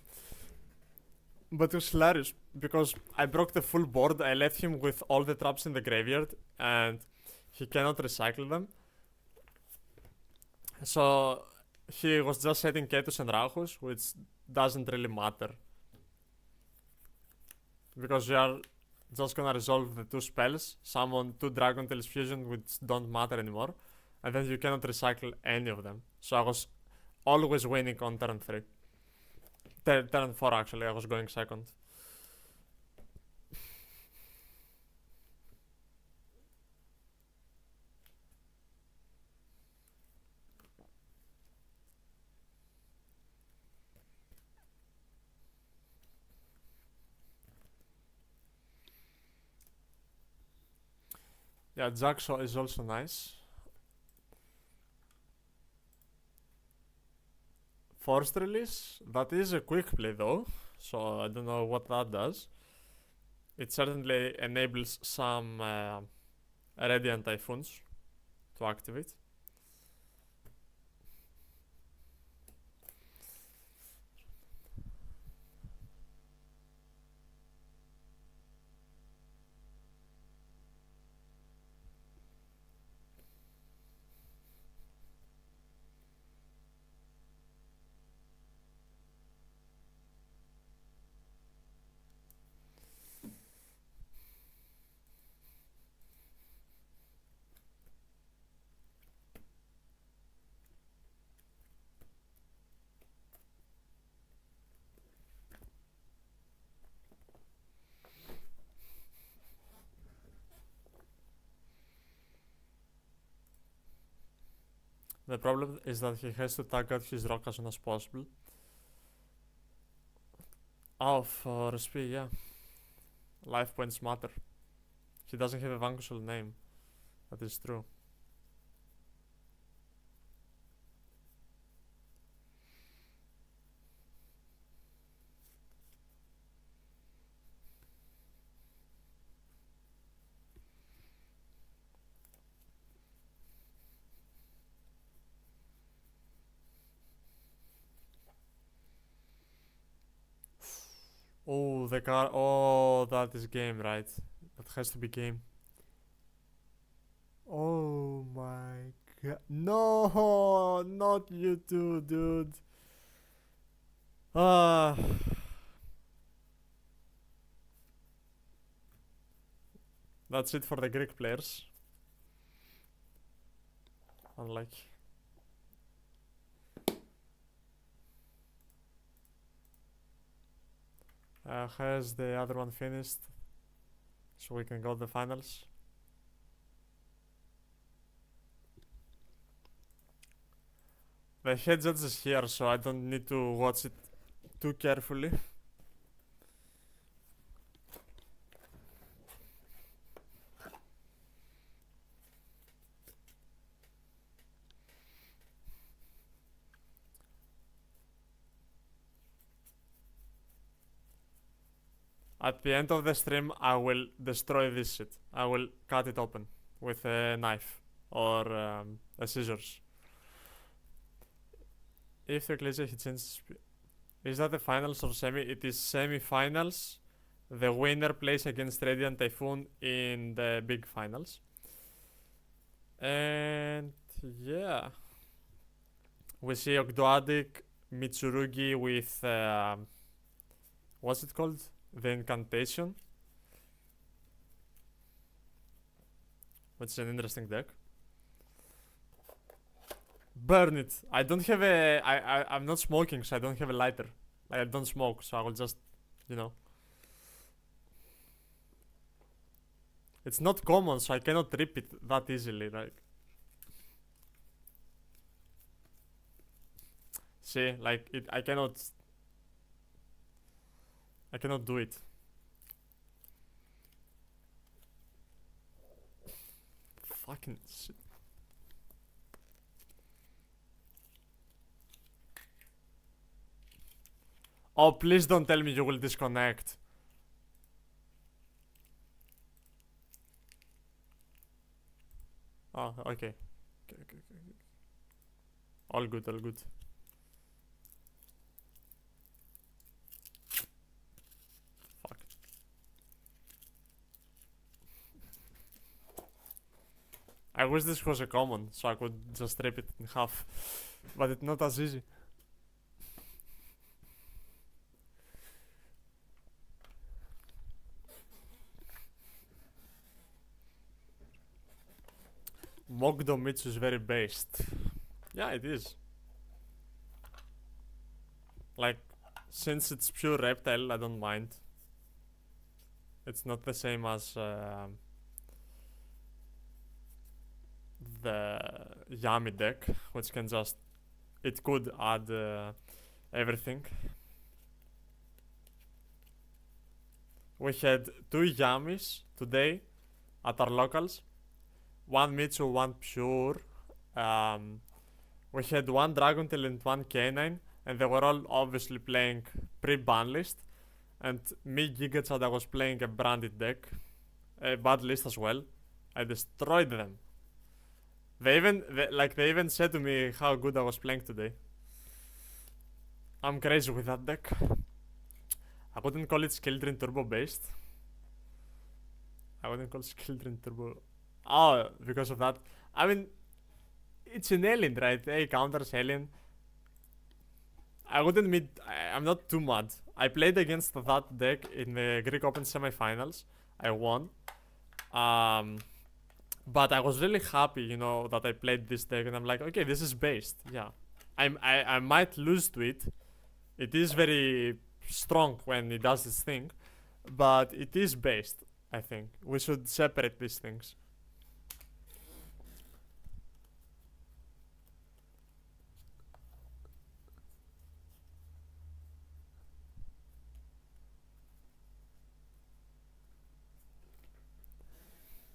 But it was hilarious because I broke the full board. I left him with all the traps in the graveyard and he cannot recycle them. So he was just setting Ketus and Rauchus, which doesn't really matter. Because you are just gonna resolve the 2 spells, summon 2 Dragon Tails Fusion, which don't matter anymore, and then you cannot recycle any of them. So I was always winning on turn 3. Turn 4 actually, I was going second. Yeah, Jaxo is also nice. Forced release, that is a quick play though, so I don't know what that does. It certainly enables some Radiant Typhoons to activate. The problem is that he has to tag out his rock as soon as possible. Oh, for SP, yeah. Life points matter. He doesn't have a Vanquishable name. That is true. Oh, the car. Oh, that is game, right? That has to be game. Oh my god. No, not you too, dude. Ah. That's it for the Greek players. Unlucky. Has the other one finished? So we can go to the finals. The head judge is here, so I don't need to watch it too carefully. At the end of the stream, I will destroy this shit. I will cut it open with a knife or a scissors. If the Ecclesia he changes, is that the finals or semi? It is semi-finals. The winner plays against Radiant Typhoon in the big finals. And yeah, we see Ogdoadic, Mitsurugi with what's it called? The Incantation, which is an interesting deck. Burn it. I don't have a. I'm not smoking, so I don't have a lighter. Like, I don't smoke, so I will just, you know. It's not common, so I cannot rip it that easily, right? See, like it. I cannot do it. Fucking shit. Oh, please don't tell me you will disconnect. Oh, okay. Okay. All good, all good. Fuck. I wish this was a common, so I could just rip it in half. But it's not as easy. Mogdo Mitsu is very based. Yeah, it is. Like, since it's pure reptile, I don't mind. It's not the same as the Yami deck, which can just... It could add everything. We had 2 Yamis today at our locals. one Mitsu, one Pure. We had one Dragon Tail and one Canine, and they were all obviously playing pre-ban list. And me, Gigachad, I was playing a branded deck, a bad list as well. I destroyed them. They even said to me how good I was playing today. I'm crazy with that deck. I wouldn't call it Skill Drain Turbo based. I wouldn't call Skill Drain Turbo. Oh, because of that. I mean, it's an alien, right? A counters alien. I wouldn't admit, I'm not too mad. I played against that deck in the Greek Open semifinals. I won. But I was really happy, you know, that I played this deck, and I'm like, okay, this is based. Yeah, I might lose to it. It is very strong when it does this thing, but it is based. I think we should separate these things.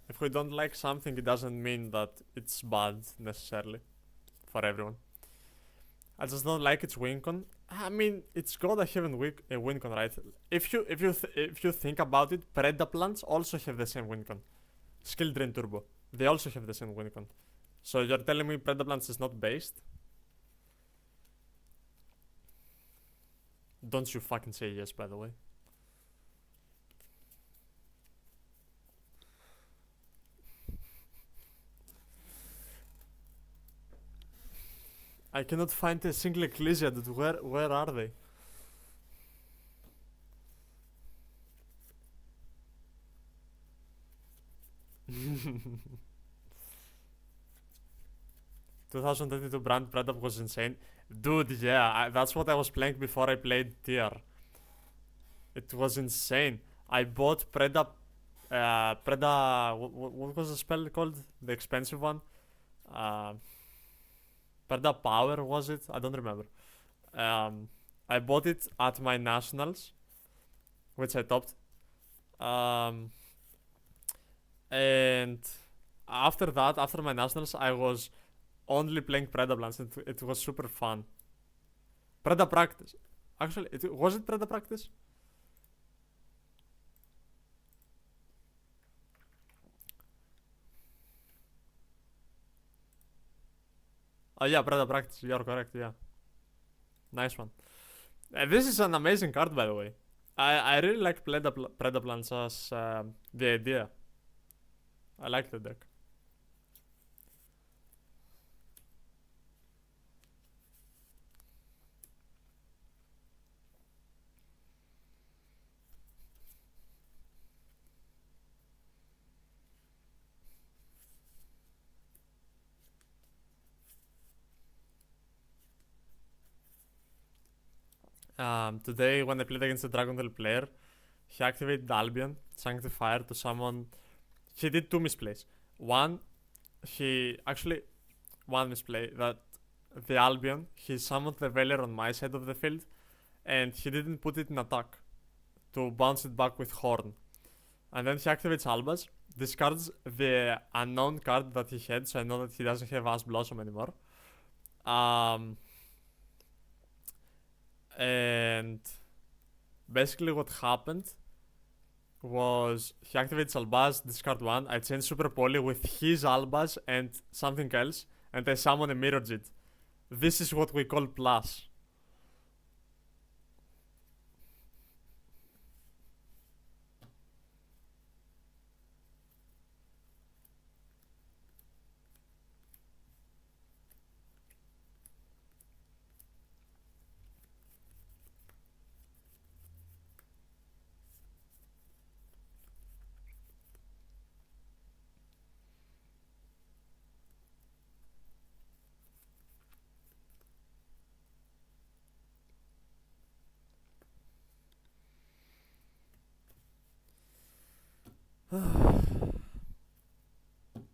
If we don't like something, it doesn't mean that it's bad necessarily for everyone. I just don't like its win con. I mean, it's gotta have a win con, right? If you think about it, Predaplants also have the same win con. Skill Drain Turbo, they also have the same win con. So you're telling me Predaplants is not based? Don't you fucking say yes, by the way. I cannot find a single Ecclesia, dude. Where are they? "2022 brand Predap was insane." Dude, yeah, that's what I was playing before I played tier. It was insane. I bought what was the spell called? The expensive one? Preda Power, was it? I don't remember. I bought it at my nationals, which I topped. And after that, after my nationals, I was only playing Preda Blans, and it was super fun. Preda Practice. Actually, was it Preda Practice? Oh yeah, Preda Practice, you're correct, yeah. Nice one. This is an amazing card, by the way. I really like Predaplants as the idea. I like the deck. Today, when I played against the Dragon Tail player, he activated Albion, Sanctifier to summon. He did two misplays. One misplay that the Albion, he summoned the Veiler on my side of the field, and he didn't put it in attack to bounce it back with Horn. And then he activates Albaz, discards the unknown card that he had, so I know that he doesn't have Ash Blossom anymore. And basically what happened was he activates Albaz, discard one, I change Super Poly with his Albaz and something else, and I summon a Mirror Jit. This is what we call plus.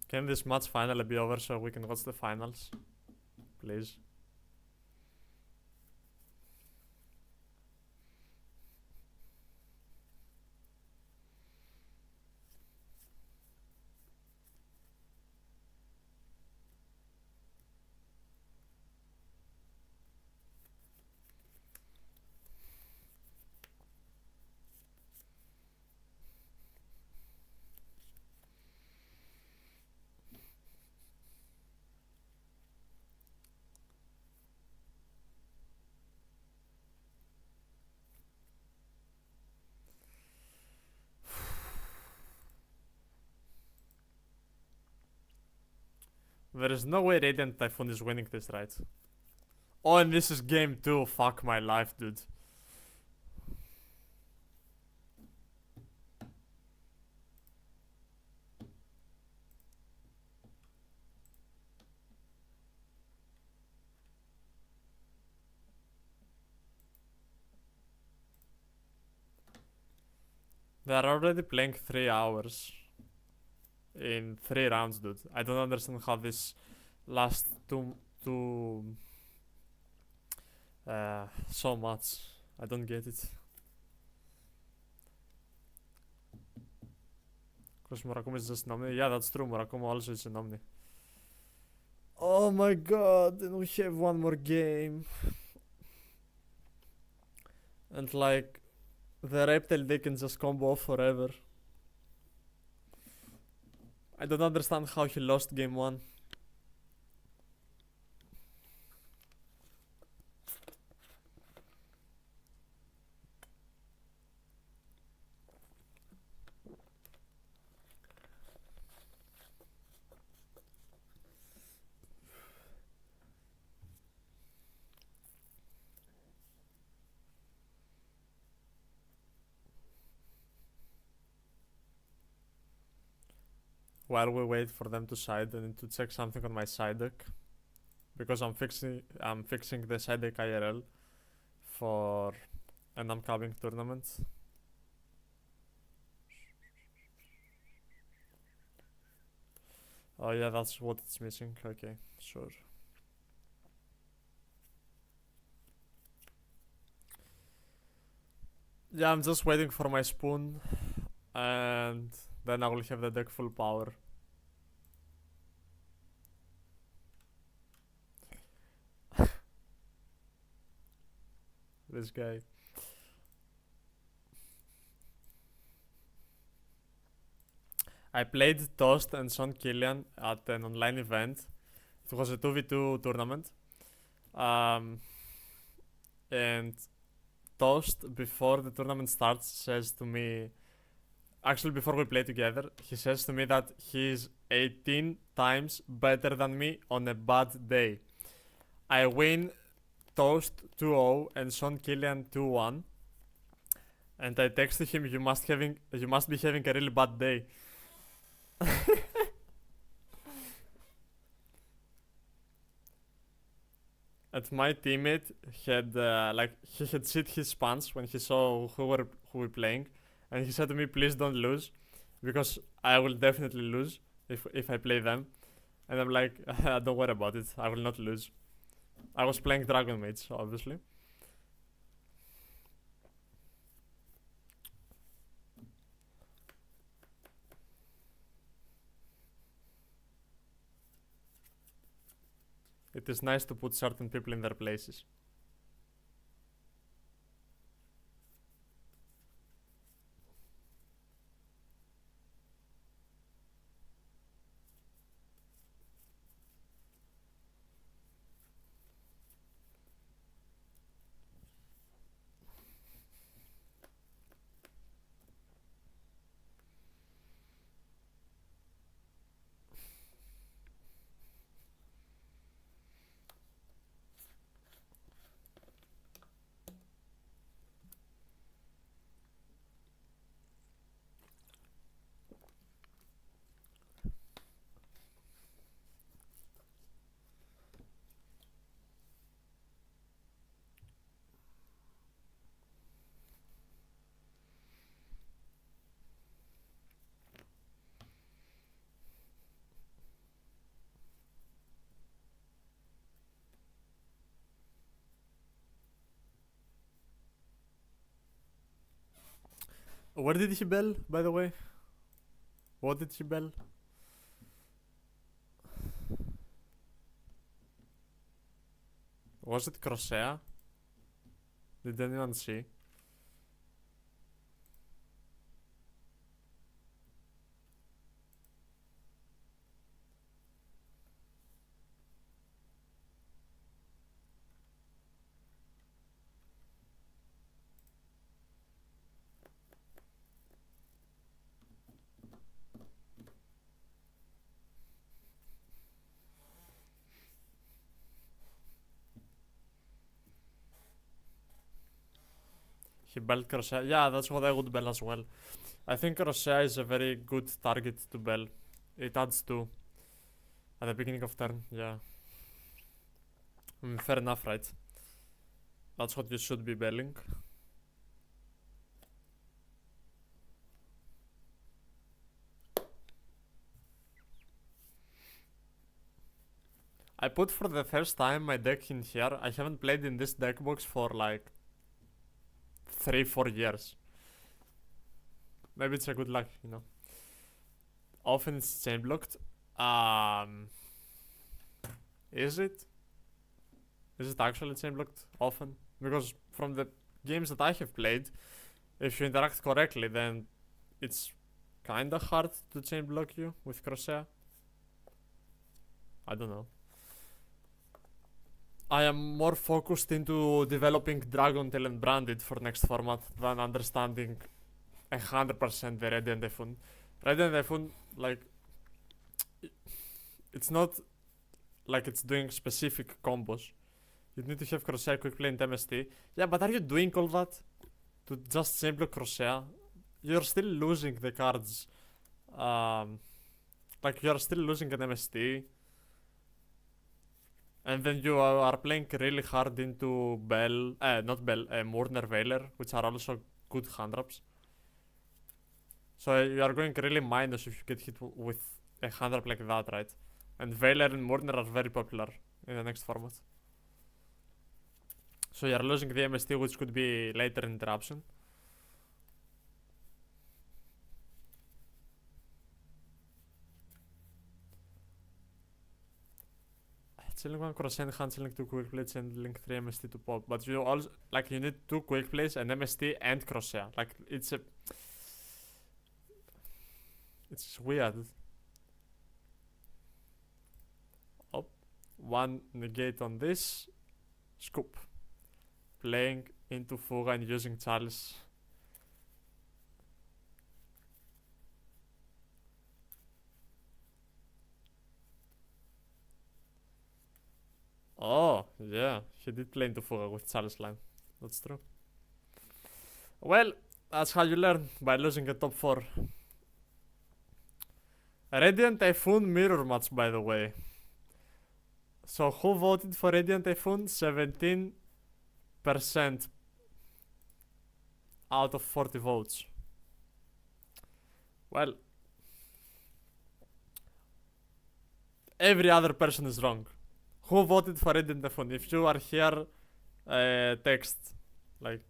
Can this match finally be over so we can watch the finals? Please. There is no way Radiant Typhoon is winning this, right? Oh, and this is game 2. Fuck my life, dude. They are already playing 3 hours in 3 rounds, dude. I don't understand how this lasts so much. I don't get it. Because Murakumi is just Omni. Yeah, that's true. Murakumi also is an Omni. Oh my god, and we have one more game. And like, the Reptile they can just combo off forever. I don't understand how he lost game 1. While we wait for them to side, I need to check something on my side deck. Because I'm fixing the side deck IRL for an upcoming tournament. Oh yeah, that's what it's missing. Okay, sure. Yeah, I'm just waiting for my spoon, and then I will have the deck full power. This guy. I played Toast and Sean Killian at an online event. It was a 2v2 tournament. And Toast, before the tournament starts, says to me, actually before we play together, he says to me that he's 18 times better than me on a bad day. I win Toast 2-0 and Sean Killian 2-1. And I texted him, you must be having a really bad day. And my teammate had he had shit his pants when he saw who we're playing, and he said to me, "Please don't lose, because I will definitely lose if I play them." And I'm like, "Don't worry about it. I will not lose." I was playing Dragon Mage, obviously. It is nice to put certain people in their places. Where did he bell, by the way? What did he bell? Was it Crosshair? Did anyone see? He belled Croatia. Yeah, that's what I would bell as well. I think Croatia is a very good target to bell. It adds 2 at the beginning of turn, yeah. Fair enough, right? That's what you should be belling. I put for the first time my deck in here. I haven't played in this deck box for like 3-4 years. Maybe it's a good luck, you know. Often it's chain blocked. Is it? Is it actually chain blocked often? Because from the games that I have played, if you interact correctly, then it's kinda hard to chain block you with Crosshair. I don't know. I am more focused into developing Dragontail and Branded for next format than understanding 100% the Radiant Typhoon. Radiant Typhoon, like, it's not like it's doing specific combos. You need to have Crosshair, Quick Play, and MST. Yeah, but are you doing all that to just simply Crosshair? You're still losing the cards. Like, you're still losing an MST. And then you are playing really hard into Bell, not Bell, Murner Veiler, which are also good hand traps. So you are going really minus if you get hit with a hand trap like that, right? And Veiler and Murner are very popular in the next format. So you are losing the MST, which could be later interruption. Chilling 1 cross-end, hand chilling 2 quick plays, and link 3 MST to pop. But you also, like, you need 2 quick plays, an MST, and crosshair. Like, it's weird. Oh, 1 negate on this. Scoop. Playing into Fuga and using Chalice. Oh, yeah, he did play into Fuga with Chalice line. That's true. Well, that's how you learn, by losing a top 4. Radiant Typhoon mirror match, by the way. So who voted for Radiant Typhoon? 17% out of 40 votes. Well, every other person is wrong. Who voted for Radiant Typhoon? If you are here, text, like,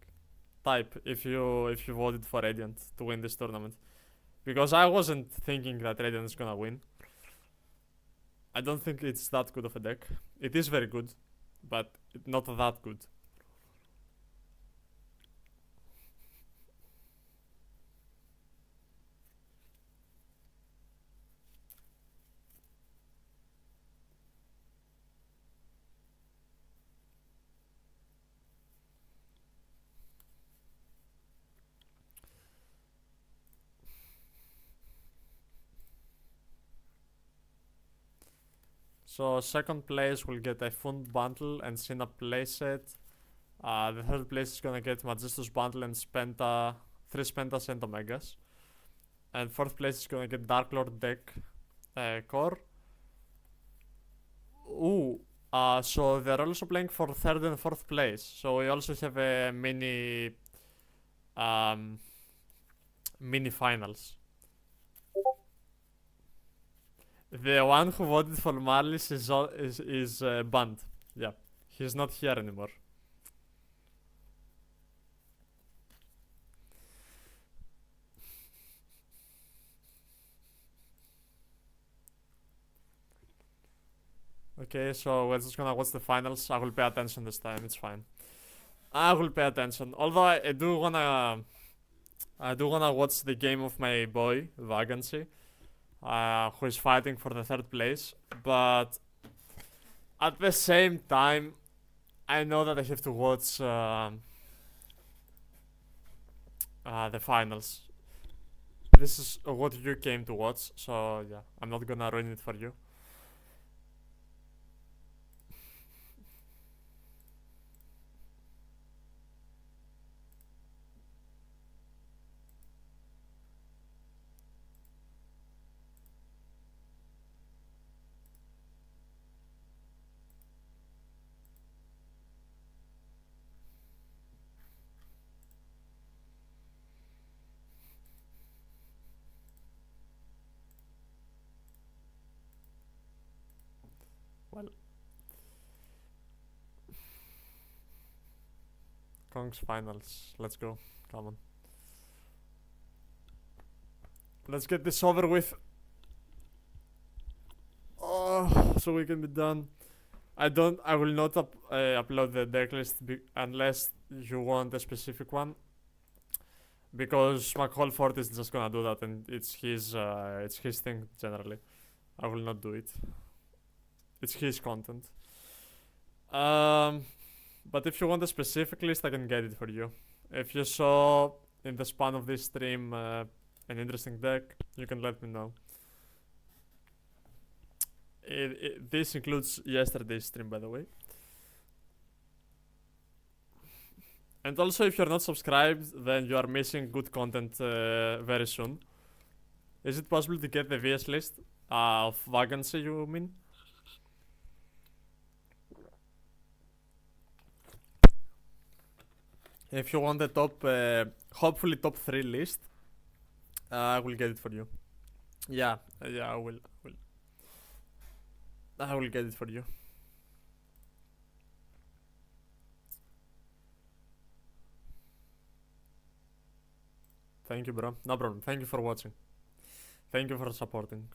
type if you voted for Radiant to win this tournament. Because I wasn't thinking that Radiant is gonna win. I don't think it's that good of a deck. It is very good, but not that good. So second place will get a Typhoon bundle and Synap playset. The third place is gonna get Magistus bundle and Spenta, 3 Spentas and Omegas. And fourth place is gonna get Dark Lord deck core. Ooh, so they're also playing for third and fourth place. So we also have a mini finals. The one who voted for Marlies is banned. Yeah, he's not here anymore. Okay, so we're just gonna watch the finals. I will pay attention this time. It's fine. I will pay attention. Although I do wanna watch the game of my boy Vagancy. Who is fighting for the third place, but at the same time, I know that I have to watch the finals. This is what you came to watch, so yeah, I'm not gonna ruin it for you. Well, Kong's finals. Let's go. Come on. Let's get this over with. Oh, so we can be done. I will not upload the deck list unless you want a specific one. Because McHolford is just gonna do that, and it's his thing generally. I will not do it. It's his content. But if you want a specific list, I can get it for you. If you saw in the span of this stream an interesting deck, you can let me know. This includes yesterday's stream, by the way. And also, if you're not subscribed, then you are missing good content very soon. Is it possible to get the VS list of vacancy, you mean? If you want the top, hopefully top 3 list, I will get it for you. Yeah, I will get it for you. Thank you, bro. No problem. Thank you for watching. Thank you for supporting.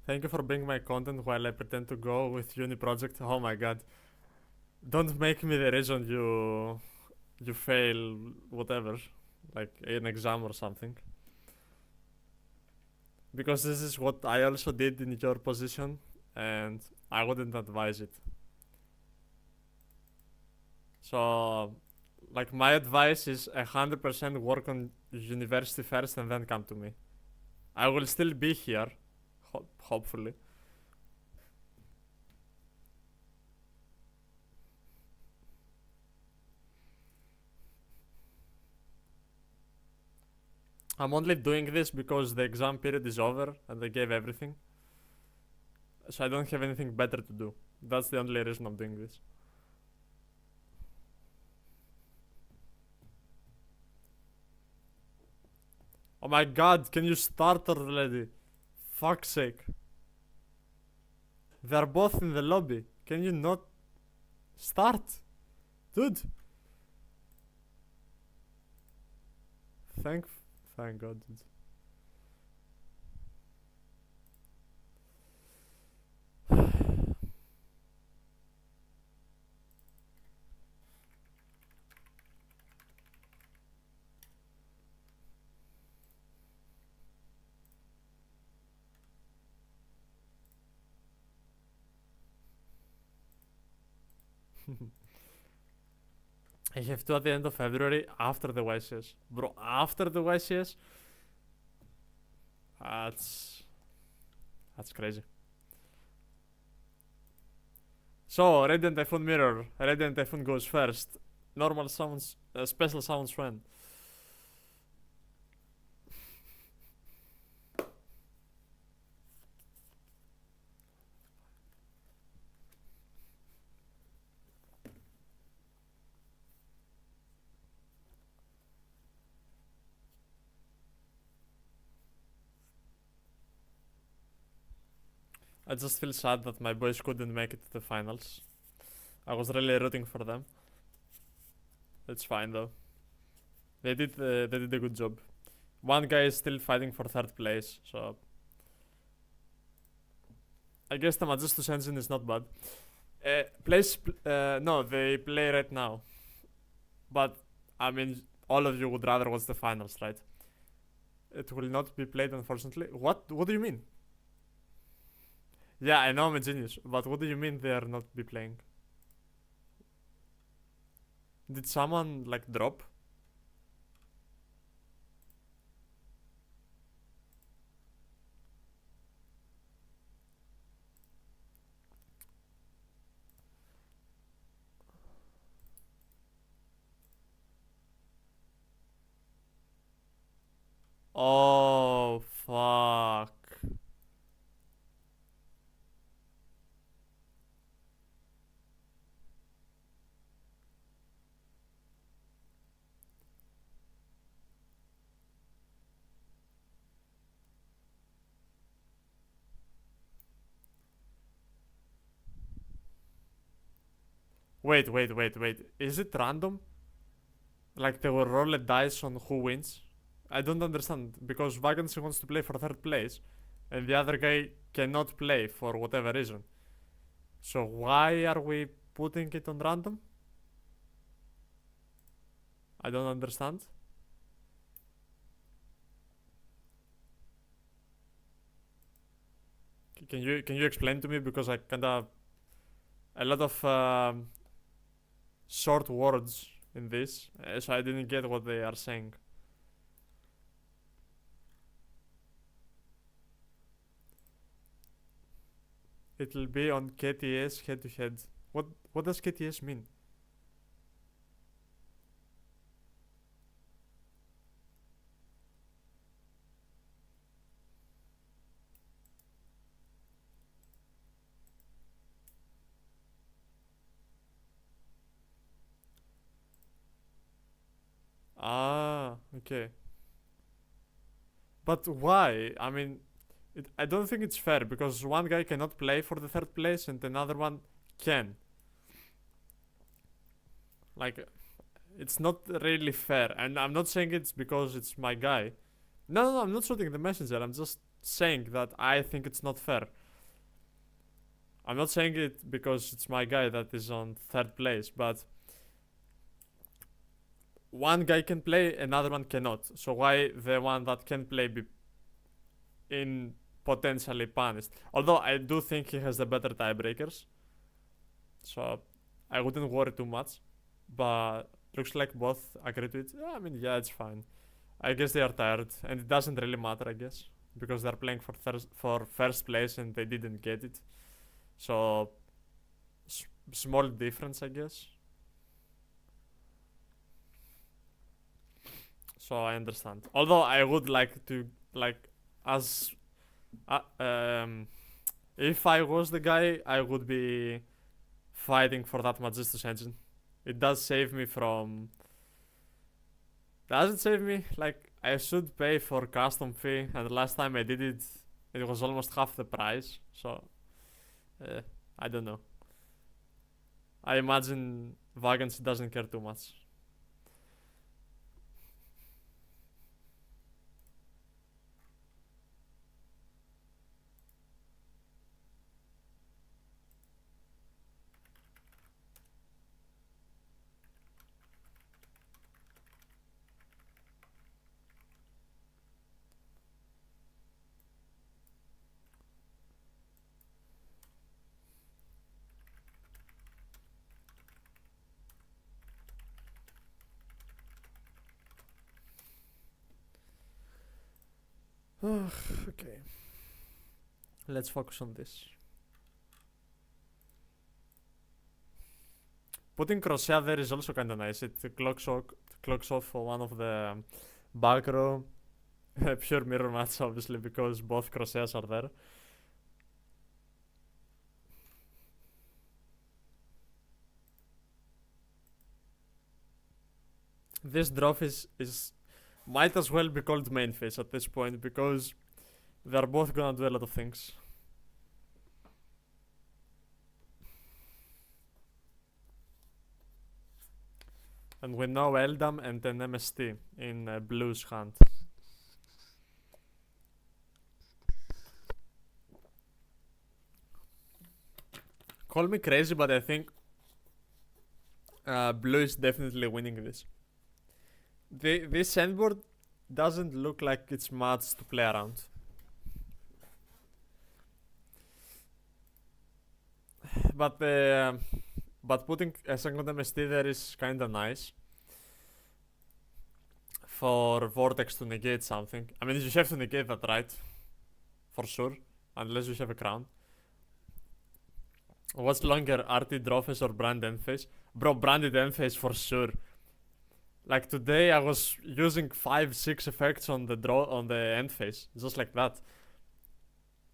Thank you for bringing my content while I pretend to go with uni project. Oh my god. Don't make me the reason you fail whatever, like an exam or something. Because this is what I also did in your position, and I wouldn't advise it. So, like, my advice is 100% work on university first and then come to me. I will still be here, hopefully. I'm only doing this because the exam period is over and they gave everything. So I don't have anything better to do. That's the only reason I'm doing this. Oh my god, can you start already? Fuck's sake. They're both in the lobby. Can you not start? Dude. Thank God, dude. I have to at the end of February after the YCS. Bro, after the YCS? That's crazy. So, Radiant Typhoon Mirror. Radiant Typhoon goes first. Normal sounds, special sounds when? I just feel sad that my boys couldn't make it to the finals. I was really rooting for them. It's fine though. They did a good job. One guy is still fighting for 3rd place, so I guess the Majestus engine is not bad. No, they play right now. But I mean, all of you would rather watch the finals, right? It will not be played, unfortunately. What do you mean? Yeah, I know I'm a genius, but what do you mean they are not be playing? Did someone like drop? Oh, fuck. Wait. Is it random? Like they will roll a dice on who wins? I don't understand because Vacancy wants to play for third place and the other guy cannot play for whatever reason. So why are we putting it on random? I don't understand. Can you explain to me because I kinda a lot of short words in this, so I didn't get what they are saying. It'll be on KTS head to head. What does KTS mean? Ah, okay. But why? I mean, I don't think it's fair because one guy cannot play for the third place and another one can. Like, it's not really fair. And I'm not saying it's because it's my guy. No, I'm not shooting the messenger. I'm just saying that I think it's not fair. I'm not saying it because it's my guy that is on third place, but one guy can play, another one cannot. So why the one that can play be in potentially punished? Although I do think he has the better tiebreakers, so I wouldn't worry too much. But looks like both agree to it. Yeah, I mean, yeah, it's fine. I guess they are tired, and it doesn't really matter, I guess, because they're playing for first place and they didn't get it. So small difference, I guess. So I understand. Although I would like to as if I was the guy, I would be fighting for that Magistus engine. It does save me from. Does it save me? Like, I should pay for custom fee, and the last time I did it, it was almost half the price. So, I don't know. I imagine Vacancy doesn't care too much. Okay. Let's focus on this. Putting Crosshair there is also kinda nice. It clocks off for one of the back row. Pure mirror match, obviously, because both Crosshairs are there. This drop is might as well be called main phase at this point because they're both gonna do a lot of things. And we know Eldam and an MST in Blue's hand. Call me crazy, but I think Blue is definitely winning this. This endboard doesn't look like it's much to play around. But putting a second MST there is kinda nice for Vortex to negate something. I mean, you have to negate that, right? For sure, unless you have a crown. What's longer, RT Drophes or Brand Endphase? Bro, Branded Endphase for sure. Like today, I was using 5-6 effects on the end phase, just like that.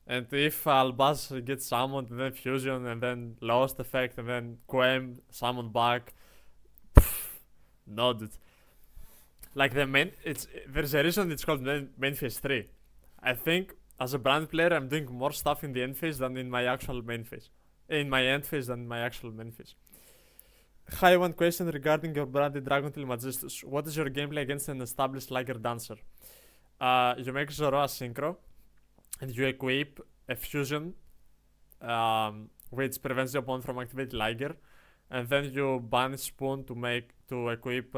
And if Albaz gets summoned, and then fusion, and then lost effect, and then Quem summoned back, no, dude. Like there's a reason it's called main phase 3. I think as a brand player, I'm doing more stuff in the end phase than in my actual main phase. In my end phase than in my actual main phase. Hi, one question regarding your branded Dragontail Magistus. What is your gameplay against an established Liger Dancer? You make Zoroa synchro, and you equip a fusion, which prevents the opponent from activating Liger, and then you banish Spoon to equip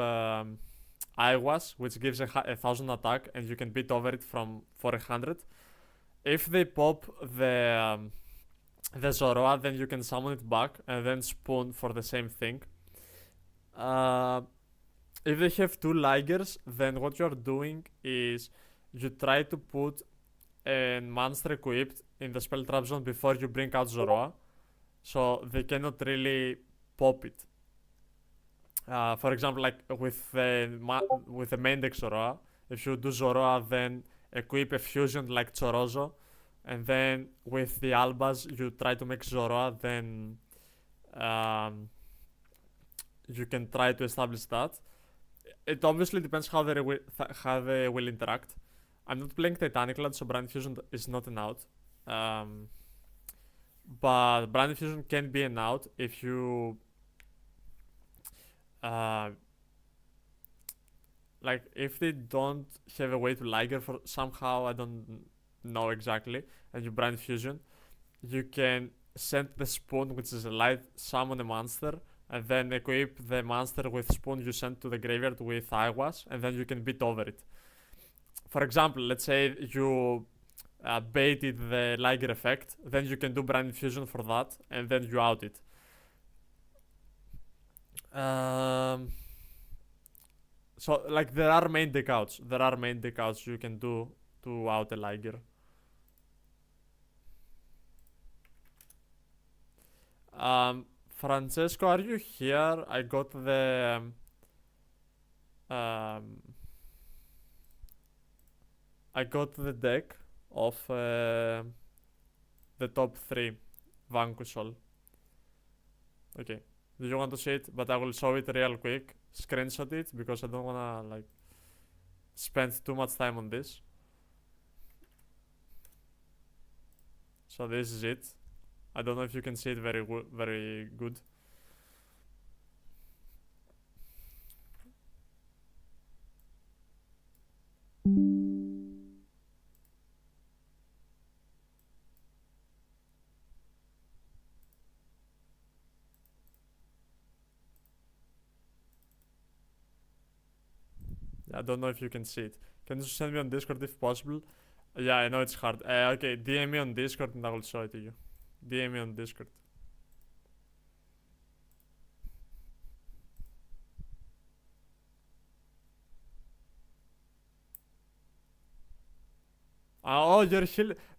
Aiwas, which gives a 1000 attack, and you can beat over it for 100. If they pop the Zoroa, then you can summon it back, and then Spoon for the same thing. If they have 2 Ligers, then what you're doing is you try to put a monster equipped in the spell trap zone before you bring out Zoroa, so they cannot really pop it. For example, like with the main deck Zoroa, if you do Zoroa, then equip a fusion like Chorozo, and then with the Albaz you try to make Zoroa, then you can try to establish that. It obviously depends how they will interact. I'm not playing Titanic Lad, so Brand Fusion is not an out. But Brand Fusion can be an out if you like if they don't have a way to Liger for somehow, I don't know exactly, and you Brand Fusion, you can send the Spoon, which is a light, summon a monster, and then equip the monster with Spoon you send to the graveyard with Aiwas, and then you can beat over it. For example, let's say you baited the Liger effect, then you can do Brand Fusion for that, and then you out it. So like there are main deck outs. You can do to out a Liger. Francesco, are you here? I got the deck of the top 3 Vanquishal. Okay. Do you want to see it? But I will show it real quick. Screenshot it because I don't wanna like spend too much time on this. So this is it. I don't know if you can see it very good. I don't know if you can see it. Can you send me on Discord if possible? Yeah, I know it's hard. Okay, DM me on Discord and I will show it to you. DM me on Discord. Oh, you're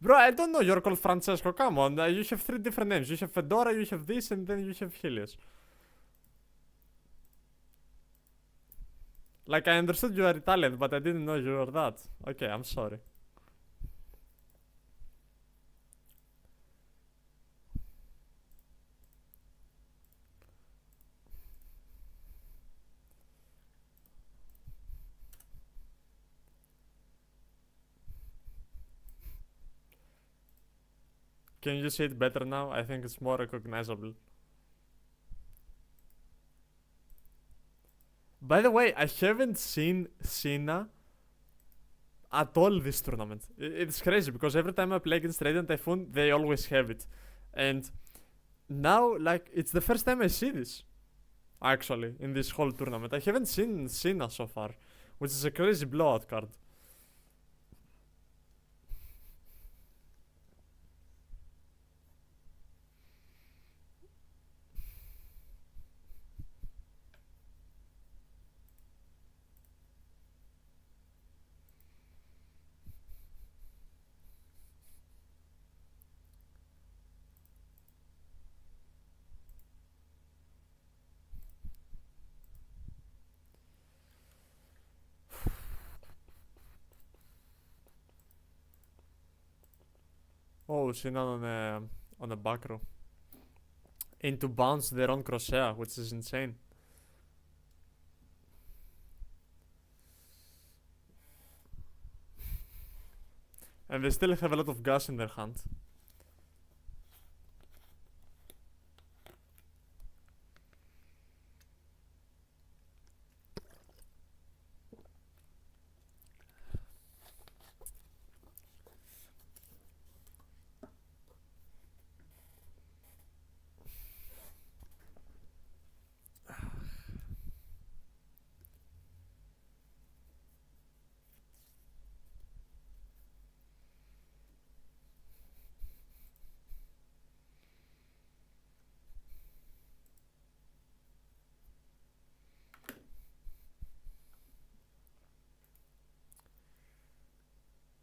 Bro, I don't know you're called Francesco. Come on, you have 3 different names. You have Fedora, you have this, and then you have Helios. Like, I understood you are Italian, but I didn't know you were that. Okay, I'm sorry. Can you see it better now? I think it's more recognizable. By the way, I haven't seen Sina at all this tournament. It's crazy because every time I play against Radiant Typhoon, they always have it. And now, like, it's the first time I see this, actually, in this whole tournament. I haven't seen Sina so far, which is a crazy blowout card. in on a back row. Into bounce their own crosshair, which is insane. And they still have a lot of gas in their hand.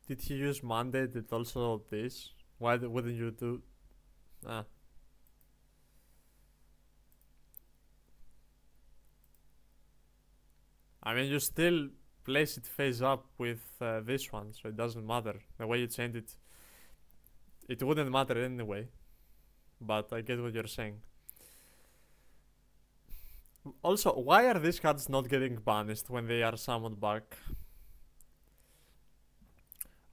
Did he use Monday? Did also this? Why wouldn't you do? Ah. I mean, you still place it face up with this one, so it doesn't matter. The way you change it, it wouldn't matter anyway. But I get what you're saying. Also, why are these cards not getting banished when they are summoned back?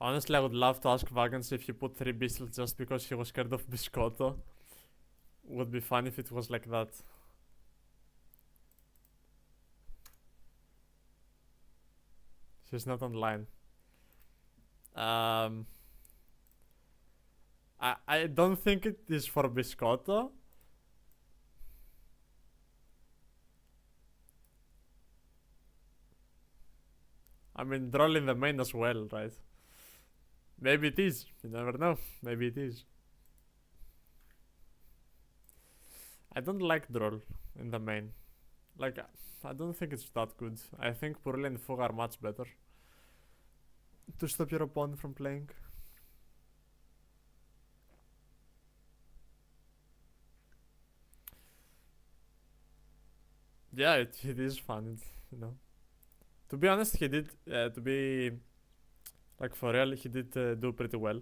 Honestly, I would love to ask Vagans if he put 3 Beastles just because he was scared of Biscotto. Would be fun if it was like that. He's not online. I don't think it is for Biscotto. I mean, Droll in the main as well, right? Maybe it is. You never know. Maybe it is. I don't like Droll in the main. Like, I don't think it's that good. I think Purrely and Fog are much better to stop your opponent from playing. Yeah, it is fun, you know. To be honest, he did, to be, like, for real, he did do pretty well.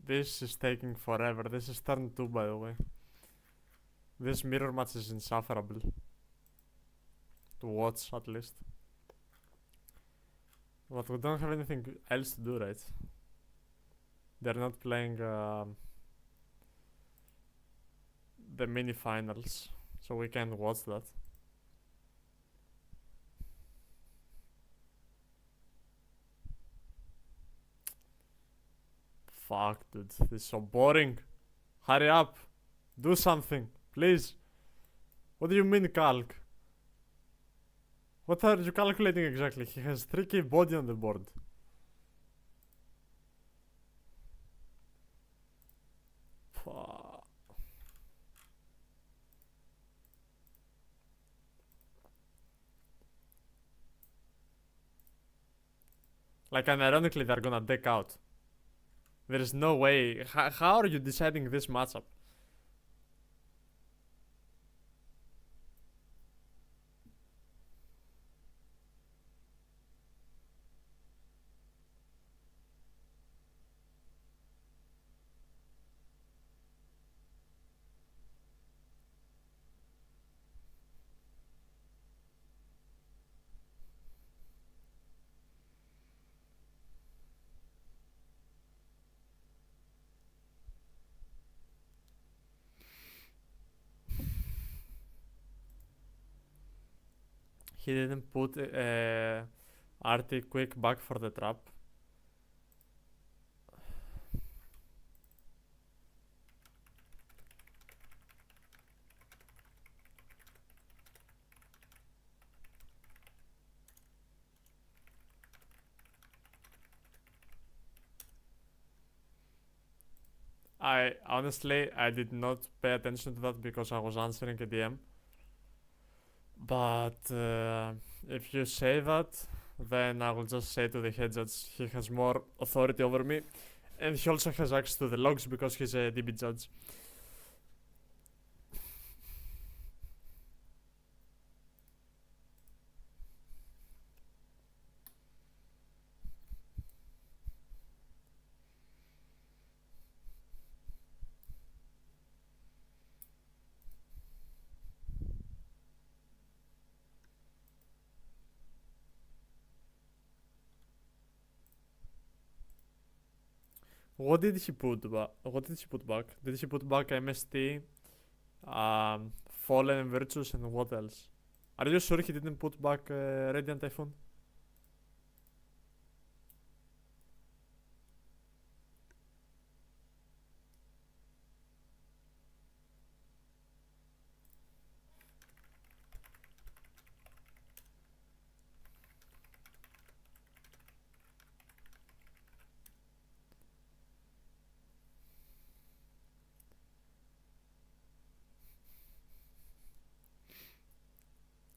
This is taking forever. This is turn 2, by the way. This mirror match is insufferable to watch, at least. But we don't have anything else to do, right? They're not playing the mini finals, so we can watch that. Fuck, dude, this is so boring. Hurry up, do something, please. What do you mean, calc? What are you calculating exactly? He has 3k body on the board. Fuck. Like, and ironically, they're gonna deck out. There is no way. How are you deciding this matchup? He didn't put RT quick back for the trap. I honestly did not pay attention to that because I was answering a DM. But if you say that, then I will just say to the head judge he has more authority over me, and he also has access to the logs because he's a DB judge. What did he put back? What did he put back? Did he put back MST, Fallen and Virtus, and what else? Are you sure he didn't put back Radiant Typhoon?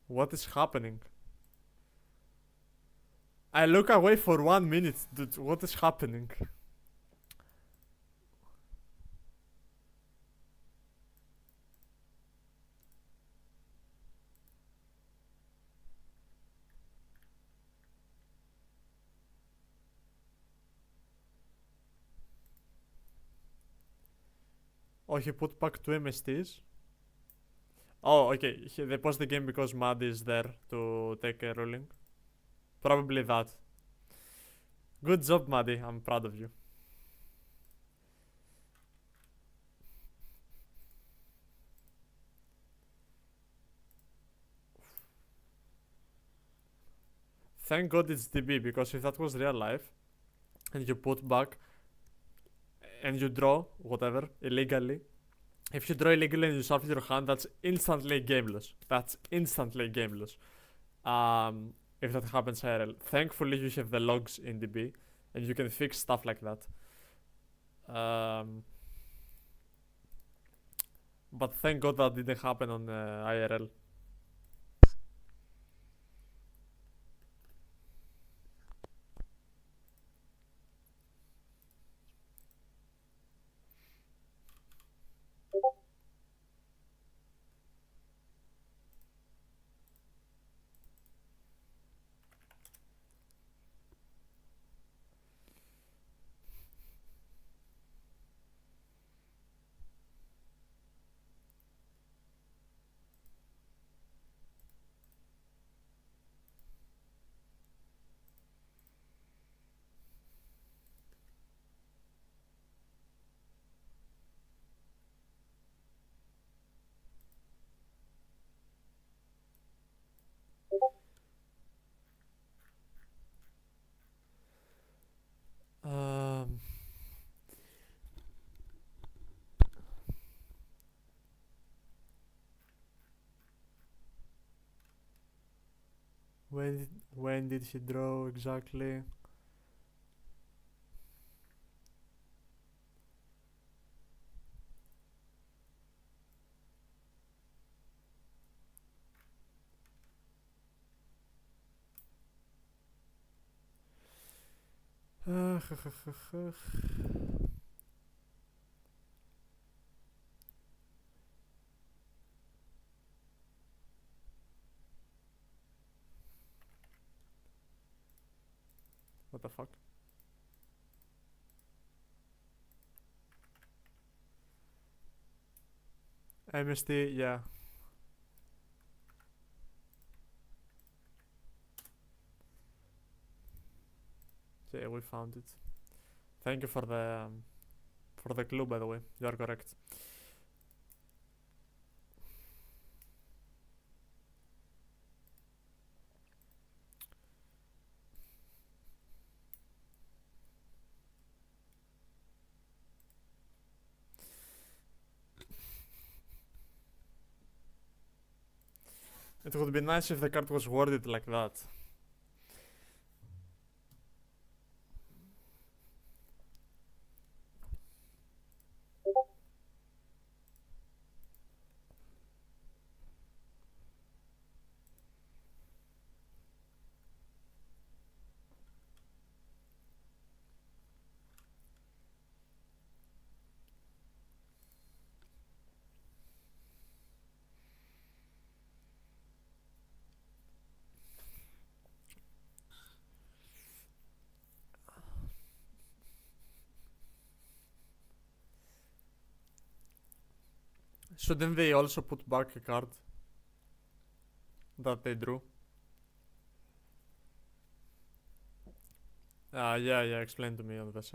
What is happening? I look away for 1 minute, dude. What is happening? Oh, he put back 2 MSTs. Oh, okay. They paused the game because Mad is there to take a ruling. Probably that. Good job, Maddie. I'm proud of you. Thank God it's DB, because if that was real life and you put back and you draw whatever illegally, if you draw illegally and you shuffle your hand, that's instantly gameless. That's instantly gameless. If that happens IRL. Thankfully you have the logs in DB and you can fix stuff like that. But thank God that didn't happen on IRL. When did he draw exactly? What the fuck? MST, yeah. Yeah, we found it. Thank you for the clue, by the way. You are correct. It would be nice if the card was worded like that. Shouldn't they also put back a card that they drew? Yeah, explain to me on this.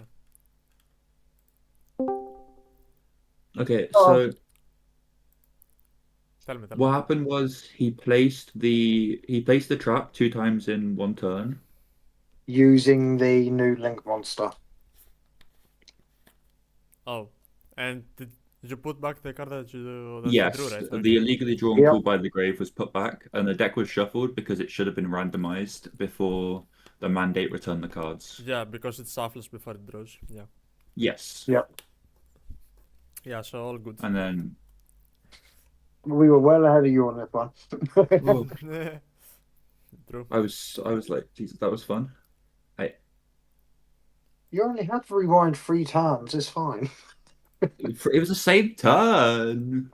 Okay, Oh. so Tell me. what happened was he placed the trap 2 times in 1 turn. Using the new Link monster. Oh, and did you put back the card that you Yes, drew, right? the Okay. illegally drawn Yep. Call by the Grave was put back, and the deck was shuffled because it should have been randomized before the mandate returned the cards. Yeah, because it shuffles before it draws. Yeah. Yes. Yep. Yeah, so all good. And then We were well ahead of you on this one. oh, True. I was like, Jesus, that was fun. You only had to rewind 3 times. It's fine. It was the same turn.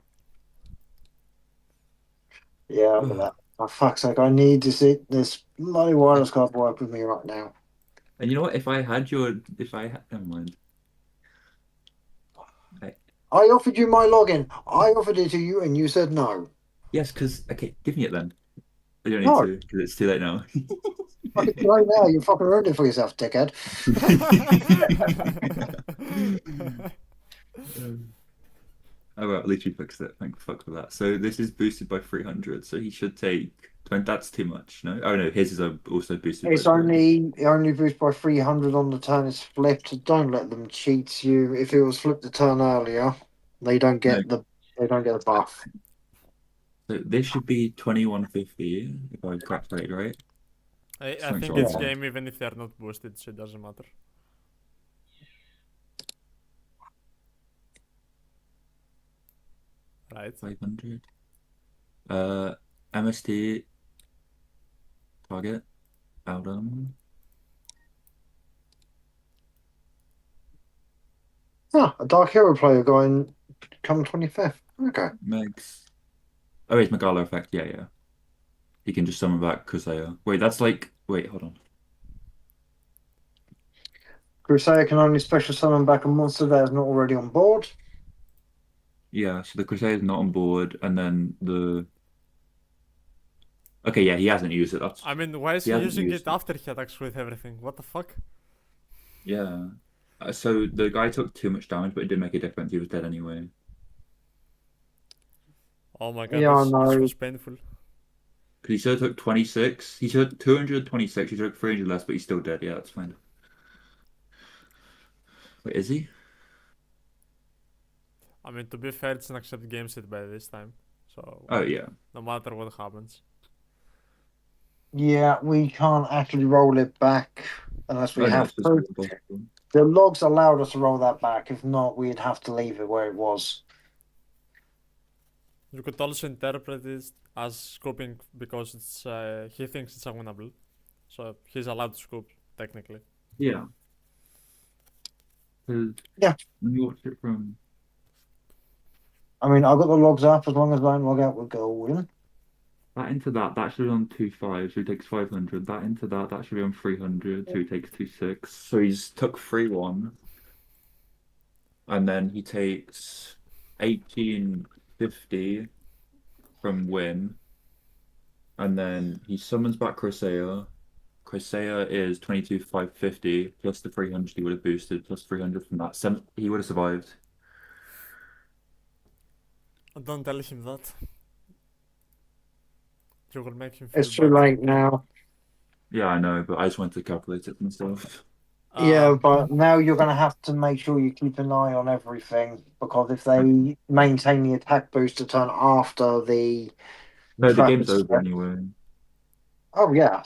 Yeah, but that. For fuck's sake, I need to see this bloody wireless card work with me right now. And you know what? Never mind. I offered you my login. I offered it to you, and you said no. Yes, because okay, give me it then. You don't No. need to because it's too late now. Right now, you fucking ruined it for yourself, dickhead. Oh well, at least we fixed it. Thank fuck for that. So this is boosted by 300. So he should take. That's too much. No. Oh no, his is also boosted. It's by 300. only boosted by 300 on the turn it's flipped. Don't let them cheat you. If it was flipped the turn earlier, they don't get the buff. So this should be 2150 if I calculate right. I Something think wrong. it's game even if they are not boosted, so it doesn't matter. Right. 500. MST. Target. Adam. A Dark Hero player going come 25th. Okay. Megs. Oh, it's Megalo effect. Yeah. He can just summon back Kusaya. Wait, that's like. Wait, hold on. Crusader can only special summon back a monster that is not already on board. Yeah, so the Crusader's not on board, and then the. Okay, yeah, he hasn't used it. I mean, why is He he hasn't using used it after he attacks with everything? What the fuck? Yeah. So the guy took too much damage, but it didn't make a difference. He was dead anyway. Oh my god, Yeah, this no. was painful. Because he should have took 26. He should have 226. He took 300 less, but he's still dead. Yeah, that's fine. Wait, is he? I mean, to be fair, it's an accepted game set by this time. So, Oh, yeah. no matter what happens. Yeah, we can't actually roll it back unless we Oh, no, have it's just to. possible. The logs allowed us to roll that back. If not, we'd have to leave it where it was. You could also interpret it as scooping because it's he thinks it's unwinnable. So he's allowed to scoop, technically. Yeah. 'Cause Yeah. When you watch it from. I mean, I've got the logs up. As long as I don't log out, we'll go in. That into that should be on 2.5, so he takes 500. That into that should be on 300, so he takes 2.6. So he's took 3-1. And then he takes 1850 from Win. And then he summons back Crusea. Crusea is 22,550 plus the 300 he would have boosted, plus 300 from that. He would have survived. Don't tell him that. You will make him feel It's too bad. late now. Yeah, I know, but I just wanted to calculate it myself. Yeah, but now you're going to have to make sure you keep an eye on everything because if they maintain the attack booster turn after the No, the Track game's is- over anyway. Oh yeah.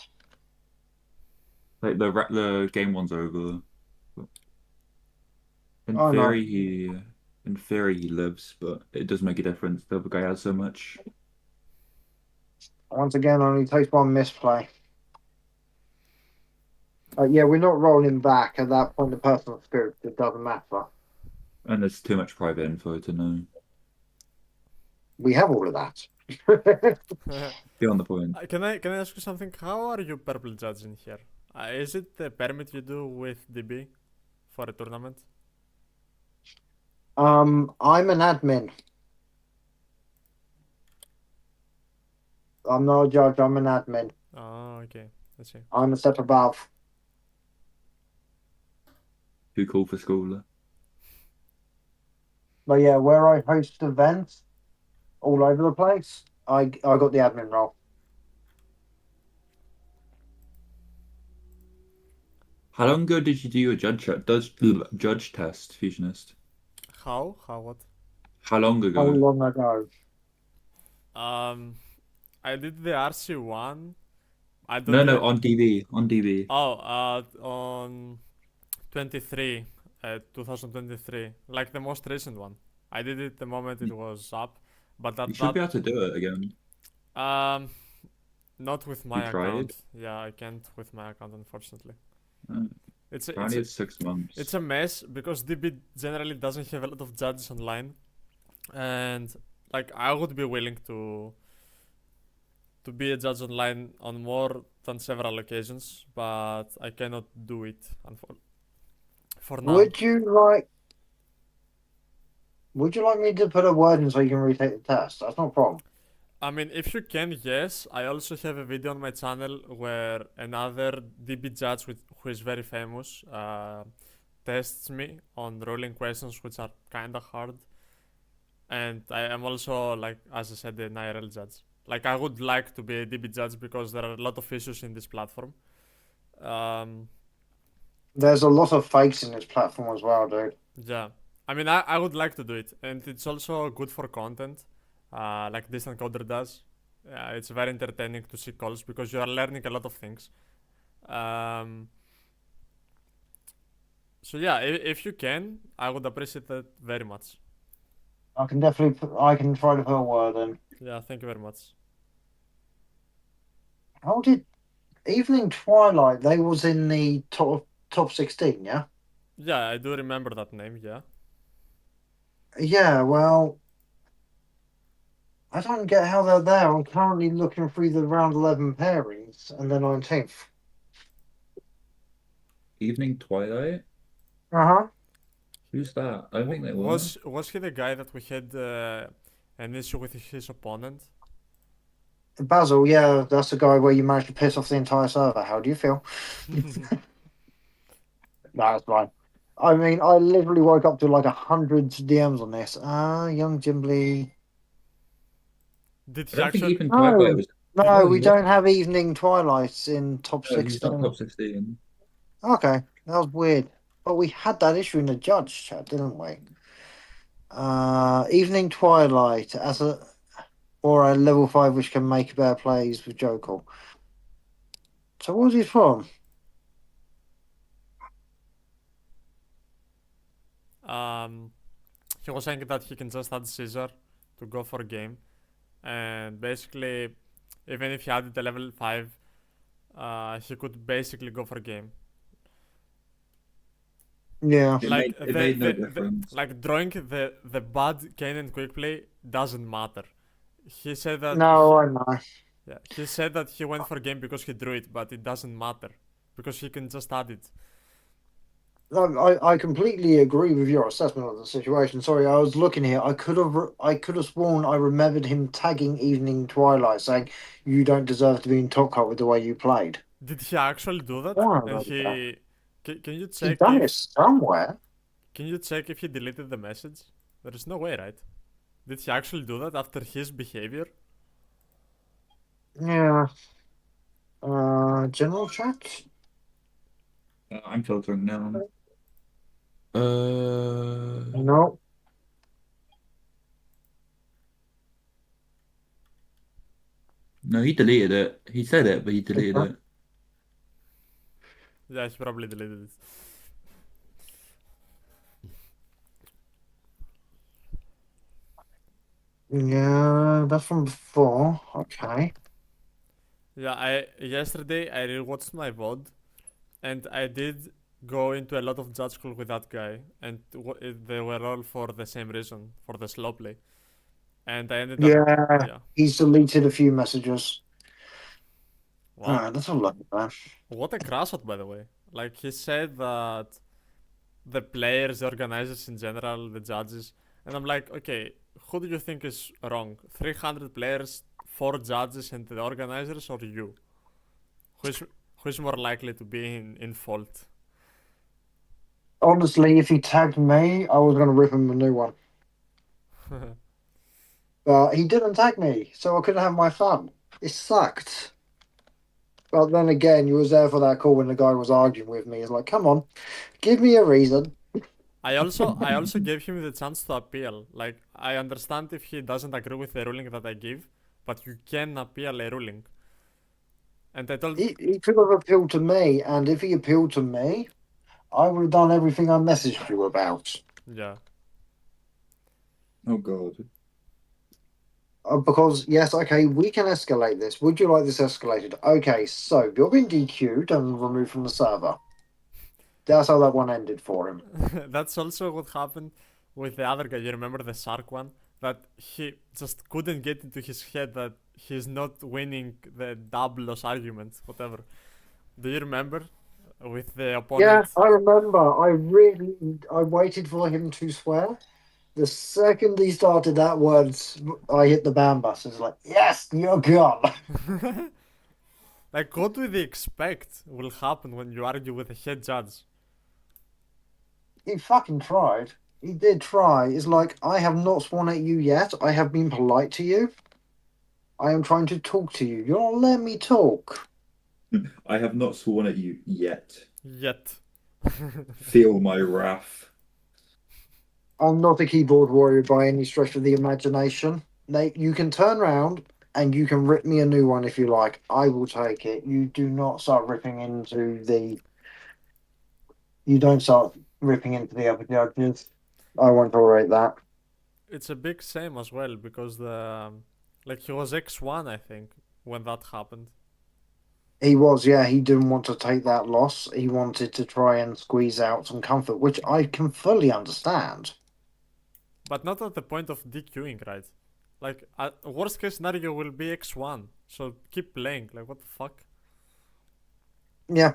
Like the game one's over. In Oh no. theory, he lives, but it does make a difference. The other guy has so much. Once again, only takes one misplay. Yeah, we're not rolling back at that point. The personal spirit, it doesn't matter. And there's too much private info to know. We have all of that. Beyond the point. Can I ask you something? How are you purple judging here? Is it the permit you do with DB for a tournament? I'm an admin. I'm not a judge. I'm an admin. Oh, okay. I see. I'm a step above. Too cool for school. But yeah, where I host events all over the place, I got the admin role. How long ago did you do your judge test, Fusionist? How? How what? How long How ago? long ago? I did the RC1. I don't No, know. on DB. On DB. Oh, on 23, 2023, like the most recent one. I did it the moment it was up, but You that should be able to do it again. not with my tried? account. Yeah, I can't with my account, unfortunately. Uh, It's Apparently it's 6 months. it's a mess because DB generally doesn't have a lot of judges online, and like I would be willing to be a judge online on more than several occasions, but I cannot do it for now. Would you like me to put a word in so you can retake the test? That's no problem. I mean, if you can, yes. I also have a video on my channel where another DB judge who is very famous tests me on rolling questions which are kinda hard. And I am also, like, as I said, an IRL judge. Like, I would like to be a DB judge because there are a lot of issues in this platform. There's a lot of fakes in this platform as well, dude. Yeah. I mean, I would like to do it. And it's also good for content, like Distant Coder does. It's very entertaining to see calls because you are learning a lot of things. So yeah, if you can, I would appreciate that very much. I can definitely I can try to put a word in. Yeah, thank you very much. How did Evening Twilight? They was in the top 16, yeah. Yeah, I do remember that name. Yeah. Yeah, well, I don't get how they're there. I'm currently looking through the round 11 pairings and the 19th. Evening Twilight? Uh-huh. Who's that? I don't think they were. Was he the guy that we had an issue with his opponent? Basil, yeah, that's the guy where you managed to piss off the entire server. How do you feel? That's fine. I mean, I literally woke up to like 100 DMs on this. Young Jimbly. Did I he don't think actually? Evening Twilight was. No, No, we he don't have Evening Twilights in top No, he's not 16. top 16. Okay, that was weird. But we had that issue in the judge chat, didn't we? Evening Twilight or a level 5 which can make better plays with Jokel. So where's he from? He was saying that he can just add Caesar to go for game, and basically, even if he added a level 5, he could basically go for game. Yeah. It made no difference. Like drawing the bad Kane and quick play doesn't matter. He said that. No, I know. Yeah, he said that he went for game because he drew it, but it doesn't matter because he can just add it. I completely agree with your assessment of the situation. Sorry, I was looking here. I could have sworn I remembered him tagging Evening Twilight, saying you don't deserve to be in top cut with the way you played. Did he actually do that? Oh, I And remember he can you He's check done if it somewhere. can you check if he deleted the message? There is no way, right? Did he actually do that after his behavior? Yeah. General chat. I'm filtering now. No. No, he deleted it. He said it, but he deleted Okay. it. Yeah, he probably deleted it. Yeah, that's from before. Okay. Yeah, yesterday I rewatched my VOD, and I did go into a lot of judge school with that guy, and they were all for the same reason, for the slow play, and I ended up, Yeah, yeah. he's deleted a few messages. Wow, That's a lot, man. what a crash out, by the way. Like, he said that the players, the organizers in general, the judges, and I'm like, okay, who do you think is wrong? 300 players, 4 judges, and the organizers, or you? Who's who's more likely to be in fault? Honestly, if he tagged me, I was gonna rip him a new one. But he didn't tag me, so I couldn't have my fun. It sucked. But then again, you was there for that call when the guy was arguing with me. It's like, come on, give me a reason. I also gave him the chance to appeal. Like, I understand if he doesn't agree with the ruling that I give, but you can appeal a ruling. And I told He could have appealed to me, and if he appealed to me, I would have done everything I messaged you about. yeah. Oh god. Because yes, okay, we can escalate this. Would you like this escalated? Okay, so you're being DQ'd and removed from the server. That's how that one ended for him. That's also what happened with the other guy. You remember the shark one? That he just couldn't get into his head that he's not winning the doubles argument, whatever. Do you remember? With the Yeah, opponent? I remember. I waited for him to swear. The second he started that words, I hit the ban button. It's like, yes, you're gone. Like, what do they expect will happen when you argue with a head judge? He fucking tried. He did try. It's like, I have not sworn at you yet. I have been polite to you. I am trying to talk to you. You're not letting me talk. I have not sworn at you yet. Yet. Feel my wrath. I'm not a keyboard warrior by any stretch of the imagination. You can turn around and you can rip me a new one if you like. I will take it. You do not start ripping into the. You don't start ripping into the other judges. I won't tolerate that. It's a big shame as well because like, he was X1, I think, when that happened. He was, yeah. He didn't want to take that loss. He wanted to try and squeeze out some comfort, which I can fully understand. But not at the point of DQing, right? Like, worst case scenario will be X1, so keep playing. Like, what the fuck? Yeah,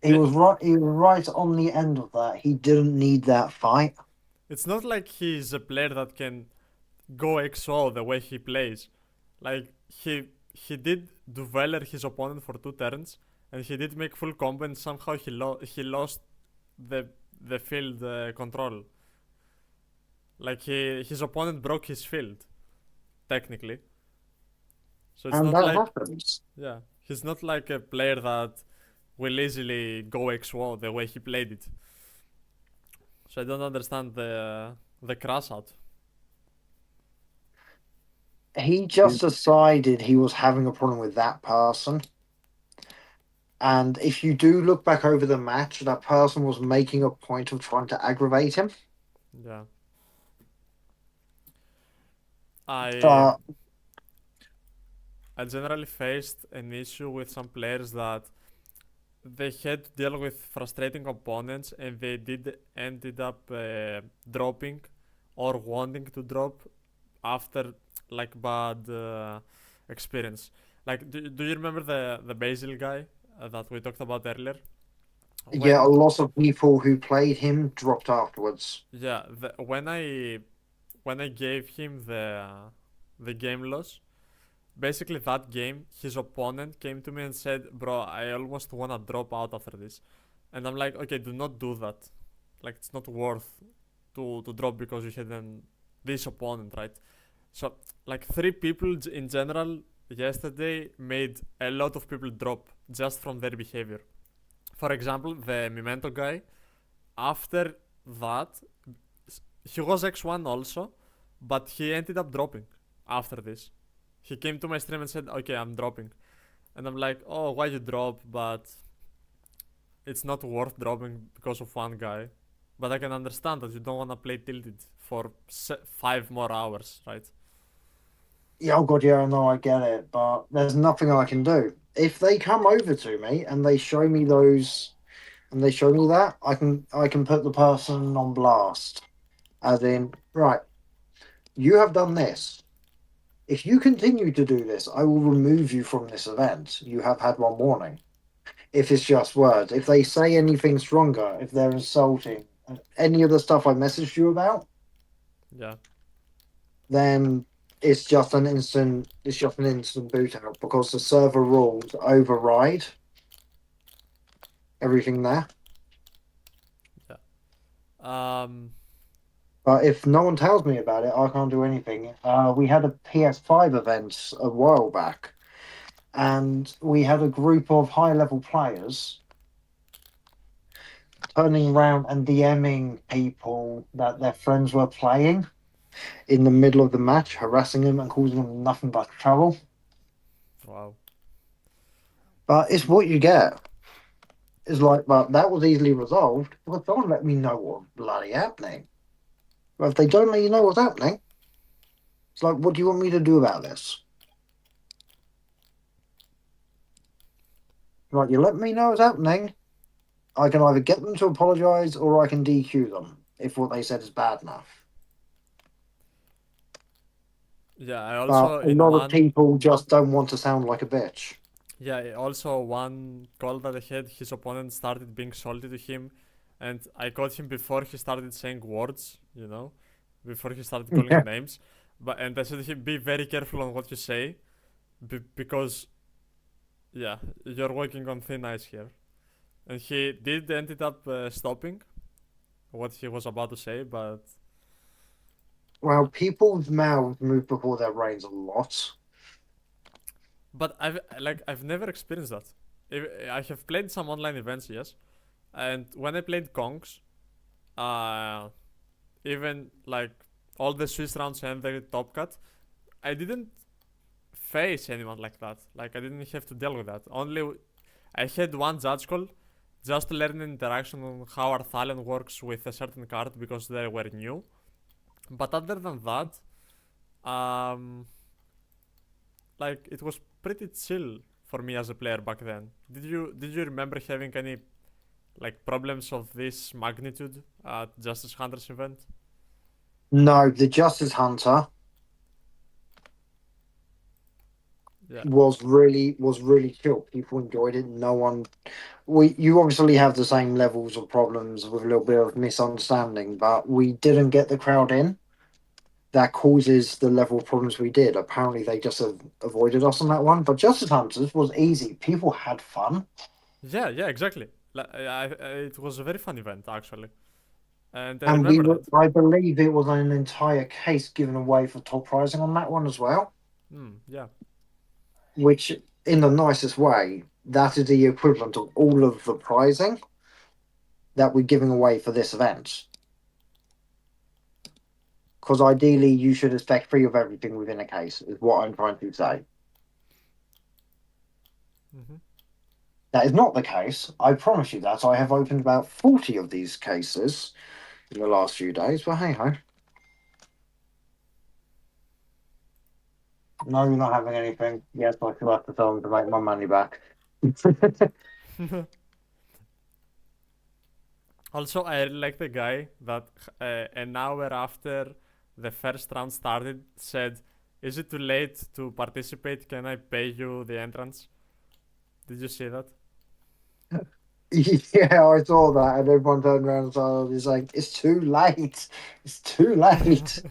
he Yeah. was right. He was right on the end of that. He didn't need that fight. It's not like he's a player that can go XO the way he plays. Like, he did duveler his opponent for 2 turns, and he did make full combo, and somehow he lost the field control. Like, his opponent broke his field, technically. So it's And not that like, happens. yeah, he's not like a player that will easily go XO the way he played it. So I don't understand the crash out. He just decided he was having a problem with that person. And if you do look back over the match, that person was making a point of trying to aggravate him. Yeah. But I generally faced an issue with some players that they had to deal with frustrating opponents and they ended up dropping or wanting to drop after like bad experience. Like, do you remember the Basil guy that we talked about earlier? yeah, a lot of people who played him dropped afterwards. Yeah, when I gave him the game loss, basically that game, his opponent came to me and said, "Bro, I almost wanna drop out after this," and I'm like, "Okay, do not do that. Like, it's not worth to drop because you had this opponent, right?" So, like, 3 people in general yesterday made a lot of people drop just from their behavior. For example, the Memento guy, after that, he was X1 also, but he ended up dropping after this. he came to my stream and said, "Okay, I'm dropping," and I'm like, "Oh, why you drop?" But it's not worth dropping because of one guy. But I can understand that you don't want to play tilted for 5 more hours, right? Yeah, oh god, yeah, no, I get it, but there's nothing I can do. If they come over to me and they show me those, and they show me that, I can put the person on blast, as in, right, you have done this. If you continue to do this, I will remove you from this event. You have had one warning. If it's just words, if they say anything stronger, if they're insulting, any of the stuff I messaged you about, Yeah. then it's just an instant boot out because the server rules override everything there. Um. But if no one tells me about it, I can't do anything. We had a PS5 event a while back, and we had a group of high level players turning around and DMing people that their friends were playing in the middle of the match, harassing them and causing them nothing but trouble. Wow. But it's what you get. It's like, but that was easily resolved because someone let me know what's bloody happening. But if they don't let you know what's happening, it's like, what do you want me to do about this? Like, you let me know what's happening, I can either get them to apologise or I can DQ them if what they said is bad enough. Yeah, I also But a in lot one. of people just don't want to sound like a bitch. Yeah, also one call that I had, his opponent started being salty to him, and I caught him before he started saying words, before he started calling names. And I said to him, be very careful on what you say, because, yeah, you're walking on thin ice here. And he did ended up stopping what he was about to say, but Well, people's mouths move before their brains a lot. I've never experienced that. I have played some online events, yes, and when I played Kongs, even like all the Swiss rounds and the top cut, I didn't face anyone like that. Like I didn't have to deal with that. I had one judge call just to learn interaction on how Arthalion works with a certain card because they were new. But other than that, like it was pretty chill for me as a player back then. Did you remember having any like problems of this magnitude at Justice Hunters event? No, the Justice Hunter Yeah. was really chill. People enjoyed it. No one. You obviously have the same levels of problems with a little bit of misunderstanding, but we didn't get the crowd in. That causes the level of problems we did. Apparently, they just avoided us on that one. But Justice Hunters was easy. People had fun. Yeah, exactly. It was a very fun event actually, and I And remember that. I believe it was an entire case given away for top pricing on that one as well. Yeah. Which, in the nicest way, that is the equivalent of all of the pricing that we're giving away for this event. Because ideally, you should expect free of everything within a case, is what I'm trying to say. That is not the case. I promise you that. I have opened about 40 of these cases in the last few days, but hey ho. No, you're not having anything. Yes, I still have to tell them to make my money back. Also, I really like the guy that an hour after the first round started said, "Is it too late to participate? Can I pay you the entrance?" Did you see that? Yeah, I saw that, and everyone turned around and started saying, "It's too late. It's too late."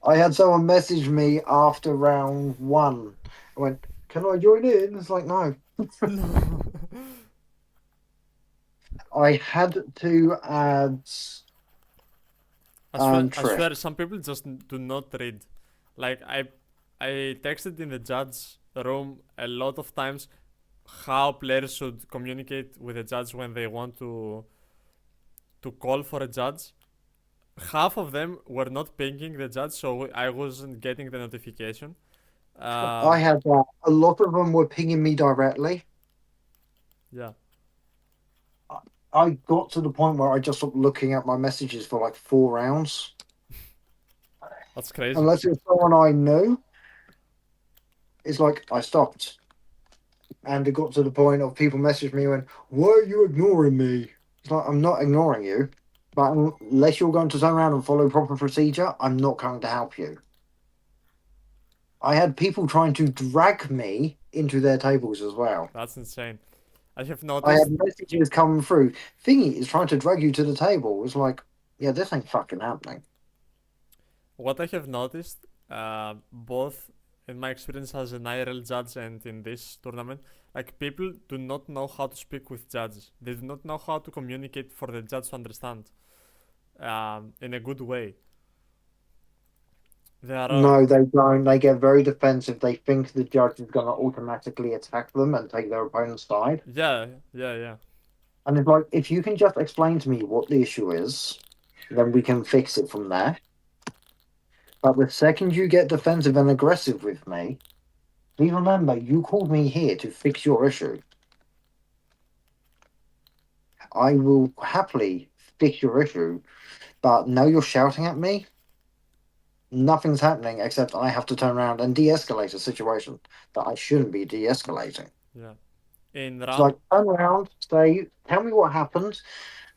I had someone message me after round 1. I went, "Can I join in?" It's like, no. I had to add. I swear, some people just do not read. Like I texted in the judge room a lot of times how players should communicate with a judge when they want to call for a judge. Half of them were not pinging the judge, so I wasn't getting the notification. I Um, had that. A lot of them were pinging me directly. yeah, I got to the point where I just stopped looking at my messages for like 4 rounds. that's crazy. Unless it's someone I knew, it's like I stopped. And it got to the point of people messaging me and, why are you ignoring me? It's like, I'm not ignoring you. But unless you're going to turn around and follow proper procedure, I'm not going to help you. I had people trying to drag me into their tables as well. That's insane. I have I noticed. had messages coming through. Thingy is trying to drag you to the table. It's like, yeah, this ain't fucking happening. What I have noticed, both in my experience as an IRL judge and in this tournament, like people do not know how to speak with judges. They do not know how to communicate for the judge to understand in a good way. They are No, they don't. They get very defensive. They think the judge is going to automatically attack them and take their opponent's side. yeah, yeah, yeah. And it's like, if you can just explain to me what the issue is, then we can fix it from there. But the second you get defensive and aggressive with me, please remember you called me here to fix your issue. I will happily fix your issue, but now you're shouting at me. Nothing's happening except I have to turn around and de-escalate a situation that I shouldn't be de-escalating. Yeah. In It's round, like turn around, say, tell me what happened,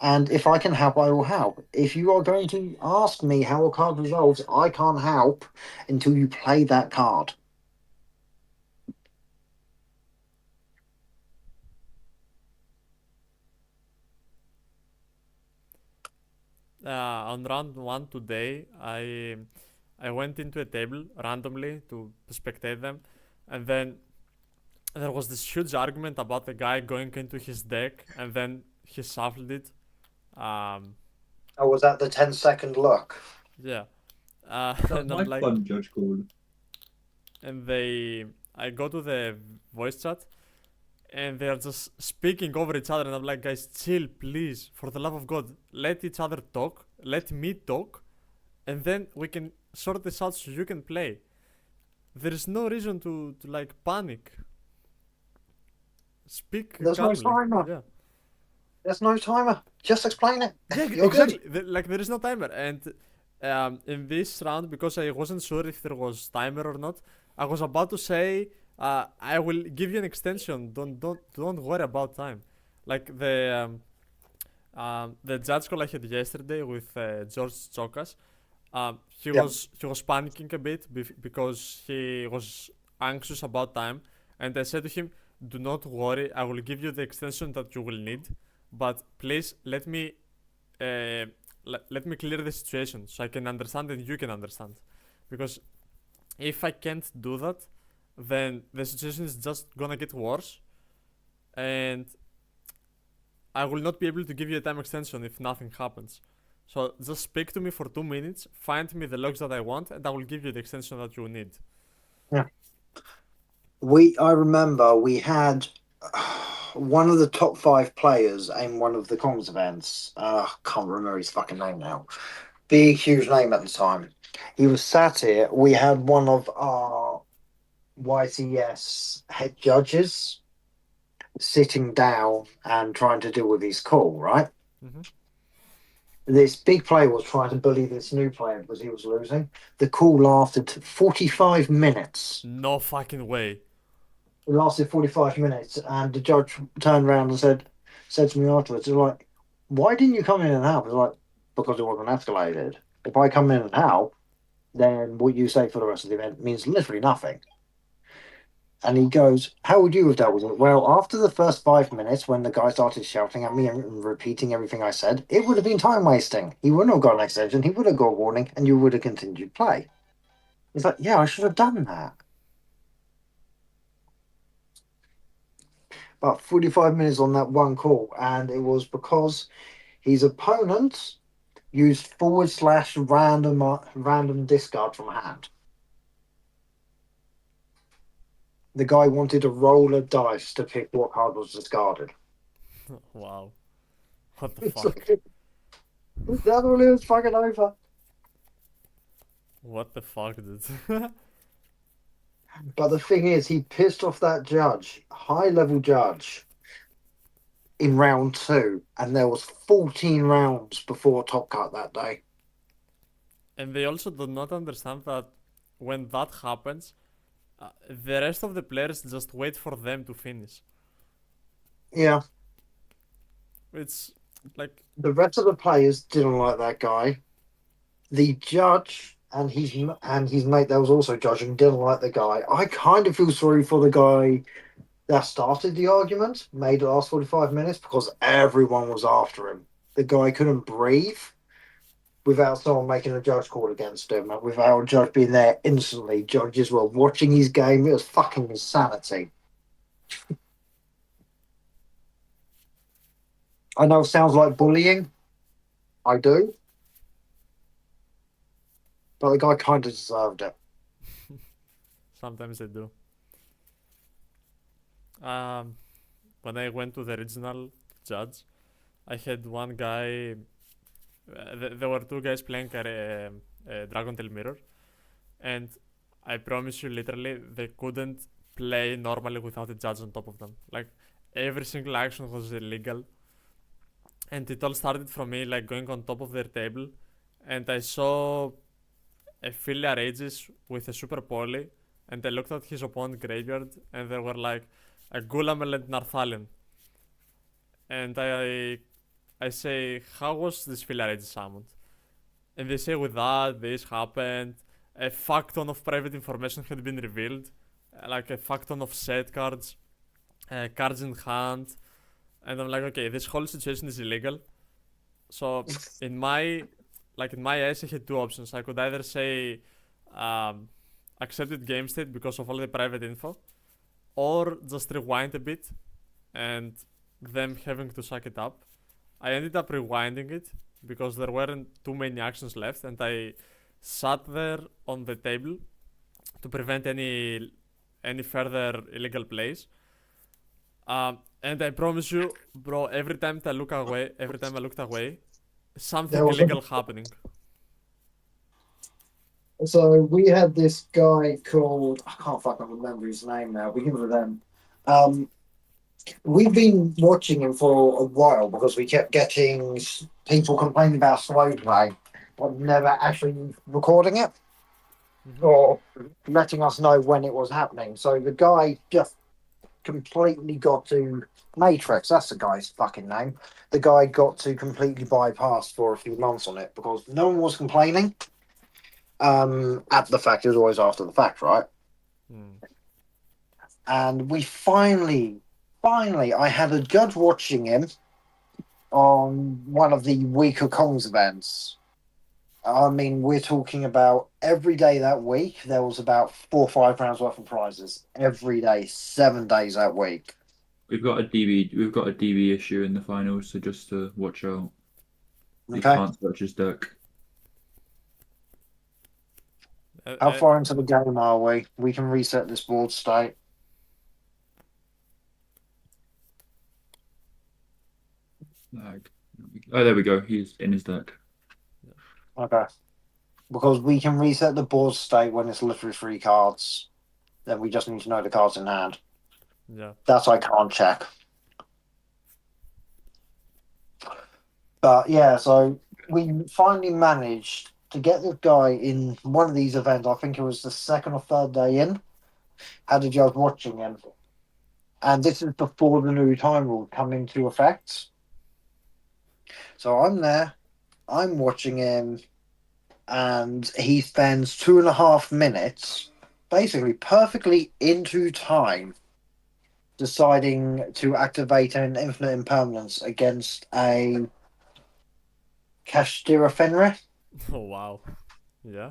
and if I can help, I will help. If you are going to ask me how a card resolves, I can't help until you play that card. on round one today, I went into a table randomly to spectate them, and then there was this huge argument about the guy going into his deck, and then he shuffled it. Um, Oh, was that the 10-second look? yeah, That was and my I'm like, fun judge call. and I go to the voice chat, and they are just speaking over each other, and I'm like, guys, chill, please, for the love of God, let each other talk, let me talk, and then we can sort this out so you can play. There is no reason to like panic. Speak There's no calmly. timer. Yeah. There's no timer. Just explain it. Yeah, You're exactly. good. Like there is no timer, and in this round, because I wasn't sure if there was timer or not, I was about to say, I will give you an extension. Don't worry about time. Like the judge call I had yesterday with George Chokas, Yeah. he was panicking a bit because he was anxious about time, and I said to him, "Do not worry. I will give you the extension that you will need, but please uh, let me clear the situation so I can understand and you can understand, because if I can't do that, then the situation is just gonna get worse, and I will not be able to give you a time extension if nothing happens. So just speak to me for 2 minutes, find me the logs that I want, and I will give you the extension that you need." I remember we had one of the top 5 players in one of the comms events. Can't remember his fucking name now. Big, huge name at the time. He was sat here. We had one of our YCS head judges sitting down and trying to deal with his call, right? Mhm. This big player was trying to bully this new player because he was losing. The call lasted 45 minutes. No fucking way. It lasted 45 minutes, and the judge turned around and said to me afterwards, like, why didn't you come in and help? It's like, because it wasn't escalated. If I come in and help, then what you say for the rest of the event means literally nothing. And he goes, how would you have dealt with it? Well, after the first 5 minutes, when the guy started shouting at me and repeating everything I said, it would have been time wasting. He wouldn't have got an extension, he would have got a warning, and you would have continued play. It's like, yeah, I should have done that. About 45 minutes on that one call, and it was because his opponent used / random discard from hand. The guy wanted to roll a dice to pick what card was discarded. Wow. What the It's fuck? like, that's all it was fucking over. What the fuck, dude? But the thing is, he pissed off that judge, high level judge, in round 2, and there was 14 rounds before Top Cut that day. And they also do not understand that when that happens, the rest of the players just wait for them to finish. Yeah, It's like, the rest of the players didn't like that guy. The judge and his mate that was also judging didn't like the guy. I kind of feel sorry for the guy that started the argument, made it last 45 minutes, because everyone was after him. The guy couldn't breathe without someone making a judge call against him, and without a judge being there instantly. Judges were watching his game. It was fucking insanity. I know it sounds like bullying. I do. But the guy kind of deserved it. sometimes they do. When I went to the regional judge, I had one guy. There were two guys playing Dragon Tail Mirror, and I promise you, literally, they couldn't play normally without a judge on top of them. Like, every single action was illegal, and it all started from me like going on top of their table, and I saw a Filial Aegis with a Super Poly, and I looked at his opponent graveyard, and there were like a Gulamel and Narthalion, and I say, how was this Filial Aegis summoned? And they say, with that, this happened. A fuck ton of private information had been revealed, like a fuck ton of set cards, cards in hand, and I'm like, okay, this whole situation is illegal. So in my eyes, I had two options. I could either say accepted game state because of all the private info, or just rewind a bit and them having to suck it up. I ended up rewinding it because there weren't too many actions left, and I sat there on the table to prevent any further illegal plays. And I promise you, bro, every time I looked away, something There was illegal happening. So we had this guy called, I can't fucking remember his name now. We give it them. We've been watching him for a while because we kept getting people complaining about slow play, but never actually recording it or letting us know when it was happening. So the guy just completely got to Matrix. That's the guy's fucking name. The guy got to completely bypass for a few months on it because no one was complaining. At the fact, it was always after the fact, right? And we finally, I had a judge watching him on one of the weaker Kongs events. I mean, we're talking about every day that week, there was about 4 or 5 rounds worth of prizes. Every day, 7 days that week. We've got a DB issue in the finals, so just to watch out. You Okay. can't search his deck. How far into the game are we? We can reset this board state. Lag. Oh, there we go. He's in his deck. Okay. Because we can reset the board state when it's literally 3 cards. Then we just need to know the cards in hand. Yeah. That I can't check. But yeah, so we finally managed to get this guy in one of these events. I think it was the 2nd or 3rd day in. Had a judge watching him. And this is before the new time rule come into effect. So I'm there. I'm watching him. And he spends 2.5 minutes, basically perfectly into time, deciding to activate an infinite impermanence against a Kashtira Fenrir. Oh wow. Yeah.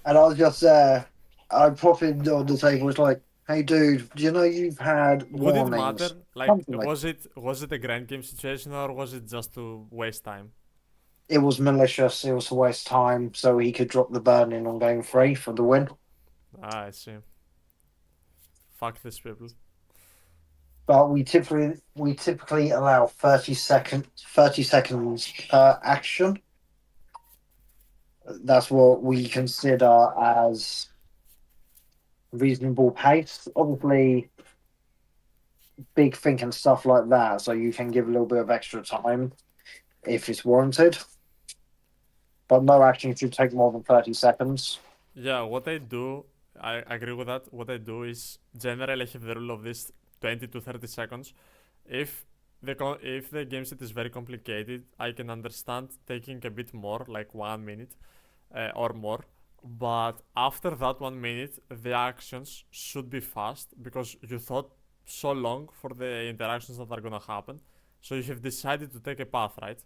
And I was just there. I popped in on the table. It's like, hey, dude, do you know you've had Would it warnings? matter? Like, Something like- was it a grind game situation, or was it just to waste time? It was malicious. It was a waste of time, so he could drop the burn in on game 3 for the win. Ah, I see. Fuck these people. But we typically allow 30 seconds per action. That's what we consider as reasonable pace. Obviously, big think and stuff like that, so you can give a little bit of extra time if it's warranted. But no action should take more than 30 seconds. Yeah, what I do, I agree with that. What I do is generally I have the rule of this 20 to 30 seconds. If the game set is very complicated, I can understand taking a bit more, like 1 minute or more. But after that 1 minute, the actions should be fast because you thought so long for the interactions that are gonna happen. So you have decided to take a path, right?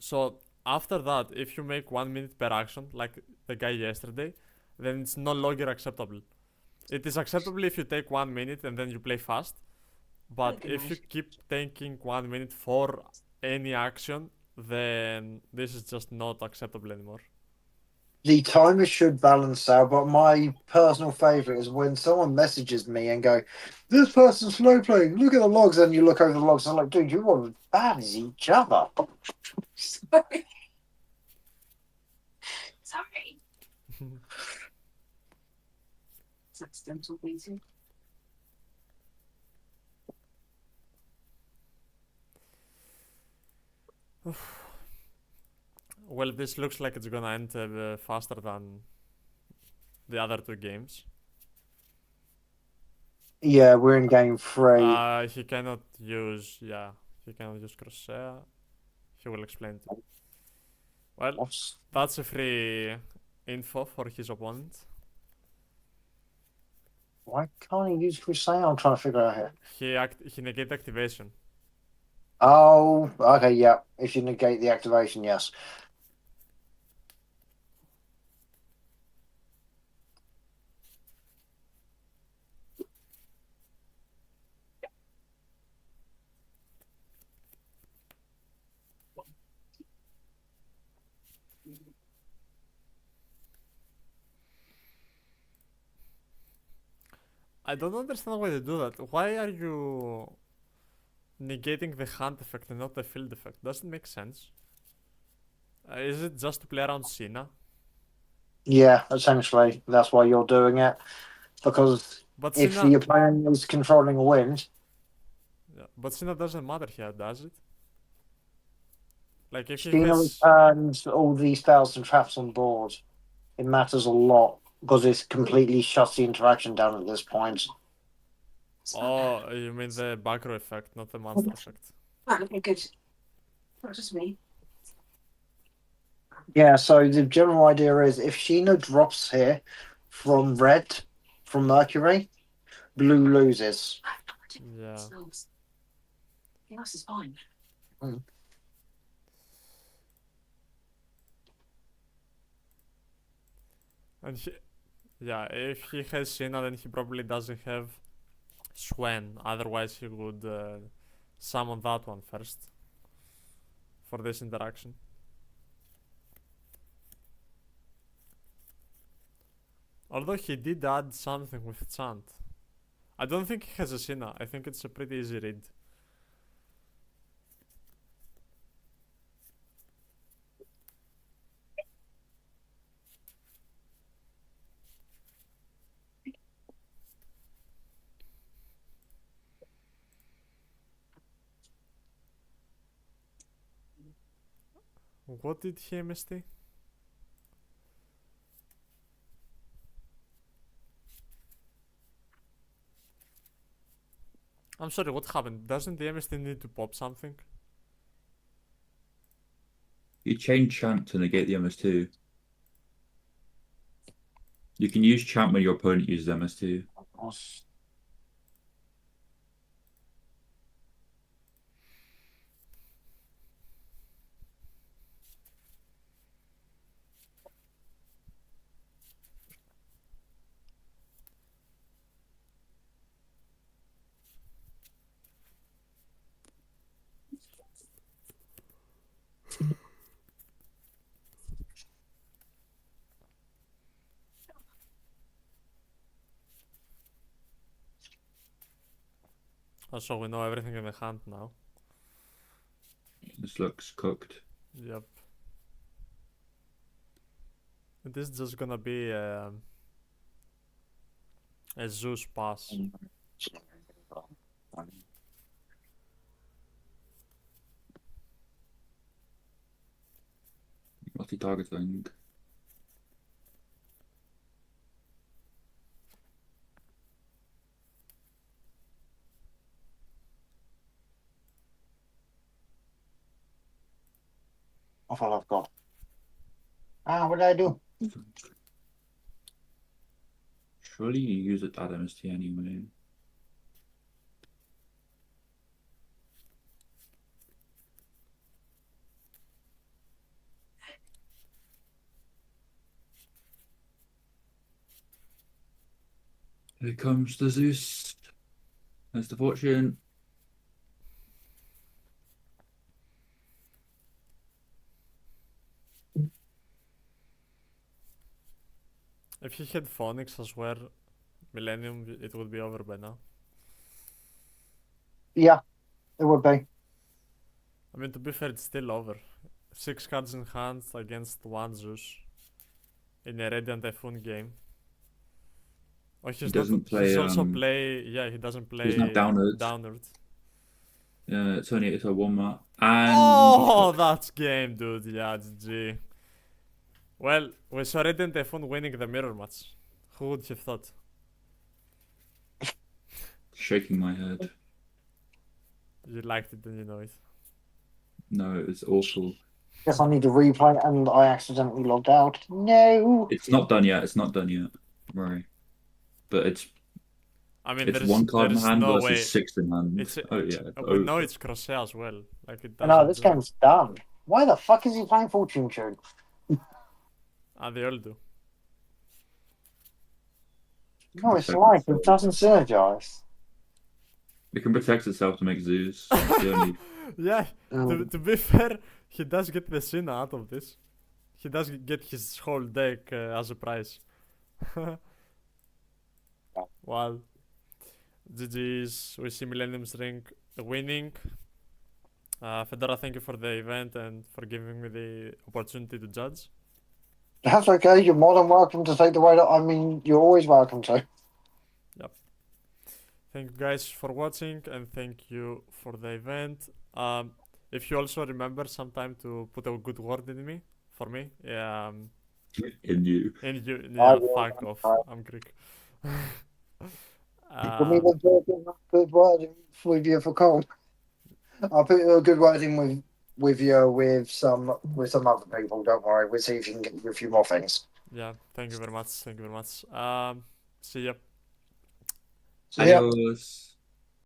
So after that, if you make 1 minute per action, like the guy yesterday, then it's no longer acceptable. It is acceptable if you take 1 minute and then you play fast, but if you keep taking 1 minute for any action, then this is just not acceptable anymore. The timer should balance out, but my personal favorite is when someone messages me and go, "This person's slow playing. Look at the logs," and you look over the logs and I'm like, "Dude, you are as bad as each other." Sorry. Sorry. It's accidental beating. Well, this looks like it's gonna end faster than the other two games. Yeah, we're in game 3. He cannot use Crosshare. He will explain to you. Well, What's- that's a free info for his opponent. Why can't he use Crusade? I'm trying to figure out here. He negate activation. Oh, okay, yeah. If you negate the activation, yes. I don't understand why they do that. Why are you negating the hand effect and not the field effect? Doesn't make sense. Is it just to play around Cena? Yeah, essentially, that's why you're doing it. Because But if Cena, the opponent is controlling a wind, yeah, but Cena doesn't matter here, does it? Like if he Cena has, returns all these spells and traps on board. It matters a lot because it completely shuts the interaction down at this point. oh, you mean the back row effect, not the monster effect. Right, okay, good. Not just me. Yeah, so the general idea is if Sheena drops here from red, from Mercury, blue loses. Yeah. Smells. Everything else is fine. And yeah, if he has Cena, then he probably doesn't have Swen. Otherwise, he would summon that one first for this interaction. Although he did add something with Chant. I don't think he has a Cena. I think it's a pretty easy read. What did he MST? I'm sorry, what happened? Doesn't the MST need to pop something? You chain chant to negate the MS2. You can use chant when your opponent uses MS2. Oh, so we know everything in the hand now. This looks cooked. Yep. This is just gonna be A Zeus pass. Multi-targeting. I thought I've got. What did I do? Surely you use it at MST anyway. Here comes the Zeus. There's the fortune. If he had Phoenix, I swear, Millennium, it would be over by now. Yeah, it would be. I mean, to be fair, it's still over. 6 cards in hand against 1 Zeus in a Radiant Typhoon game. Oh, he's doesn't not, he's play, also play. Yeah, he doesn't play. not downward. Downward. Yeah, it's a 1-mat. And Oh, that's game, dude. Yeah, GG. Well, we saw Radiant Typhoon winning the mirror match. Who would have thought? shaking my head. You liked it, then you know it. No, it was awful. Guess I need to replay and I accidentally logged out. No. It's not done yet. It's not done yet. Don't worry. But I mean, it's there's, 1 card in there's hand no versus way. 6 in hand. It's Oh yeah. we know it's Crochet as well. Like it No, doesn't this do- game's done. Why the fuck is he playing Fortune Tune? They all do. No, it's like it doesn't synergize. It can protect itself to make Zeus. It's the only- Yeah, to be fair, he does get the Sina out of this. He does get his whole deck as a prize. Well, GG's. We see Millennium's Ring winning. Fedora, thank you for the event and for giving me the opportunity to judge. That's okay. You're more than welcome to take the way that. I mean, you're always welcome to. Thank you guys for watching and thank you for the event. If you also remember sometime to put a good word in me, for me, yeah, in you. and you, I yeah, will, fuck off, I'm Greek. For me, there's a good word with you for Cole. I'll put a good word in with you with some other people. Don't worry. We'll see if you can get you a few more things. Yeah, thank you very much. Thank you very much. See ya. So, yeah. Adios.